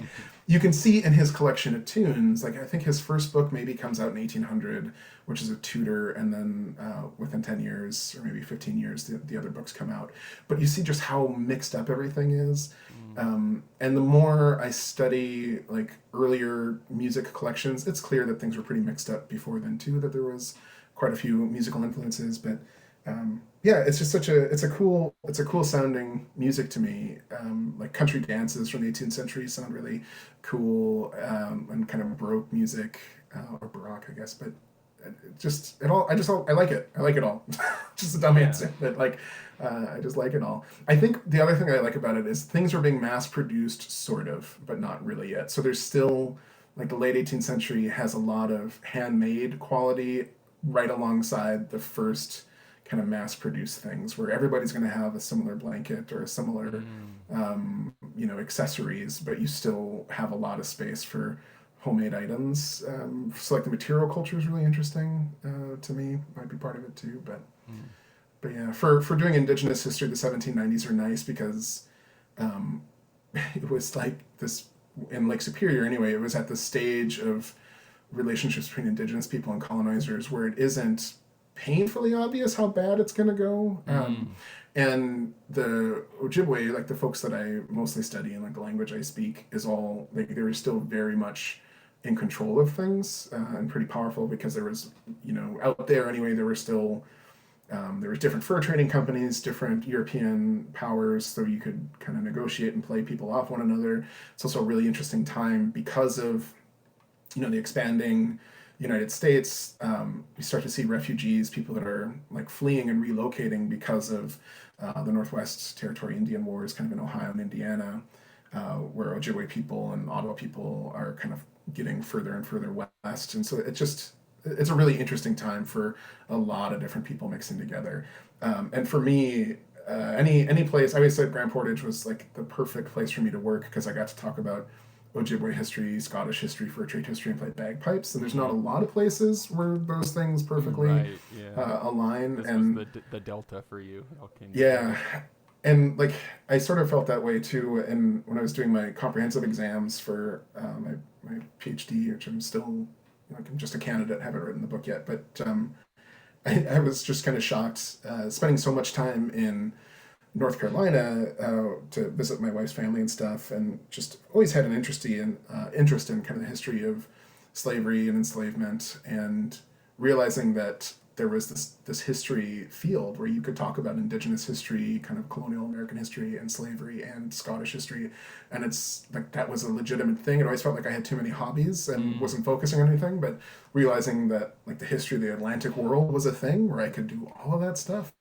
you can see in his collection of tunes, like I think his first book maybe comes out in 1800, which is a Tudor, and then within 10 years or maybe 15 years, the other books come out. But you see just how mixed up everything is. And the more I study like earlier music collections, it's clear that things were pretty mixed up before then too, that there was quite a few musical influences. But yeah, it's just it's a cool sounding music to me. Like country dances from the 18th century sound really cool, and kind of Baroque music, or Baroque, I guess. But I like it. I like it all. Just a dumb answer, but like, I just like it all. I think the other thing I like about it is things are being mass produced, sort of, but not really yet. So there's still, like, the late 18th century has a lot of handmade quality right alongside the first kind of mass-produced things, where everybody's going to have a similar blanket or a similar, you know, accessories, but you still have a lot of space for homemade items. So like the material culture is really interesting to me. Might be part of it too, but yeah, for doing Indigenous history, the 1790s are nice because it was like this in Lake Superior anyway. It was at the stage of relationships between Indigenous people and colonizers where it isn't painfully obvious how bad it's going to go. And the Ojibwe, like the folks that I mostly study and like the language I speak, is all like they were still very much in control of things, and pretty powerful, because there was, you know, out there anyway, there were still there was different fur trading companies, different European powers, so you could kind of negotiate and play people off one another. It's also a really interesting time because of, you know, the expanding United States. You start to see refugees, people that are like fleeing and relocating because of the Northwest Territory Indian Wars, kind of in Ohio and Indiana, where Ojibwe people and Ottawa people are kind of getting further and further west. And so it's a really interesting time for a lot of different people mixing together. And for me, any place, I always said Grand Portage was like the perfect place for me to work, because I got to talk about Ojibwe history, Scottish history, fur trade history, and play bagpipes. And there's not a lot of places where those things perfectly align. This and was the delta for you. Yeah. And like, I sort of felt that way too. And when I was doing my comprehensive exams for my PhD, which I'm still, like, I'm just a candidate, haven't written the book yet, but I was just kind of shocked, spending so much time in North Carolina to visit my wife's family and stuff, and just always had an interest in kind of the history of slavery and enslavement, and realizing that there was this history field where you could talk about Indigenous history, kind of colonial American history, and slavery and Scottish history, and it's like that was a legitimate thing. It always felt like I had too many hobbies and wasn't focusing on anything, but realizing that like the history of the Atlantic world was a thing where I could do all of that stuff.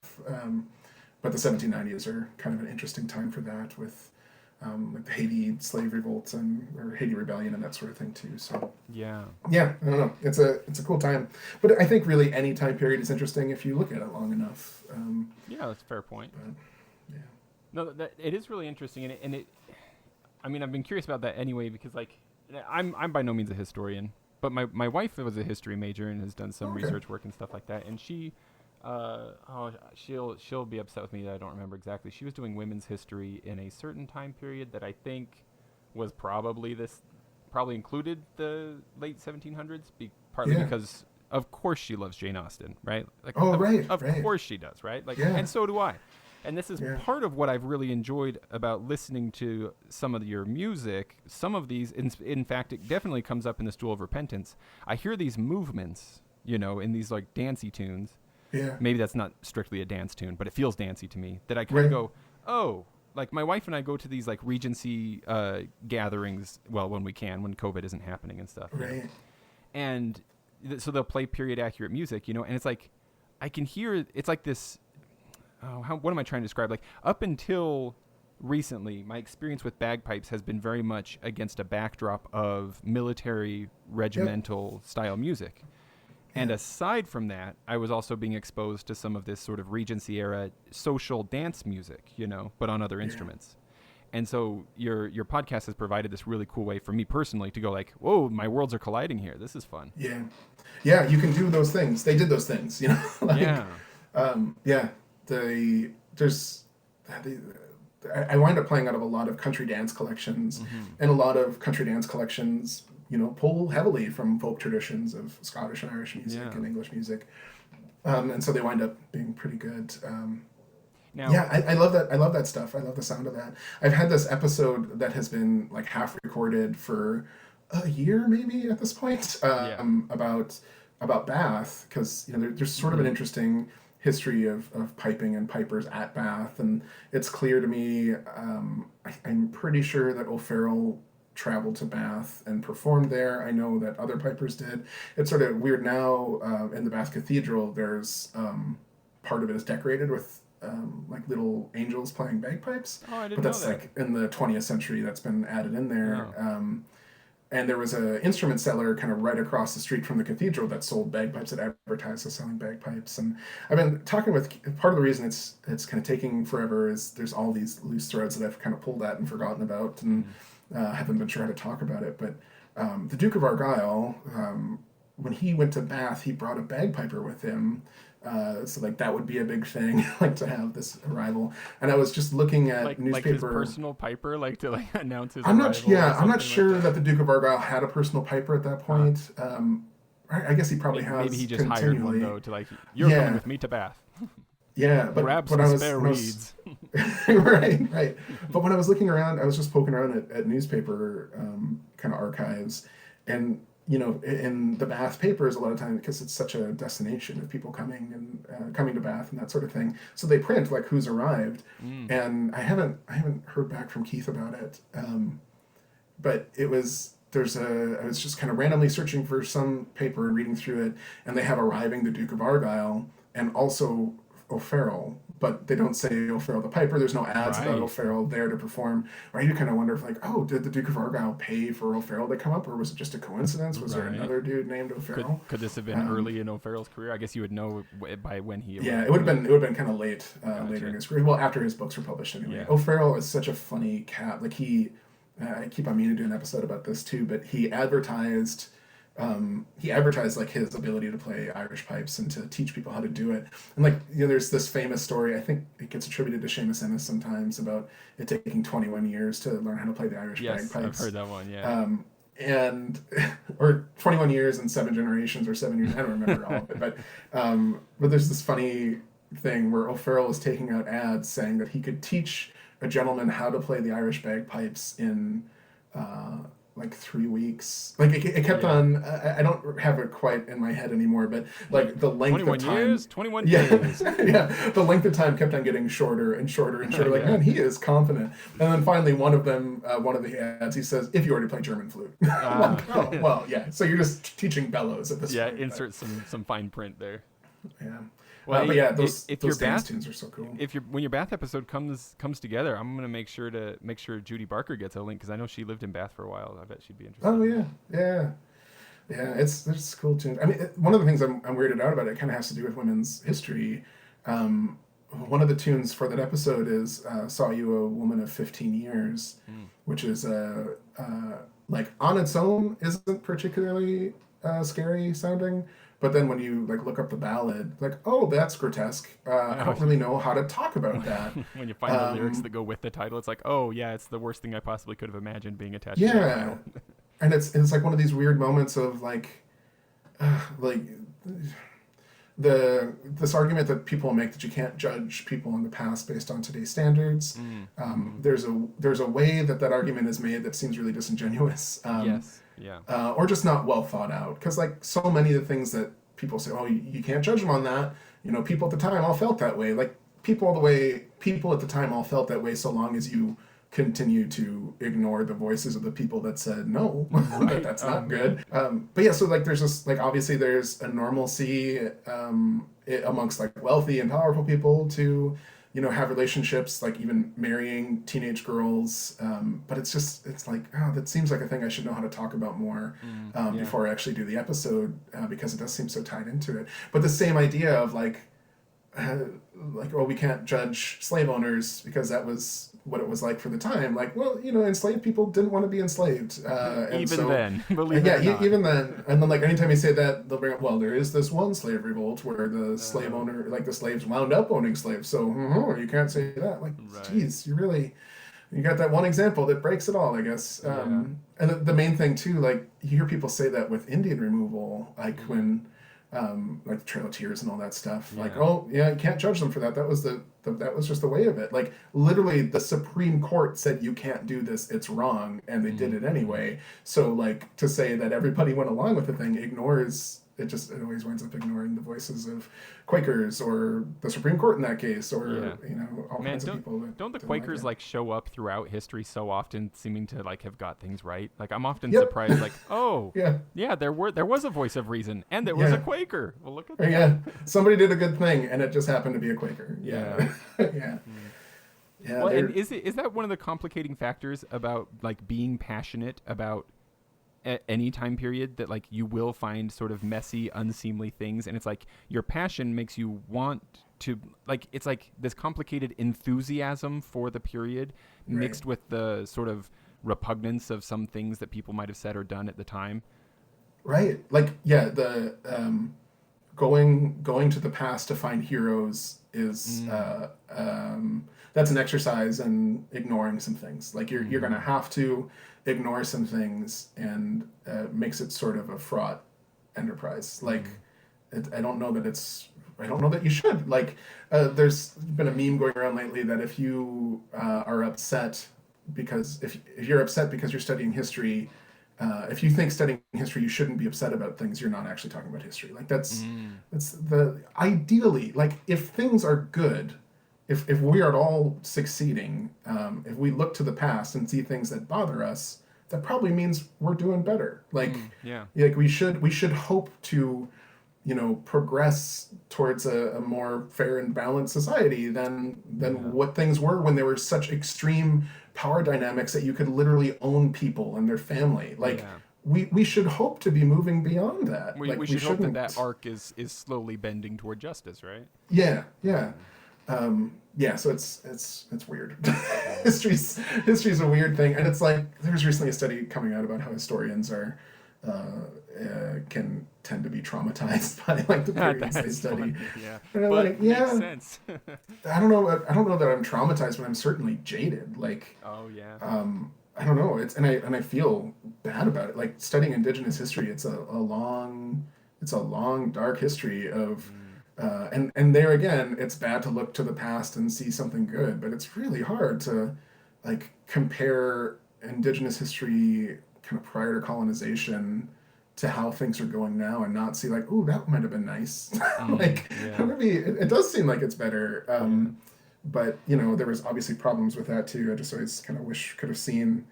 But the 1790s are kind of an interesting time for that, with like the Haiti slave revolt or Haiti rebellion and that sort of thing too. So yeah, I don't know. It's a cool time, but I think really any time period is interesting if you look at it long enough. Yeah, that's a fair point. But, yeah. No, it is really interesting, and it. I mean, I've been curious about that anyway because like I'm by no means a historian, but my wife was a history major and has done some research work and stuff like that, and she. She'll be upset with me that I don't remember exactly. She was doing women's history in a certain time period that I think was probably included the late 1700s, partly because of course she loves Jane Austen, right? Like, of course she does, right? Like, and so do I. And this is part of what I've really enjoyed about listening to some of your music. Some of these, in fact, it definitely comes up in the Stool of Repentance. I hear these movements, in these like dancey tunes. Yeah. Maybe that's not strictly a dance tune, but it feels dancey to me. That I kind of go, oh, like my wife and I go to these like Regency gatherings. Well, when we can, when COVID isn't happening and stuff. Right. And so they'll play period accurate music, and it's like I can hear. It's like this. What am I trying to describe? Like up until recently, my experience with bagpipes has been very much against a backdrop of military regimental style music. And aside from that, I was also being exposed to some of this sort of Regency era social dance music, but on other instruments. And so your podcast has provided this really cool way for me personally to go like, whoa, my worlds are colliding here. This is fun. Yeah. Yeah, you can do those things. They did those things, like, I wind up playing out of a lot of country dance collections, and a lot of country dance collections pull heavily from folk traditions of Scottish and Irish music and English music. And so they wind up being pretty good. I love that. I love that stuff. I love the sound of that. I've had this episode that has been like half recorded for a year, maybe at this point, about Bath, because there's sort of an interesting history of piping and pipers at Bath, and it's clear to me. I'm pretty sure that O'Farrell traveled to Bath and performed there. I know that other pipers did. It's sort of weird now. In the Bath Cathedral, there's part of it is decorated with like little angels playing bagpipes. Oh, I didn't but that's know that. like in the 20th century. That's been added in there. Oh. And there was an instrument seller kind of right across the street from the cathedral that sold bagpipes, that advertised as selling bagpipes. And I've been talking with, part of the reason it's kind of taking forever is there's all these loose threads that I've kind of pulled at and forgotten about, and haven't been sure how to talk about it. But the Duke of Argyll, when he went to Bath, he brought a bagpiper with him. So like that would be a big thing, like to have this arrival. And I was just looking at newspaper. Like his personal piper, like to like announce his I'm arrival. I'm not sure that the Duke of Argyll had a personal piper at that point. I guess he probably has. Maybe he just hired one though to like, you're coming with me to Bath. Yeah, but grab when some spare reeds. right. But when I was looking around, I was just poking around at newspaper kind of archives, and in the Bath papers, a lot of times, because it's such a destination of people coming to Bath and that sort of thing, so they print like who's arrived, and I haven't heard back from Keith about it, but I was just kind of randomly searching for some paper and reading through it, and they have arriving the Duke of Argyll and also O'Farrell, but they don't say O'Farrell the piper. There's no ads about O'Farrell there to perform. Right? You kind of wonder if like, oh, did the Duke of Argyll pay for O'Farrell to come up, or was it just a coincidence? Was there another dude named O'Farrell? Could this have been early in O'Farrell's career? I guess you would know by when he. Yeah, it would have been kind of late, later in his career. Well, after his books were published anyway. Yeah. O'Farrell is such a funny cat. Like I keep on meaning to do an episode about this too, but he advertised like his ability to play Irish pipes and to teach people how to do it. And like, there's this famous story, I think it gets attributed to Seamus Ennis sometimes, about it taking 21 years to learn how to play the Irish bagpipes. I've heard that one, yeah. And or 21 years and 7 generations or 7 years. I don't remember all of it, but there's this funny thing where O'Farrell is taking out ads saying that he could teach a gentleman how to play the Irish bagpipes in like 3 weeks. Like it kept on. I don't have it quite in my head anymore, but like the length of time. 21 years. Yeah, the length of time kept on getting shorter and shorter and shorter. Like, man, he is confident. And then finally, one of the ads, he says, "If you already play German flute." Like, oh, well, yeah. So you're just teaching bellows at this point. Yeah, insert some fine print there. Yeah. Well, but yeah, those your dance tunes are so cool. When your Bath episode comes together, I'm gonna make sure Judy Barker gets a link because I know she lived in Bath for a while. I bet she'd be interested. Oh yeah. It's cool tunes. I mean, one of the things I'm weirded out about it kind of has to do with women's history. One of the tunes for that episode is "Saw You a Woman of 15 Years," which is like on its own isn't particularly scary sounding. But then when you like look up the ballad, like, oh, that's grotesque. I don't really know how to talk about that. When you find the lyrics that go with the title, it's like, oh yeah, it's the worst thing I possibly could have imagined being attached to the title. And it's like one of these weird moments of like this argument that people make that you can't judge people in the past based on today's standards. There's a way that argument is made that seems really disingenuous. Yes. Yeah. Or just not well thought out. Because like so many of the things that people say, oh, you can't judge them on that. You know, people at the time all felt that way. Like people at the time all felt that way so long as you continue to ignore the voices of the people that said no, that's not good. But yeah, so like there's this, like obviously there's a normalcy amongst like wealthy and powerful people to, you know, have relationships, like even marrying teenage girls. But it's like, oh, that seems like a thing I should know how to talk about more before I actually do the episode because it does seem so tied into it. But the same idea of like, oh, we can't judge slave owners because that was what it was like for the time. Like, well, you know, enslaved people didn't want to be enslaved. Then, believe it or not. Even then. And then, like, anytime you say that, they'll bring up, well, there is this one slave revolt where the slave owner, like, the slaves wound up owning slaves. So, you can't say that. Like, geez, you got that one example that breaks it all, I guess. And the main thing, too, like, you hear people say that with Indian removal, like, when... like the Trail of Tears and all that stuff. Like, oh yeah, you can't judge them for that. That was that was just the way of it. Like literally, the Supreme Court said you can't do this. It's wrong, and they did it anyway. So like to say that everybody went along with the thing ignores it. It always winds up ignoring the voices of Quakers or the Supreme Court in that case, or you know, all kinds of people. Don't the Quakers like show up throughout history so often, seeming to like have got things right? Like I'm often surprised, like, oh yeah, there was a voice of reason, and there was a Quaker. Well, look at that. Yeah, somebody did a good thing, and it just happened to be a Quaker. Yeah. Yeah. Well, and is that one of the complicating factors about like being passionate about at any time period, that like you will find sort of messy, unseemly things, and it's like your passion makes you want to, like, it's like this complicated enthusiasm for the period mixed with the sort of repugnance of some things that people might have said or done at the time. Right. Like, yeah, the going to the past to find heroes is that's an exercise in ignoring some things. Like you're going to have to ignore some things, and makes it sort of a fraught enterprise. Like I don't know that you should. Like there's been a meme going around lately that if you are upset because if you're upset because you're studying history, if you think studying history you shouldn't be upset about things, you're not actually talking about history. Like that's the ideally, like if things are good, if we are all succeeding, if we look to the past and see things that bother us, that probably means we're doing better. Like like we should hope to, you know, progress towards a more fair and balanced society than what things were when there were such extreme power dynamics that you could literally own people and their family. Like we should hope to be moving beyond that. We should hope that arc is slowly bending toward justice, right? Yeah. So it's weird. History's a weird thing, and it's like there's recently a study coming out about how historians are can tend to be traumatized by like the periods they study. Yeah, and but like, makes sense. I don't know that I'm traumatized, but I'm certainly jaded. Like I don't know. And I feel bad about it. Like studying Indigenous history, it's a long dark history of, Mm. and there again, it's bad to look to the past and see something good, but it's really hard to like compare Indigenous history kind of prior to colonization to how things are going now and not see like, oh, that might have been nice. Like Yeah. maybe it does seem like it's better. Yeah. But you know, there was obviously problems with that too. I just always kind of wish could have seen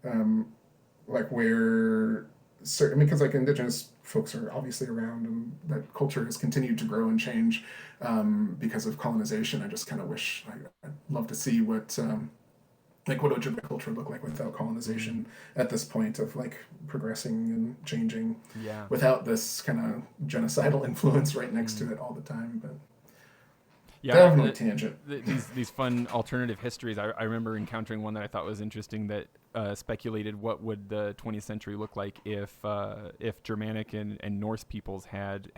um, like where certain, I mean, because like Indigenous folks are obviously around and that culture has continued to grow and change because of colonization. I just kind of wish I'd love to see what Ojibwe culture look like without Mm. colonization at this point of like progressing and changing Yeah. without this kind of genocidal influence right next Mm. to it all the time. But Yeah, definitely tangent. these fun alternative histories. I remember encountering one that I thought was interesting that speculated what would the 20th century look like if Germanic and Norse peoples had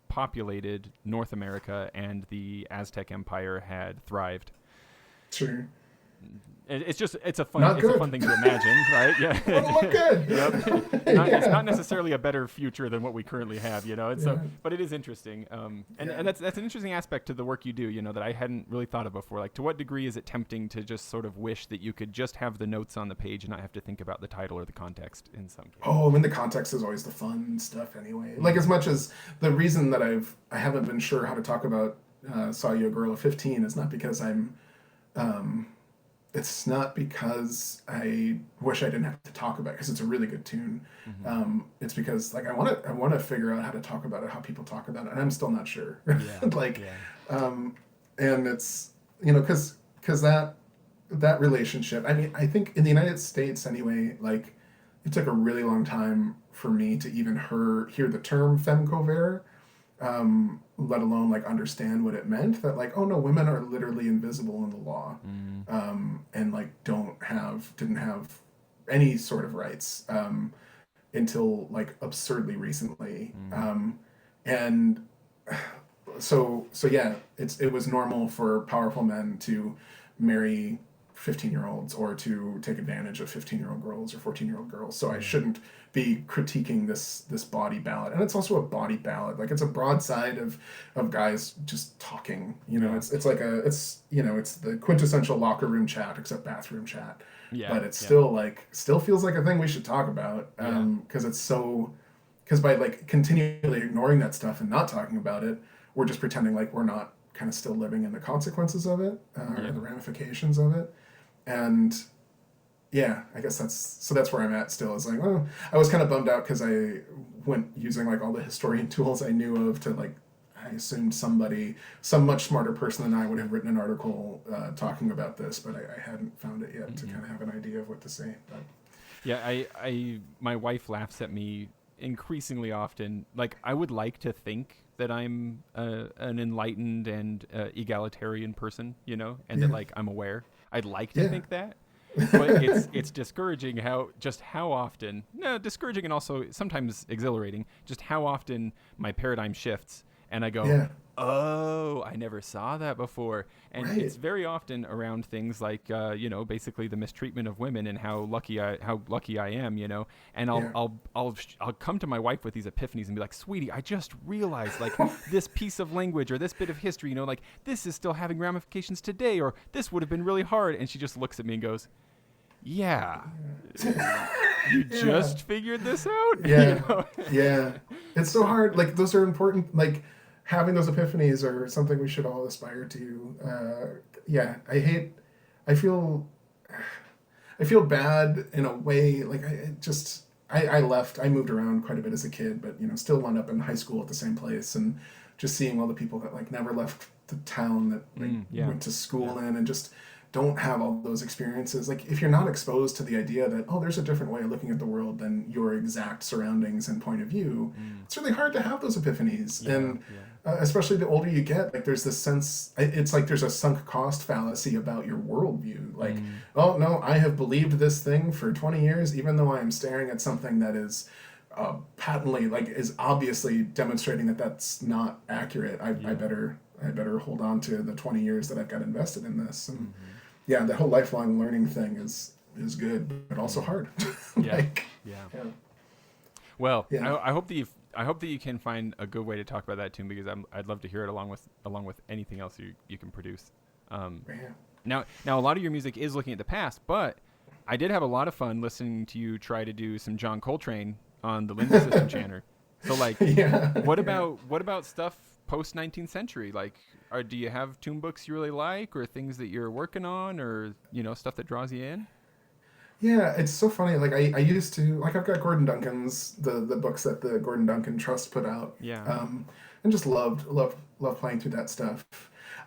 populated North America and the Aztec Empire had thrived. Sure. It's a fun Not good. thing to imagine, right? Wouldn't look Yeah. good. Yep. It's Yeah. not necessarily a better future than what we currently have, And Yeah. so, but it is interesting. And Yeah. that's an interesting aspect to the work you do, that I hadn't really thought of before. Like, to what degree is it tempting to just sort of wish that you could just have the notes on the page and not have to think about the title or the context in some cases? Oh, I mean the context is always the fun stuff anyway. Like as Mm. much as the reason that I haven't been sure how to talk about Saw You a Girl of 15 is not because um, it's not because I wish I didn't have to talk about it because it's a really good tune. Mm-hmm. It's because like I want to figure out how to talk about it, how people talk about it, and I'm still not sure. Yeah. Like, Yeah. um, and it's because that relationship. I mean, I think in the United States anyway, like it took a really long time for me to even hear the term femme couvert, let alone like understand what it meant. That like, oh no, women are literally invisible in the law, Mm. and like didn't have any sort of rights until like absurdly recently. Mm. And so yeah, it was normal for powerful men to marry 15-year-olds or to take advantage of 15-year-old girls or 14-year-old girls. So I Yeah. shouldn't be critiquing this body ballad. And it's also a body ballad. Like it's a broadside of guys just talking. Yeah. It's like it's the quintessential locker room chat except bathroom chat. Yeah. But it's Yeah. still feels like a thing we should talk about Yeah. because it's so because by like continually ignoring that stuff and not talking about it, we're just pretending like we're not kind of still living in the consequences of it or Yeah. the ramifications of it. And yeah, I guess that's where I'm at still. Is like, well, I was kind of bummed out because I went using like all the historian tools I knew of to like. I assumed some much smarter person than I would have written an article talking about this, but I hadn't found it yet to Mm-hmm. kind of have an idea of what to say. But Yeah, my wife laughs at me increasingly often. Like, I would like to think that I'm an enlightened and egalitarian person, and that yeah, like I'm aware. I'd like to yeah, think that, but it's discouraging how often, no, discouraging and also sometimes exhilarating, just how often my paradigm shifts and I go, yeah, oh, I never saw that before. And right, it's very often around things like, basically the mistreatment of women and how lucky I am, And yeah, I'll come to my wife with these epiphanies and be like, sweetie, I just realized like this piece of language or this bit of history, like this is still having ramifications today, or this would have been really hard. And she just looks at me and goes, yeah, you yeah. just figured this out, Yeah, yeah. It's so hard. Like those are important. Like having those epiphanies are something we should all aspire to. Yeah, I feel, I feel bad in a way. Like I left. I moved around quite a bit as a kid, but still wound up in high school at the same place, and just seeing all the people that like never left the town that like Yeah, went to yeah, school in, and just don't have all those experiences. Like if you're not exposed to the idea that there's a different way of looking at the world than your exact surroundings and point of view, it's really hard to have those epiphanies. yeah, And yeah, especially the older you get, like there's this sense. It's like there's a sunk cost fallacy about your worldview. Like, oh no, I have believed this thing for 20 years, even though I am staring at something that is patently like is obviously demonstrating that that's not accurate. yeah. I better hold on to the 20 years that I've got invested in this. And yeah, the whole lifelong learning thing is good, but also hard. Yeah. Like, Yeah. yeah. Well, Yeah. I hope that you can find a good way to talk about that tune, because I'd love to hear it along with anything else you can produce. Yeah. Now a lot of your music is looking at the past, but I did have a lot of fun listening to you try to do some John Coltrane on the Lindsay System Chanter. So like, Yeah. what Yeah. about stuff post 19th century? Like, do you have tune books you really like, or things that you're working on, or stuff that draws you in? Yeah, it's so funny. Like I used to like I've got Gordon Duncan's the books that the Gordon Duncan Trust put out. Yeah. And just loved playing through that stuff.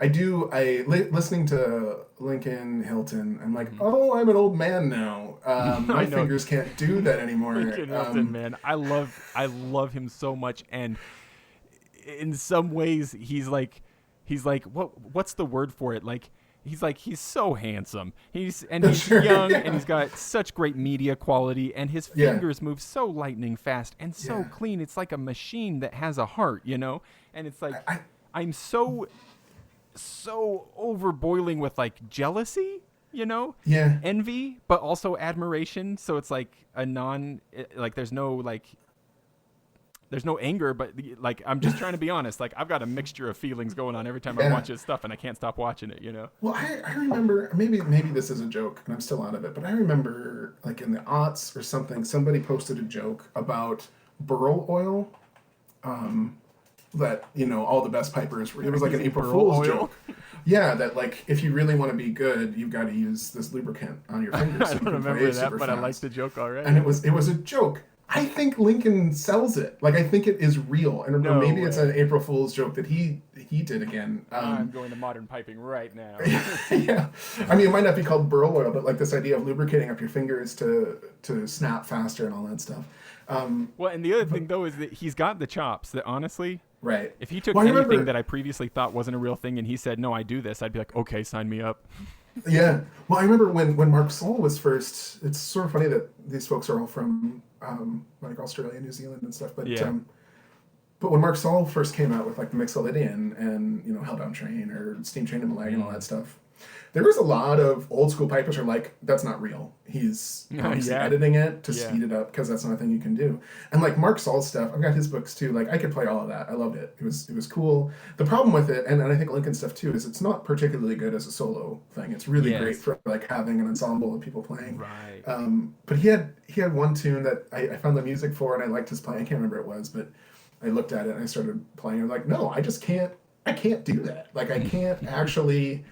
Listening to Lincoln Hilton, I'm like, oh, I'm an old man now. My I know. fingers can't do that anymore. Lincoln Hilton, man, I love him so much, and in some ways he's like what's the word for it? Like he's so handsome. He's Sure, young, yeah. and he's got such great media quality, and his Yeah. fingers move so lightning fast and so Yeah. clean. It's like a machine that has a heart, And it's like I I'm so overboiling with like jealousy, yeah. envy, but also admiration. So it's like there's no anger, but like I'm just trying to be honest. Like I've got a mixture of feelings going on every time I Yeah. watch his stuff, and I can't stop watching it. Well, I remember maybe this is a joke and I'm still out of it, but I remember like in the aughts or something, somebody posted a joke about burl oil. That all the best pipers. It was like an Using April burl Fool's oil? joke. Yeah, that like if you really want to be good, you've got to use this lubricant on your fingers. I so you don't can play remember that, super but I fast. like the joke already. And it was a joke. I think Lincoln sells it. Like I think it is real, and No or maybe it's way. an April Fool's joke that he did again. I'm going to modern piping right now. Yeah, I mean it might not be called burl oil, but like this idea of lubricating up your fingers to snap faster and all that stuff. Well, and the other thing though is that he's got the chops. That honestly, Right. if he took Well, I anything remember- that I previously thought wasn't a real thing and he said, "No, I do this," I'd be like, "Okay, sign me up." Yeah. Well, I remember when Mark Saul was first. It's sort of funny that these folks are all from like Australia, New Zealand, and stuff. But Yeah. but when Mark Saul first came out with like the Mixolydian and Hell Down Train or Steam Train and Malag and all that stuff, there was a lot of old school pipers are like, that's not real. He's obviously Yeah. editing it to Yeah. speed it up because that's not a thing you can do. And like Mark Saul's stuff, I've got his books too. Like I could play all of that. I loved it. It was cool. The problem with it, and I think Lincoln's stuff too, is it's not particularly good as a solo thing. It's really Yes. great for like having an ensemble of people playing. Right. But he had one tune that I found the music for and I liked his playing. I can't remember what it was, but I looked at it and I started playing. I'm like, no, I can't do that. Like I can't actually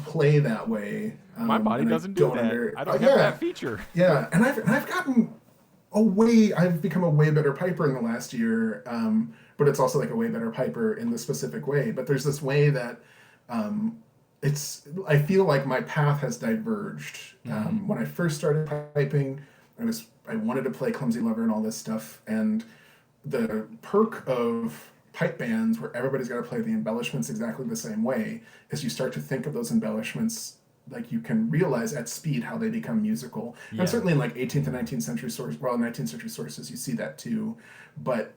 play that way. My body and doesn't do that. I don't have yeah, that feature. yeah, and I've gotten I've become a way better piper in the last year. But it's also like a way better piper in the specific way. But there's this way that I feel like my path has diverged. When I first started piping, I wanted to play Clumsy Lover and all this stuff, and the perk of pipe bands where everybody's got to play the embellishments exactly the same way is you start to think of those embellishments like you can realize at speed how they become musical. Yeah. And certainly in like 18th and 19th century sources, 19th century sources, you see that too. But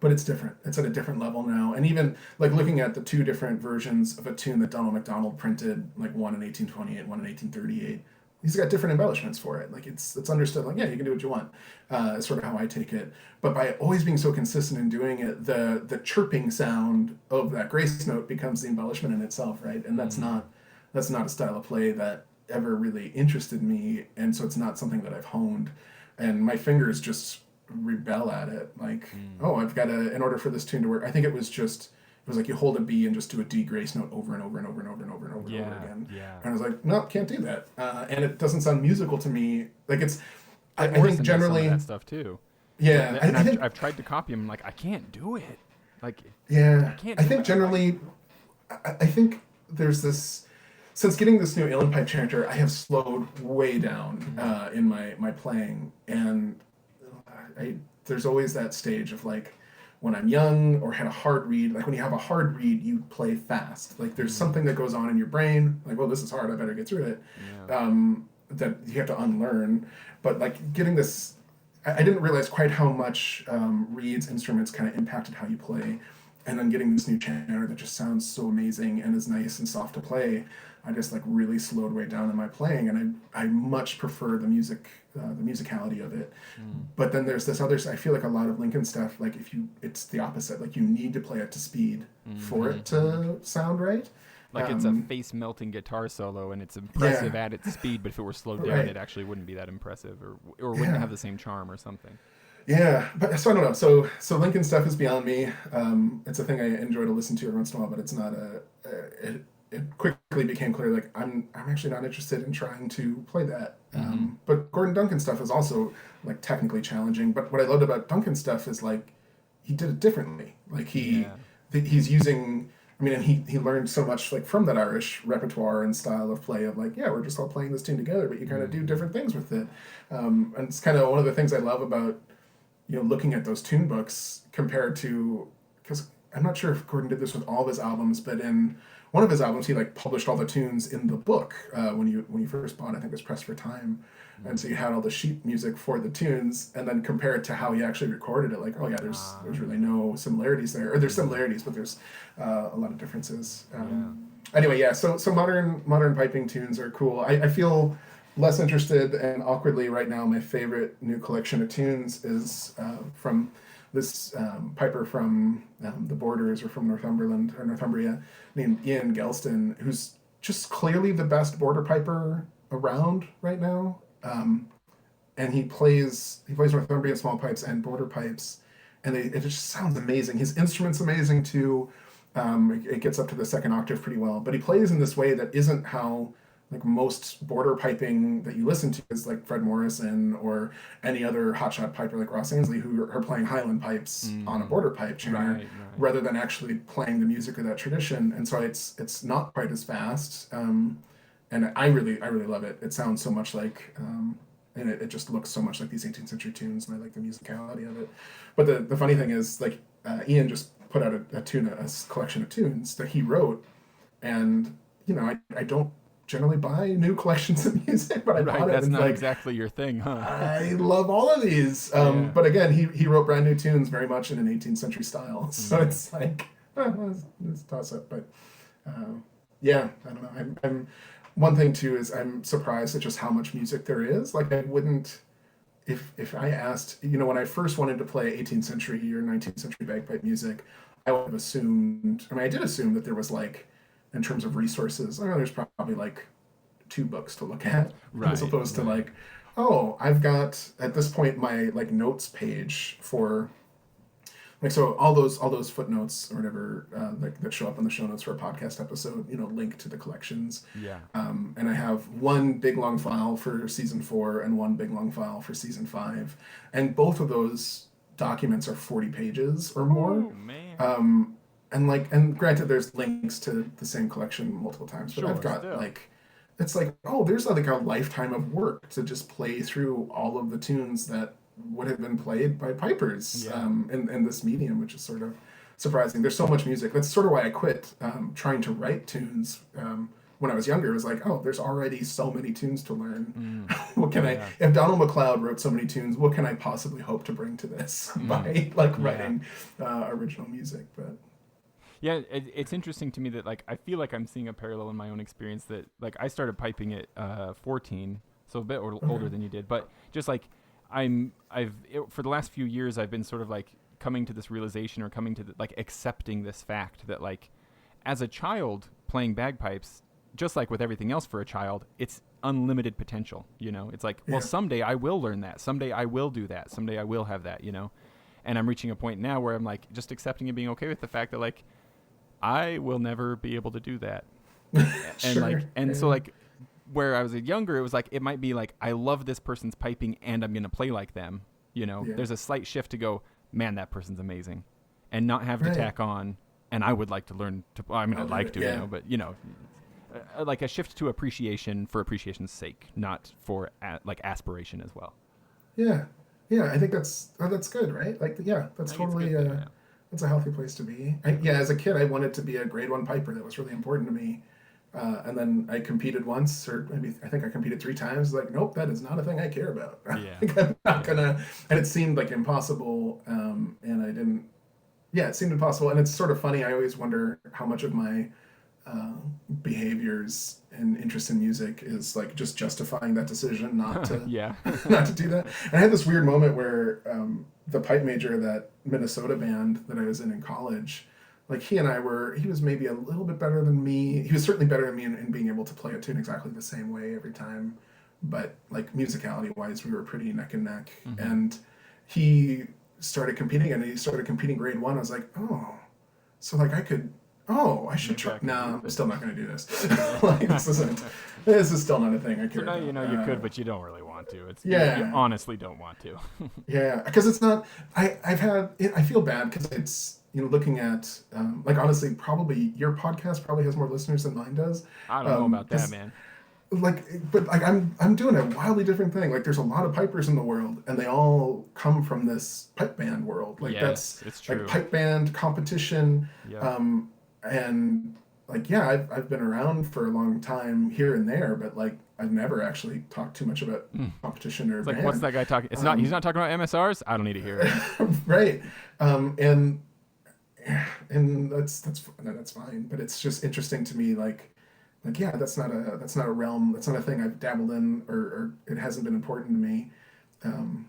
it's different. It's at a different level now. And even like looking at the two different versions of a tune that Donald MacDonald printed, like one in 1828, one in 1838, he's got different embellishments for it. Like it's understood. Like, yeah, you can do what you want. Is sort of how I take it. But by always being so consistent in doing it, the chirping sound of that grace note becomes the embellishment in itself, right? And that's not a style of play that ever really interested me, and so it's not something that I've honed. And my fingers just rebel at it. Like, oh, I've got to, in order for this tune to work. I think it was like you hold a B and just do a D grace note over and over and over and over and over and over and over again. Yeah. And I was like, no, can't do that. And it doesn't sound musical to me. Like it's, I Morrison think does generally, some of that stuff too. yeah. And I think, I've tried to copy him. Like I can't do it. Like yeah. can't I do think it. generally, I think there's this. Since getting this new uilleann pipe chanter, I have slowed way down in my playing, and there's always that stage of like when I'm young or had a hard read. Like when you have a hard read, you play fast. Like there's something that goes on in your brain. Like, well, this is hard. I better get through it. Yeah. That you have to unlearn. But like getting this, I didn't realize quite how much reeds, instruments kind of impacted how you play. and then getting this new tenor that just sounds so amazing and is nice and soft to play, I just like really slowed way down in my playing, and I much prefer the music, the musicality of it. But then there's this other. I feel like a lot of Lincoln stuff, like it's the opposite. Like you need to play it to speed for it to sound right. Like it's a face melting guitar solo, and it's impressive at its speed. But if it were slowed down, it actually wouldn't be that impressive, or wouldn't have the same charm or something. Yeah, but so I don't know. So Lincoln stuff is beyond me. It's a thing I enjoy to listen to every once in a while, but it's not it quickly became clear like I'm actually not interested in trying to play that. But Gordon Duncan stuff is also like technically challenging. But what I loved about Duncan stuff is like he did it differently. Like he's using. I mean, and he learned so much like from that Irish repertoire and style of play of like, yeah, we're just all playing this tune together, but you kind of do different things with it. And it's kind of one of the things I love about, looking at those tune books compared to, because I'm not sure if Gordon did this with all of his albums, but in one of his albums, he like published all the tunes in the book when you first bought it. I think it was Pressed for Time. And so you had all the sheet music for the tunes, and then compare it to how he actually recorded it. Like, oh yeah, there's really no similarities there, or there's similarities, but there's a lot of differences. Anyway, yeah. So modern piping tunes are cool. I feel less interested, and awkwardly right now, my favorite new collection of tunes is from this piper from the Borders, or from Northumberland or Northumbria, named Ian Gelston, who's just clearly the best border piper around right now. And he plays Northumbrian small pipes and border pipes, and it just sounds amazing. His instrument's amazing too. It gets up to the second octave pretty well, but he plays in this way that isn't how like most border piping that you listen to is, like Fred Morrison or any other hotshot piper like Ross Ainsley, who are playing Highland pipes on a border pipe tuner, rather than actually playing the music of that tradition. And so it's not quite as fast. And I really love it. It sounds so much like, and it just looks so much like these 18th century tunes, and I like the musicality of it. But the funny thing is, like, Ian just put out a collection of tunes that he wrote, and I don't generally buy new collections of music, but I bought it. That's not like, exactly your thing, huh? I love all of these. But again, he wrote brand new tunes very much in an 18th century style, so it's like, it's a toss up. But yeah, I don't know. I'm one thing too is I'm surprised at just how much music there is. Like I wouldn't, if I asked, when I first wanted to play 18th century or 19th century bagpipe music, I would have assumed, I did assume that there was like, in terms of resources, there's probably like 2 books to look at, as opposed to like, I've got at this point my like notes page for like, so all those footnotes or whatever that show up in the show notes for a podcast episode, link to the collections. Yeah. And I have one big long file for season 4 and one big long file for season 5, and both of those documents are 40 pages or more. Oh man. And granted, there's links to the same collection multiple times, but I've got like, it's like, there's like a lifetime of work to just play through all of the tunes that would have been played by pipers in this medium, which is sort of surprising. There's so much music. That's sort of why I quit trying to write tunes when I was younger. It was like, there's already so many tunes to learn. What can if Donald MacLeod wrote so many tunes, what can I possibly hope to bring to this by writing original music? But yeah, it's interesting to me that like I feel like I'm seeing a parallel in my own experience, that like I started piping at 14, so a bit older than you did, but just like for the last few years I've been sort of like coming to this realization, or coming to like accepting this fact that like as a child playing bagpipes, just like with everything else for a child, it's unlimited potential. It's like, well, someday I will learn that, someday I will do that, someday I will have that, and I'm reaching a point now where I'm like just accepting and being okay with the fact that like I will never be able to do that. So like where I was younger, it was like, it might be like, I love this person's piping and I'm going to play like them. There's a slight shift to go, man, that person's amazing, and not have to tack on, and I would like to learn to, I'd like to, but like a shift to appreciation for appreciation's sake, not for like aspiration as well. Yeah. I think that's good, right? Like, that's totally, that's a healthy place to be. As a kid, I wanted to be a grade 1 piper. That was really important to me. And then I competed once, or maybe I think I competed 3 times. Like, nope, that is not a thing I care about. I'm not gonna. And it seemed like impossible. And I didn't. Yeah, it seemed impossible, and it's sort of funny. I always wonder how much of my uh, behaviors and interest in music is like just justifying that decision not to Yeah. not to do that. And I had this weird moment where the pipe major of that Minnesota band that I was in college, like he was maybe a little bit better than me. He was certainly better than me in being able to play a tune exactly the same way every time. But like musicality wise, we were pretty neck and neck. Mm-hmm. And he started competing, and he started competing grade one. I was like, oh, so like I could, oh, I should Maybe I try. could No, use I'm it. still not going to do this. Like this is still not a thing I So care now about. you know you could, but you don't really want to. It's you Yeah, honestly don't want to. yeah, because it's not. I've had. I feel bad because it's looking at like honestly probably your podcast probably has more listeners than mine does. I don't know about that, 'Cause man. like but like I'm doing a wildly different thing. Like there's a lot of pipers in the world, and they all come from this pipe band world. Like Yes, that's it's like true. pipe band competition, Yep. um and like yeah, I've been around for a long time here and there, but like I've never actually talked too much about Mm. competition or It's like, what's band. that guy talking? It's not. He's um not talking about MSRs. I don't need to hear it. right. And that's fine, but it's just interesting to me like yeah, that's not a realm, that's not a thing I've dabbled in, or it hasn't been important to me. um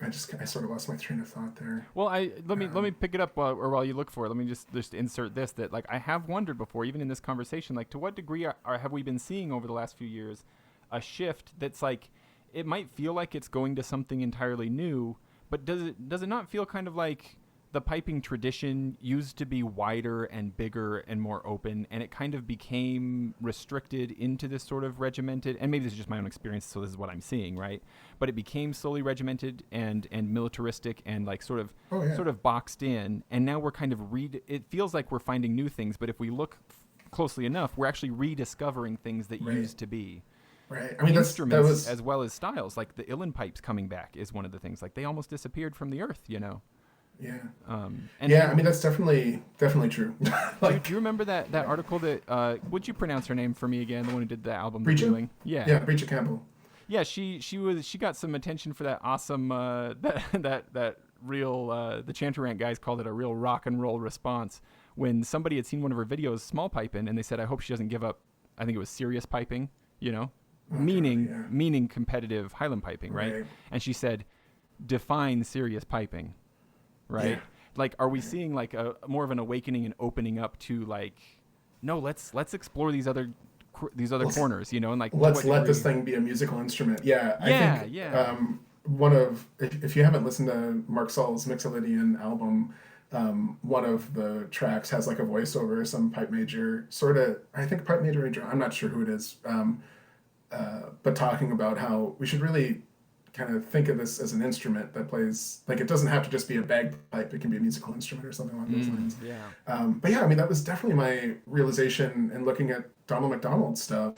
I sort of lost my train of thought there. Well, I let me um pick it up while you look for it. Let me just insert this that like I have wondered before, even in this conversation, like to what degree have we been seeing over the last few years a shift that's like it might feel like it's going to something entirely new, but does it not feel kind of like the piping tradition used to be wider and bigger and more open, and it kind of became restricted into this sort of regimented, and maybe this is just my own experience, so this is what I'm seeing, right? But it became slowly regimented and militaristic and like oh yeah, sort of boxed in, and now we're kind of it feels like we're finding new things, but if we look closely enough, we're actually rediscovering things that right, used to be right. I mean that instruments was as well as styles. Like the uilleann pipes coming back is one of the things. Like they almost disappeared from the earth, you know. yeah, And I mean that's definitely true. do you Like remember that article that would you pronounce her name for me again? The one who did the album The Breach, Wheeling. Yeah, yeah, Breach Campbell. yeah. She got some attention for that awesome that real the Chantarant guys called it a real rock and roll response when somebody had seen one of her videos small piping, and they said I hope she doesn't give up. I think it was serious piping, you know, Oh god, yeah, meaning competitive Highland piping, right? right, And she said define serious piping, yeah, right? Like, are we seeing like a more of an awakening and opening up to like, no, let's explore these other let's corners, you know, and like to let's what let this degree? thing be a musical instrument. Yeah, I Yeah, think yeah. one of if you haven't listened to Mark Saul's Mixolydian album, one of the tracks has like a voiceover, some pipe major, sort of, I think pipe major, I'm not sure who it is, but talking about how we should really kind of think of this as an instrument that plays, like it doesn't have to just be a bagpipe, it can be a musical instrument or something along those lines. Yeah. But yeah, I mean, that was definitely my realization in looking at Donald McDonald's stuff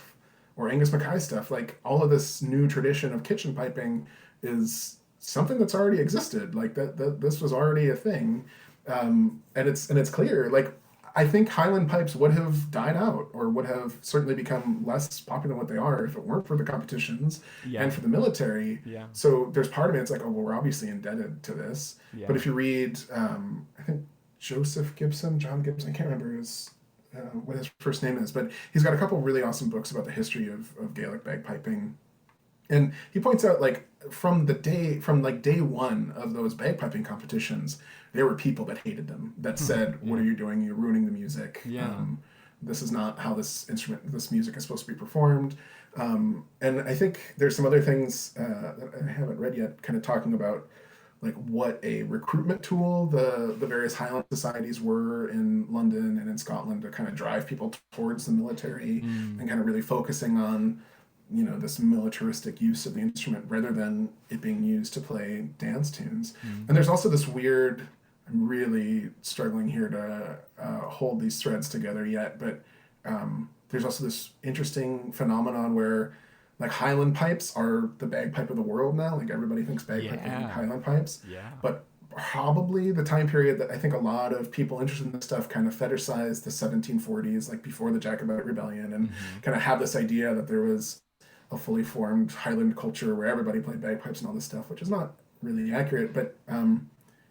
or Angus Mackay stuff. Like all of this new tradition of kitchen piping is something that's already existed. Like that this was already a thing, and it's clear. Like I think Highland pipes would have died out or would have certainly become less popular than what they are if it weren't for the competitions Yeah. and for the military. Yeah. So there's part of me that's like, oh well, we're obviously indebted to this. Yeah. But if you read, I think John Gibson, I can't remember what his first name is, but he's got a couple really awesome books about the history of Gaelic bagpiping. And he points out like from like day one of those bagpiping competitions, there were people that hated them, that said, what Yeah. are you doing? You're ruining the music. Yeah. This is not how this music is supposed to be performed. And I think there's some other things that I haven't read yet, kind of talking about like what a recruitment tool the various Highland societies were in London and in Scotland to kind of drive people towards the military, and kind of really focusing on this militaristic use of the instrument rather than it being used to play dance tunes. And there's also this weird, I'm really struggling here to hold these threads together yet, but there's also this interesting phenomenon where like Highland pipes are the bagpipe of the world now. Like everybody thinks bagpipe and Yeah. Highland pipes. Yeah. But probably the time period that I think a lot of people interested in this stuff kind of fetishize the 1740s, like before the Jacobite Rebellion, and kind of have this idea that there was a fully formed Highland culture where everybody played bagpipes and all this stuff, which is not really accurate. But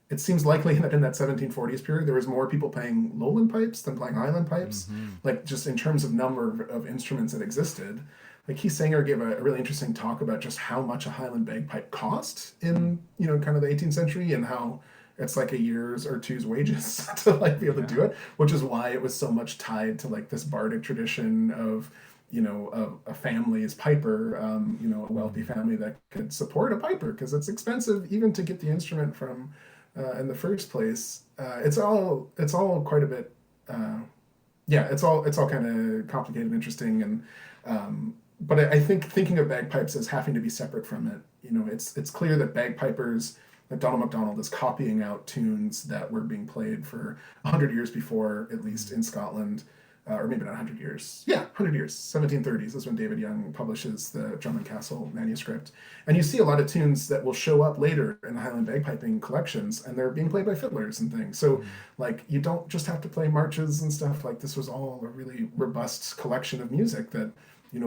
it seems likely that in that 1740s period, there was more people playing lowland pipes than playing highland pipes, like just in terms of number of instruments that existed. Like Keith Sanger gave a really interesting talk about just how much a highland bagpipe cost in, kind of the 18th century, and how it's like a year's or two's wages to like be able to do it, which is why it was so much tied to like this bardic tradition of, a family's piper, a wealthy family that could support a piper, because it's expensive even to get the instrument from in the first place. It's all quite a bit. It's all kind of complicated and interesting, and but I think thinking of bagpipes as having to be separate from it, it's clear that bagpipers, that Donald MacDonald is copying out tunes that were being played for 100 years before, at least in Scotland, or maybe not 100 years. Yeah, 100 years. 1730s is when David Young publishes the Drummond Castle manuscript. And you see a lot of tunes that will show up later in the Highland bagpiping collections, and they're being played by fiddlers and things. So, like, you don't just have to play marches and stuff. Like, this was all a really robust collection of music that,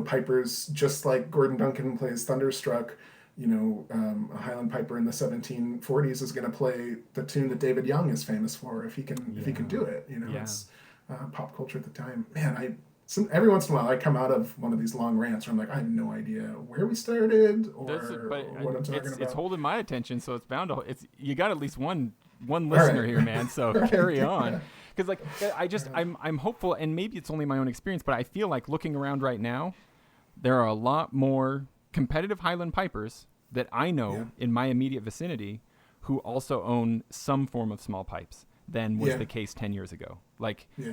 pipers, just like Gordon Duncan plays Thunderstruck, a Highland piper in the 1740s is going to play the tune that David Young is famous for if he can do it. It's pop culture at the time. Man, every once in a while I come out of one of these long rants where I'm like, I have no idea where we started or what I'm talking about. It's holding my attention, so it's bound to. You got at least one listener here, man. So carry on. Because I'm hopeful, and maybe it's only my own experience, but I feel like looking around right now, there are a lot more competitive Highland pipers that I know in my immediate vicinity who also own some form of small pipes than was the case 10 years ago.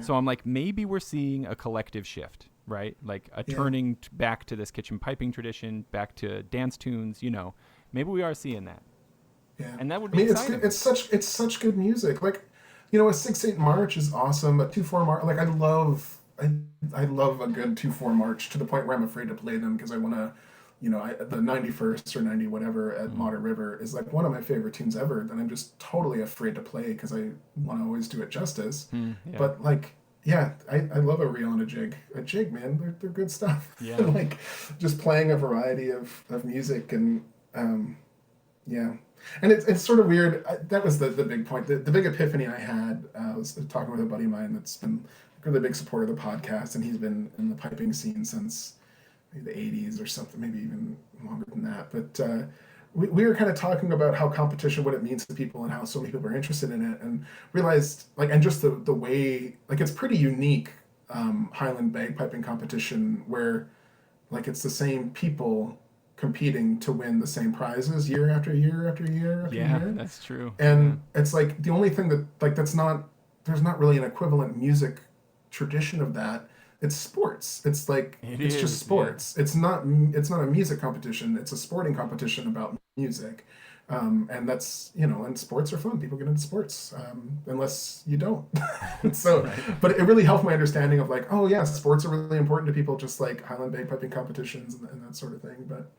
So I'm like, maybe we're seeing a collective shift, right? Like a turning back to this kitchen piping tradition, back to dance tunes, maybe we are seing that. Yeah. And that would be exciting. It's such good music. Like, a 6/8 march is awesome. A 2/4 march, like I love a good 2/4 march to the point where I'm afraid to play them because I want to, the 91st or 90 whatever at Modern River is like one of my favorite tunes ever that I'm just totally afraid to play because I want to always do it justice. But like, I love a reel and a jig. A jig, man, they're good stuff. Yeah. Like just playing a variety of music and And it's sort of weird. That was the big point. The big epiphany I had, I was talking with a buddy of mine that's been a really big supporter of the podcast, and he's been in the piping scene since maybe the 80s or something, maybe even longer than that. But we were kind of talking about how competition, what it means to people, and how so many people are interested in it, and realized, and just the way, it's pretty unique, Highland bagpiping competition, where, it's the same people competing to win the same prizes year after year after year after year. Yeah, that's true. And it's like the only thing that there's not really an equivalent music tradition of that. It's sports. It's just sports. Yeah. It's not a music competition. It's a sporting competition about music. And that's, and sports are fun. People get into sports, unless you don't. So, right. But it really helped my understanding of sports are really important to people, just like Highland bagpiping competitions and that sort of thing. But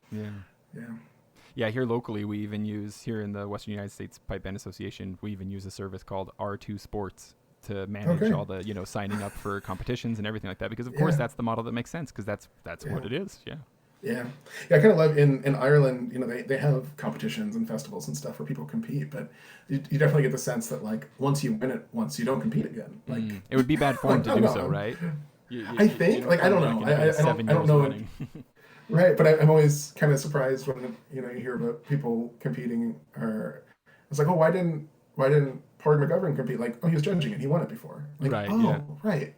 yeah, here locally, we even use, here in the Western United States Pipe Band Association, we even use a service called R2 Sports to manage all the, signing up for competitions and everything like that. Because of course that's the model that makes sense, because that's what it is. Yeah. Yeah, I kind of love in Ireland, they have competitions and festivals and stuff where people compete, but you definitely get the sense that once you win it once, you don't compete again. It would be bad form to do so, right? I think, I don't know. I don't know. Right, but I'm always kind of surprised when you hear about people competing, or it's like, oh, why didn't Porg McGovern compete? He was judging it, he won it before. Right. Right.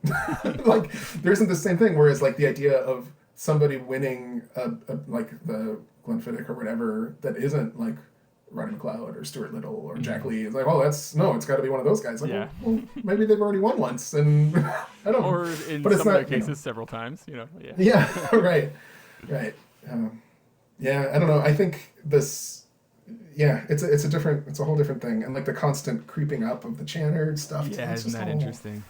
There isn't the same thing. Whereas the idea of somebody winning the Glenfiddich or whatever that isn't Roddy McLeod or Stuart Little or Jack Lee, it's it's got to be one of those guys. Well, maybe they've already won once, and I don't know. Or in some of their cases, several times. Yeah. Right. I don't know. I think this. Yeah, it's a whole different thing, and the constant creeping up of the chanter stuff. Yeah, isn't that interesting?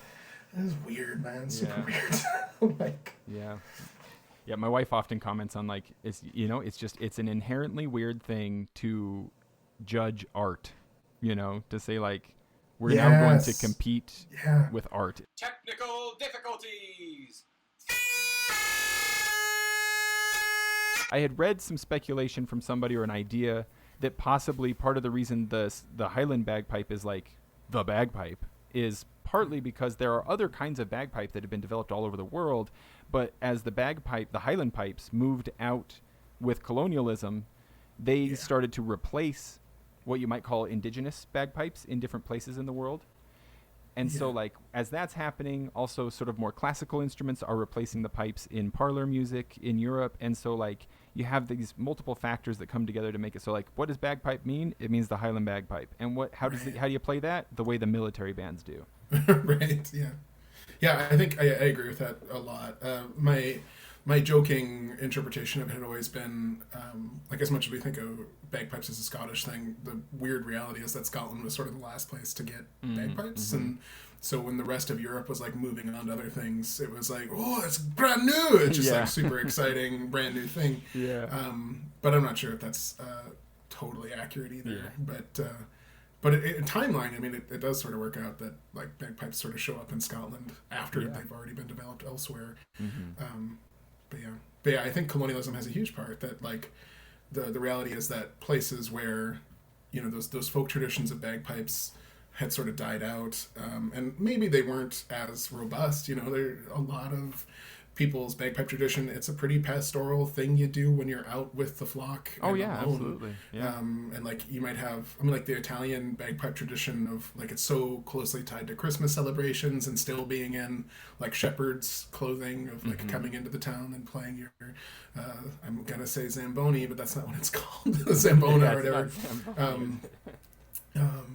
It is weird, man. Super weird. Yeah, my wife often comments on it's an inherently weird thing to judge art, to say we're now going to compete with art. Technical difficulties. I had read some speculation from somebody, or an idea, that possibly part of the reason the Highland bagpipe is like the bagpipe is partly because there are other kinds of bagpipe that have been developed all over the world, but as the Highland pipes moved out with colonialism, they started to replace what you might call indigenous bagpipes in different places in the world. And so, like, as that's happening, also sort of more classical instruments are replacing the pipes in parlor music in Europe. And so, like, you have these multiple factors that come together to make it so, like, what does bagpipe mean? It means the Highland bagpipe. And how do you play that? The way the military bands do. Right. Yeah. Yeah. I think I agree with that a lot. My joking interpretation of it had always been, like, as much as we think of bagpipes as a Scottish thing, the weird reality is that Scotland was sort of the last place to get bagpipes. And so when the rest of Europe was, like, moving on to other things, it was like, oh, it's brand new. It's just like super exciting, brand new thing. Yeah. But I'm not sure if that's totally accurate either. Yeah. But in timeline, I mean, it does sort of work out that, like, bagpipes sort of show up in Scotland after they've already been developed elsewhere. But yeah, I think colonialism has a huge part. That, like, the reality is that places where, you know, those folk traditions of bagpipes had sort of died out, and maybe they weren't as robust. You know, there are a lot of people's bagpipe tradition. It's a pretty pastoral thing you do when you're out with the flock. Oh yeah, alone. Absolutely. Yeah. And, like, you might have, I mean, like, the Italian bagpipe tradition of, like, it's so closely tied to Christmas celebrations and still being in, like, shepherd's clothing of, like, coming into the town and playing your, I'm gonna say Zamboni, but that's not what it's called. Zambona or whatever.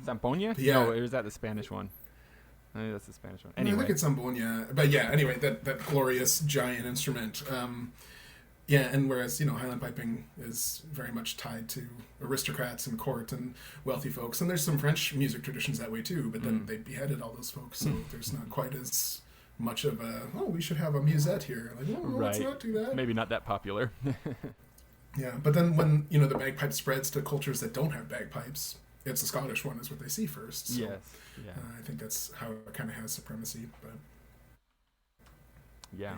Zamponia? Yeah. No, or is that the Spanish one? I think that's the Spanish one. Anyway. I think it's Zambonia. But yeah, anyway, that glorious giant instrument. Yeah, and whereas, you know, Highland piping is very much tied to aristocrats and court and wealthy folks. And there's some French music traditions that way too, but then they beheaded all those folks, so there's not quite as much of a, we should have a musette here. Like, let's not do that. Maybe not that popular. Yeah, but then when, you know, the bagpipe spreads to cultures that don't have bagpipes, it's the Scottish one is what they see first. So, yes. Yeah. I think that's how it kind of has supremacy. But yeah.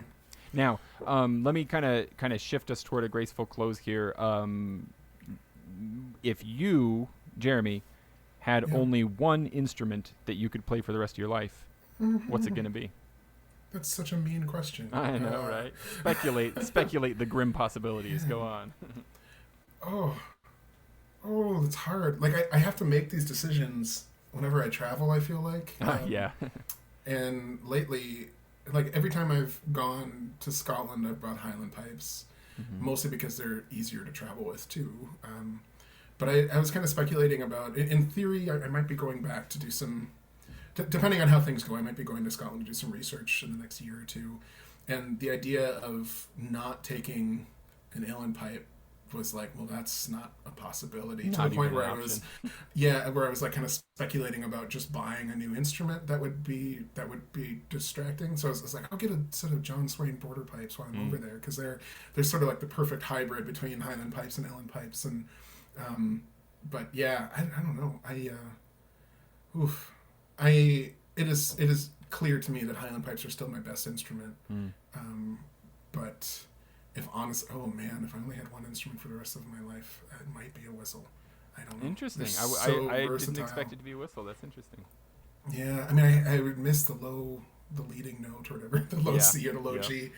Now, let me kind of shift us toward a graceful close here. If you, Jeremy, had only one instrument that you could play for the rest of your life, what's it going to be? That's such a mean question. I know, right? Speculate the grim possibilities. Go on. Oh, it's hard. Like, I have to make these decisions whenever I travel, I feel like. Yeah. And lately, like, every time I've gone to Scotland, I've brought Highland pipes, mostly because they're easier to travel with, too. But I was kind of speculating about, in theory, I might be going back to do some, depending on how things go, I might be going to Scotland to do some research in the next year or two. And the idea of not taking an uilleann pipe was like, well, that's not a possibility. To the point where I was like kind of speculating about just buying a new instrument that would be distracting. So I was like, I'll get a set of John Swain border pipes while I'm over there, because they're sort of like the perfect hybrid between Highland pipes and uilleann pipes. And but yeah, I don't know. It is clear to me that Highland pipes are still my best instrument. But if I only had one instrument for the rest of my life, it might be a whistle. I don't know. Interesting. I didn't expect it to be a whistle. That's interesting. Yeah, I mean, I would miss the leading note or whatever, the low C or the low G.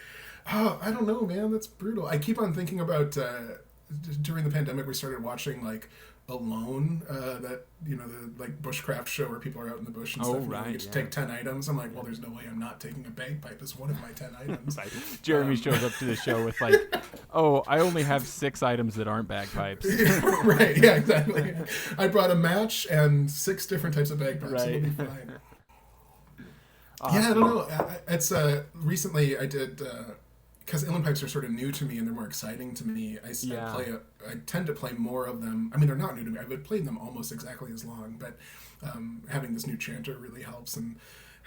Oh, I don't know, man. That's brutal. I keep on thinking about during the pandemic, we started watching, like, Alone, that, you know, the, like, bushcraft show where people are out in the bush and stuff. And you get to take 10 items. I'm like, well, there's no way I'm not taking a bagpipe as one of my 10 items. Jeremy shows up to the show with, like, I only have 6 items that aren't bagpipes. Right, yeah, exactly. I brought a match and 6 different types of bagpipes. Right. It'll be fine. Awesome. Yeah, I don't know. It's recently I did, because uilleann pipes are sort of new to me and they're more exciting to me. I tend to play more of them. I mean, they're not new to me. I've played them almost exactly as long, but having this new chanter really helps. And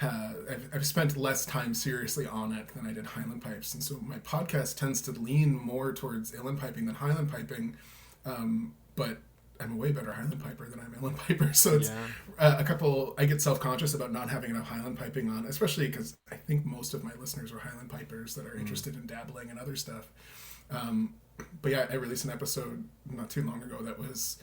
I've spent less time seriously on it than I did Highland pipes. And so my podcast tends to lean more towards uilleann piping than Highland piping. But I'm a way better Highland piper than I'm uilleann piper. So it's I get self-conscious about not having enough Highland piping on, especially because I think most of my listeners are Highland pipers that are interested in dabbling in other stuff. But yeah, I released an episode not too long ago that was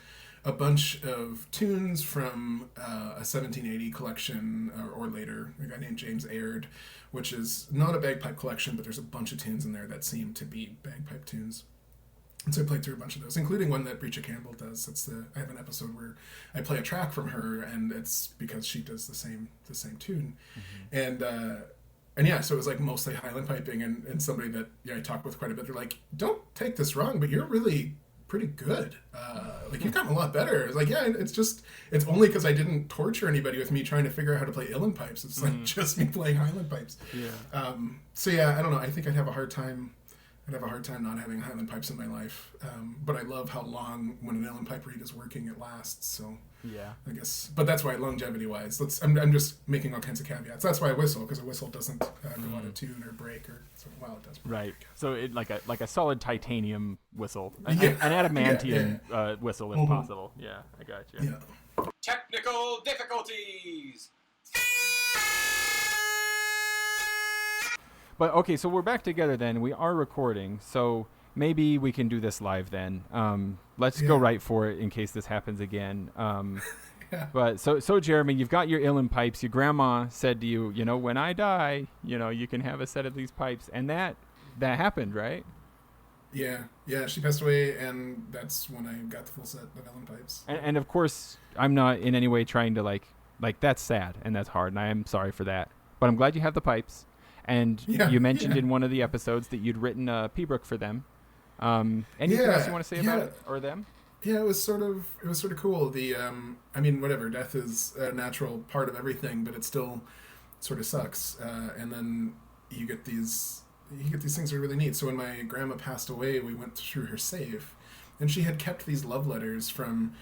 a bunch of tunes from a 1780 collection or later, a guy named James Aird, which is not a bagpipe collection, but there's a bunch of tunes in there that seem to be bagpipe tunes. And so I played through a bunch of those, including one that Brecha Campbell does. I have an episode where I play a track from her, and it's because she does the same tune. And yeah, so it was like mostly Highland piping, and somebody that I talk with quite a bit, they're like, don't take this wrong, but you're really pretty good. Like, you've gotten a lot better. It's like, yeah, it's only because I didn't torture anybody with me trying to figure out how to play uilleann pipes. It's like just me playing Highland pipes. Yeah. So yeah, I don't know. I think I'd have a hard time not having Highland pipes in my life. But I love how long, when an uilleann pipe reed is working, it lasts. So yeah, I guess, but that's why longevity-wise, I'm just making all kinds of caveats. That's why I whistle, because a whistle doesn't go out of tune or break, or so. Well, it does. Right. So it like a solid titanium whistle, an adamantium whistle if possible. Yeah, I got you. Yeah. Technical difficulties. But okay, so we're back together then. We are recording, so maybe we can do this live then. Let's go right for it in case this happens again. But so Jeremy, you've got your uilleann pipes. Your grandma said to you, when I die, you can have a set of these pipes, and that happened, right? Yeah, she passed away, and that's when I got the full set of uilleann pipes. And of course, I'm not in any way trying to like that's sad and that's hard, and I am sorry for that. But I'm glad you have the pipes. And you mentioned in one of the episodes that you'd written a pibroch for them. Anything else you want to say about it or them? Yeah, it was sort of cool. The I mean, whatever, death is a natural part of everything, but it still sort of sucks. And then you get these things that are really neat. So when my grandma passed away, we went through her safe, and she had kept these love letters from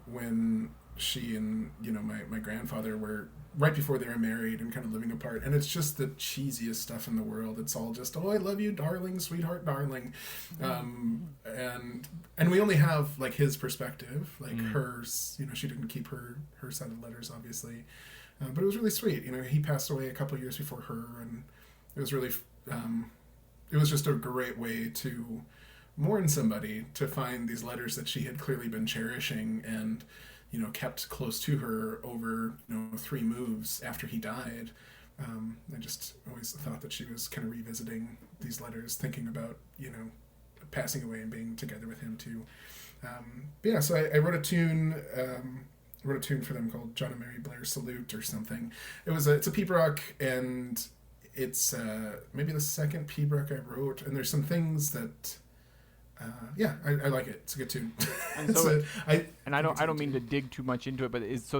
when she and my grandfather were right before they were married and kind of living apart. And it's just the cheesiest stuff in the world. It's all just, oh, I love you, darling, sweetheart, darling. And we only have like his perspective, like hers, she didn't keep her set of letters, obviously. But it was really sweet. He passed away a couple of years before her, and it was really, it was just a great way to mourn somebody, to find these letters that she had clearly been cherishing and kept close to her over 3 moves after he died. I just always thought that she was kind of revisiting these letters, thinking about passing away and being together with him too. So I wrote a tune. Wrote a tune for them called John and Mary Blair Salute or something. It's a pibroch, and it's maybe the second pibroch I wrote, and there's some things that I like it. It's a good tune. And so, I don't mean to dig too much into it, but is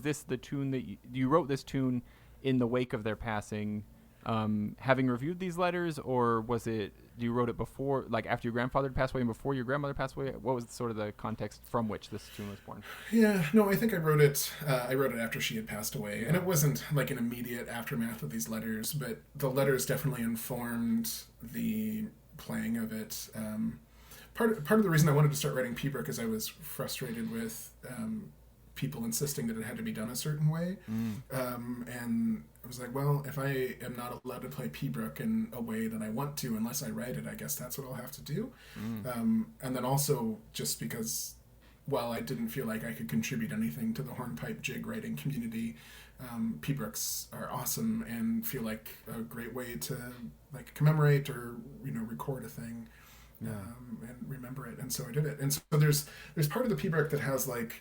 this the tune that you wrote this tune in the wake of their passing, having reviewed these letters, or was it you wrote it before, like after your grandfather passed away and before your grandmother passed away? What was sort of the context from which this tune was born? Yeah, no, I think I wrote it after she had passed away, and it wasn't like an immediate aftermath of these letters, but the letters definitely informed the playing of it. Part of the reason I wanted to start writing pibroch is I was frustrated with people insisting that it had to be done a certain way. And I was like, well, if I am not allowed to play pibroch in a way that I want to, unless I write it, I guess that's what I'll have to do. And then also just because, while I didn't feel like I could contribute anything to the hornpipe jig writing community, pibrochs are awesome and feel like a great way to like commemorate or record a thing. And remember it, and so I did it. And so there's part of the pibroch that has like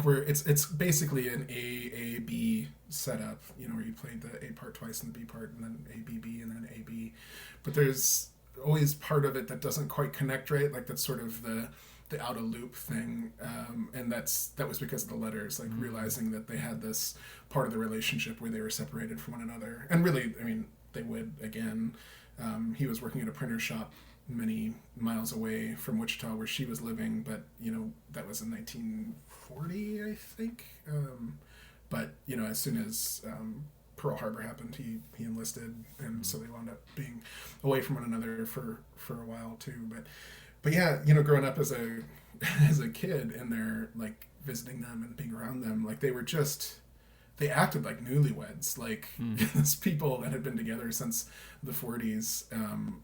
where it's basically an A-B setup, where you played the A part twice and the B part, and then A-B-B and then A-B. But there's always part of it that doesn't quite connect right, like that's sort of the out of loop thing, and that was because of the letters, like realizing that they had this part of the relationship where they were separated from one another, and really, I mean, they would again. He was working at a printer shop many miles away from Wichita where she was living, but that was in 1940, I think. But as soon as Pearl Harbor happened, he enlisted, and so they wound up being away from one another for a while too. But yeah, growing up as a kid and they're like visiting them and being around them, like they acted like newlyweds, like these people that had been together since the 40s,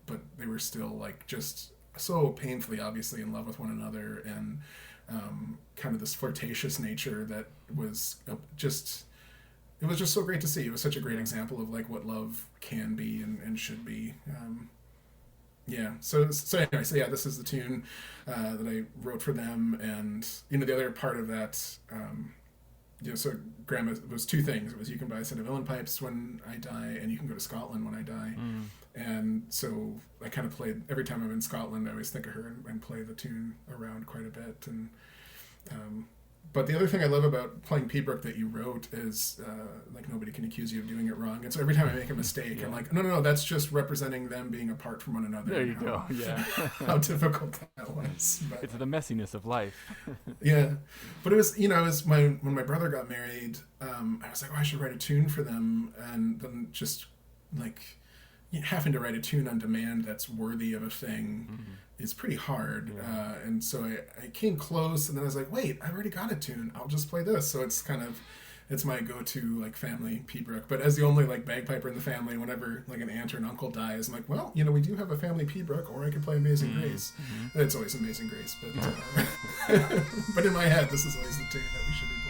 but they were still like just so painfully, obviously, in love with one another, and kind of this flirtatious nature that was just, it was just so great to see. It was such a great example of like what love can be and should be. Yeah. So anyway, so yeah, this is the tune that I wrote for them, and the other part of that, so Grandma was two things. It was, you can buy a set of uilleann pipes when I die, and you can go to Scotland when I die. And so I kind of played, every time I'm in Scotland, I always think of her and play the tune around quite a bit. And but the other thing I love about playing Pibroch that you wrote is like, nobody can accuse you of doing it wrong. And so every time I make a mistake, I'm like, no, that's just representing them being apart from one another. There you go. Yeah. How difficult that was. But, it's the messiness of life. yeah. But it was, it was when my brother got married, I was like, I should write a tune for them. And then just like, having to write a tune on demand that's worthy of a thing is pretty hard. Yeah. And so I came close, and then I was like, wait, I've already got a tune. I'll just play this. So it's kind of, it's my go-to like family Pibroch. But as the only like bagpiper in the family, whenever like an aunt or an uncle dies, I'm like, well, we do have a family Pibroch, or I could play Amazing Grace. It's always Amazing Grace, but but in my head, this is always the tune that we should be playing.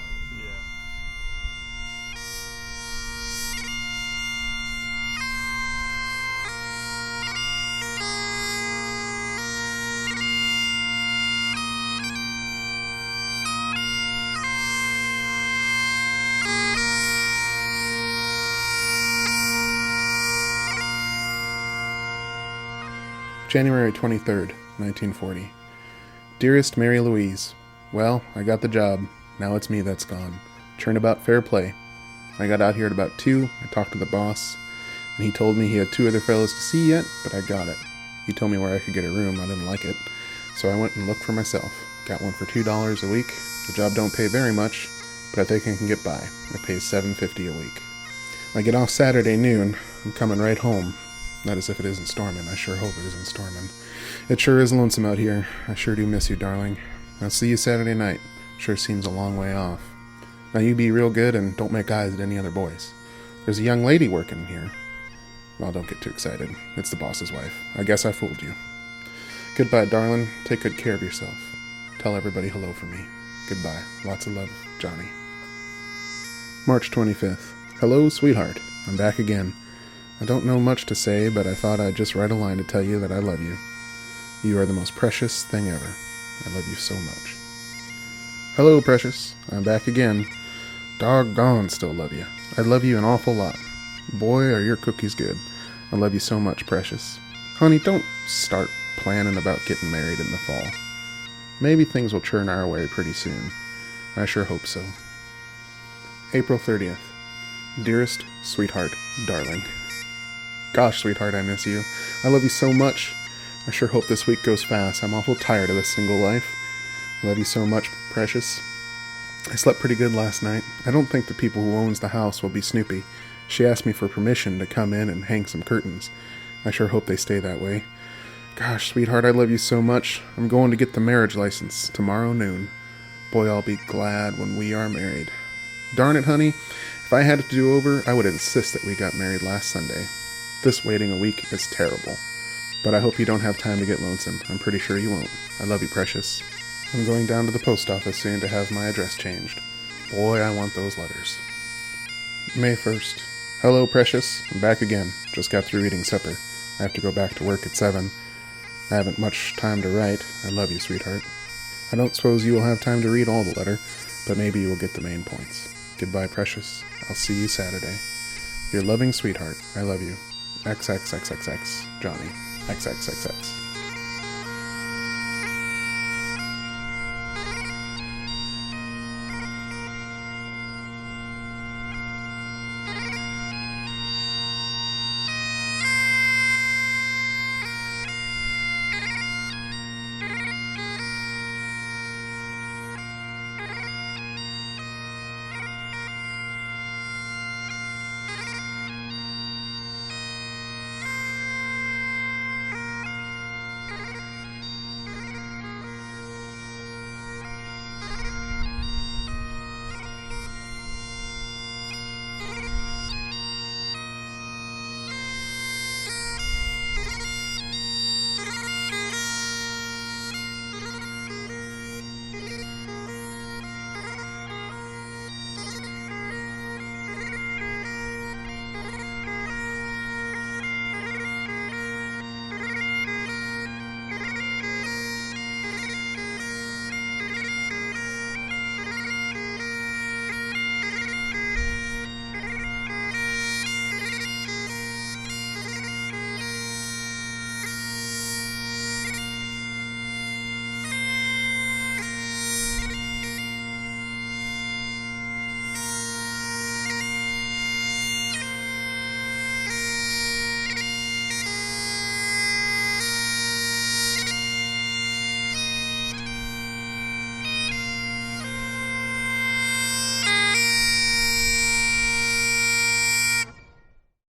January 23rd, 1940. Dearest Mary Louise, well, I got the job. Now it's me that's gone. Turnabout fair play. I got out here at about 2. I talked to the boss, and he told me he had 2 other fellows to see yet, but I got it. He told me where I could get a room. I didn't like it, so I went and looked for myself. Got one for $2 a week. The job don't pay very much, but I think I can get by. It pays $7.50 a week. I get off Saturday noon. I'm coming right home. Not as if it isn't storming. I sure hope it isn't storming. It sure is lonesome out here. I sure do miss you, darling. I'll see you Saturday night. Sure seems a long way off. Now you be real good and don't make eyes at any other boys. There's a young lady working here. Well, don't get too excited. It's the boss's wife. I guess I fooled you. Goodbye, darling. Take good care of yourself. Tell everybody hello for me. Goodbye. Lots of love, Johnny. March 25th. Hello, sweetheart. I'm back again. I don't know much to say, but I thought I'd just write a line to tell you that I love you. You are the most precious thing ever. I love you so much. Hello, precious. I'm back again. Doggone still love you. I love you an awful lot. Boy, are your cookies good. I love you so much, precious. Honey, don't start planning about getting married in the fall. Maybe things will churn our way pretty soon. I sure hope so. April 30th. Dearest, sweetheart, darling. Gosh, sweetheart, I miss you. I love you so much. I sure hope this week goes fast. I'm awful tired of this single life. I love you so much, precious. I slept pretty good last night. I don't think the people who owns the house will be snoopy. She asked me for permission to come in and hang some curtains. I sure hope they stay that way. Gosh, sweetheart, I love you so much. I'm going to get the marriage license tomorrow noon. Boy, I'll be glad when we are married. Darn it, honey. If I had it to do over, I would insist that we got married last Sunday. This waiting a week is terrible. But I hope you don't have time to get lonesome. I'm pretty sure you won't. I love you, precious. I'm going down to the post office soon to have my address changed. Boy, I want those letters. May 1st. Hello, precious. I'm back again. Just got through eating supper. I have to go back to work at 7. I haven't much time to write. I love you, sweetheart. I don't suppose you will have time to read all the letter, but maybe you will get the main points. Goodbye, precious. I'll see you Saturday. Your loving sweetheart. I love you. XXXXX. Johnny. XXXX.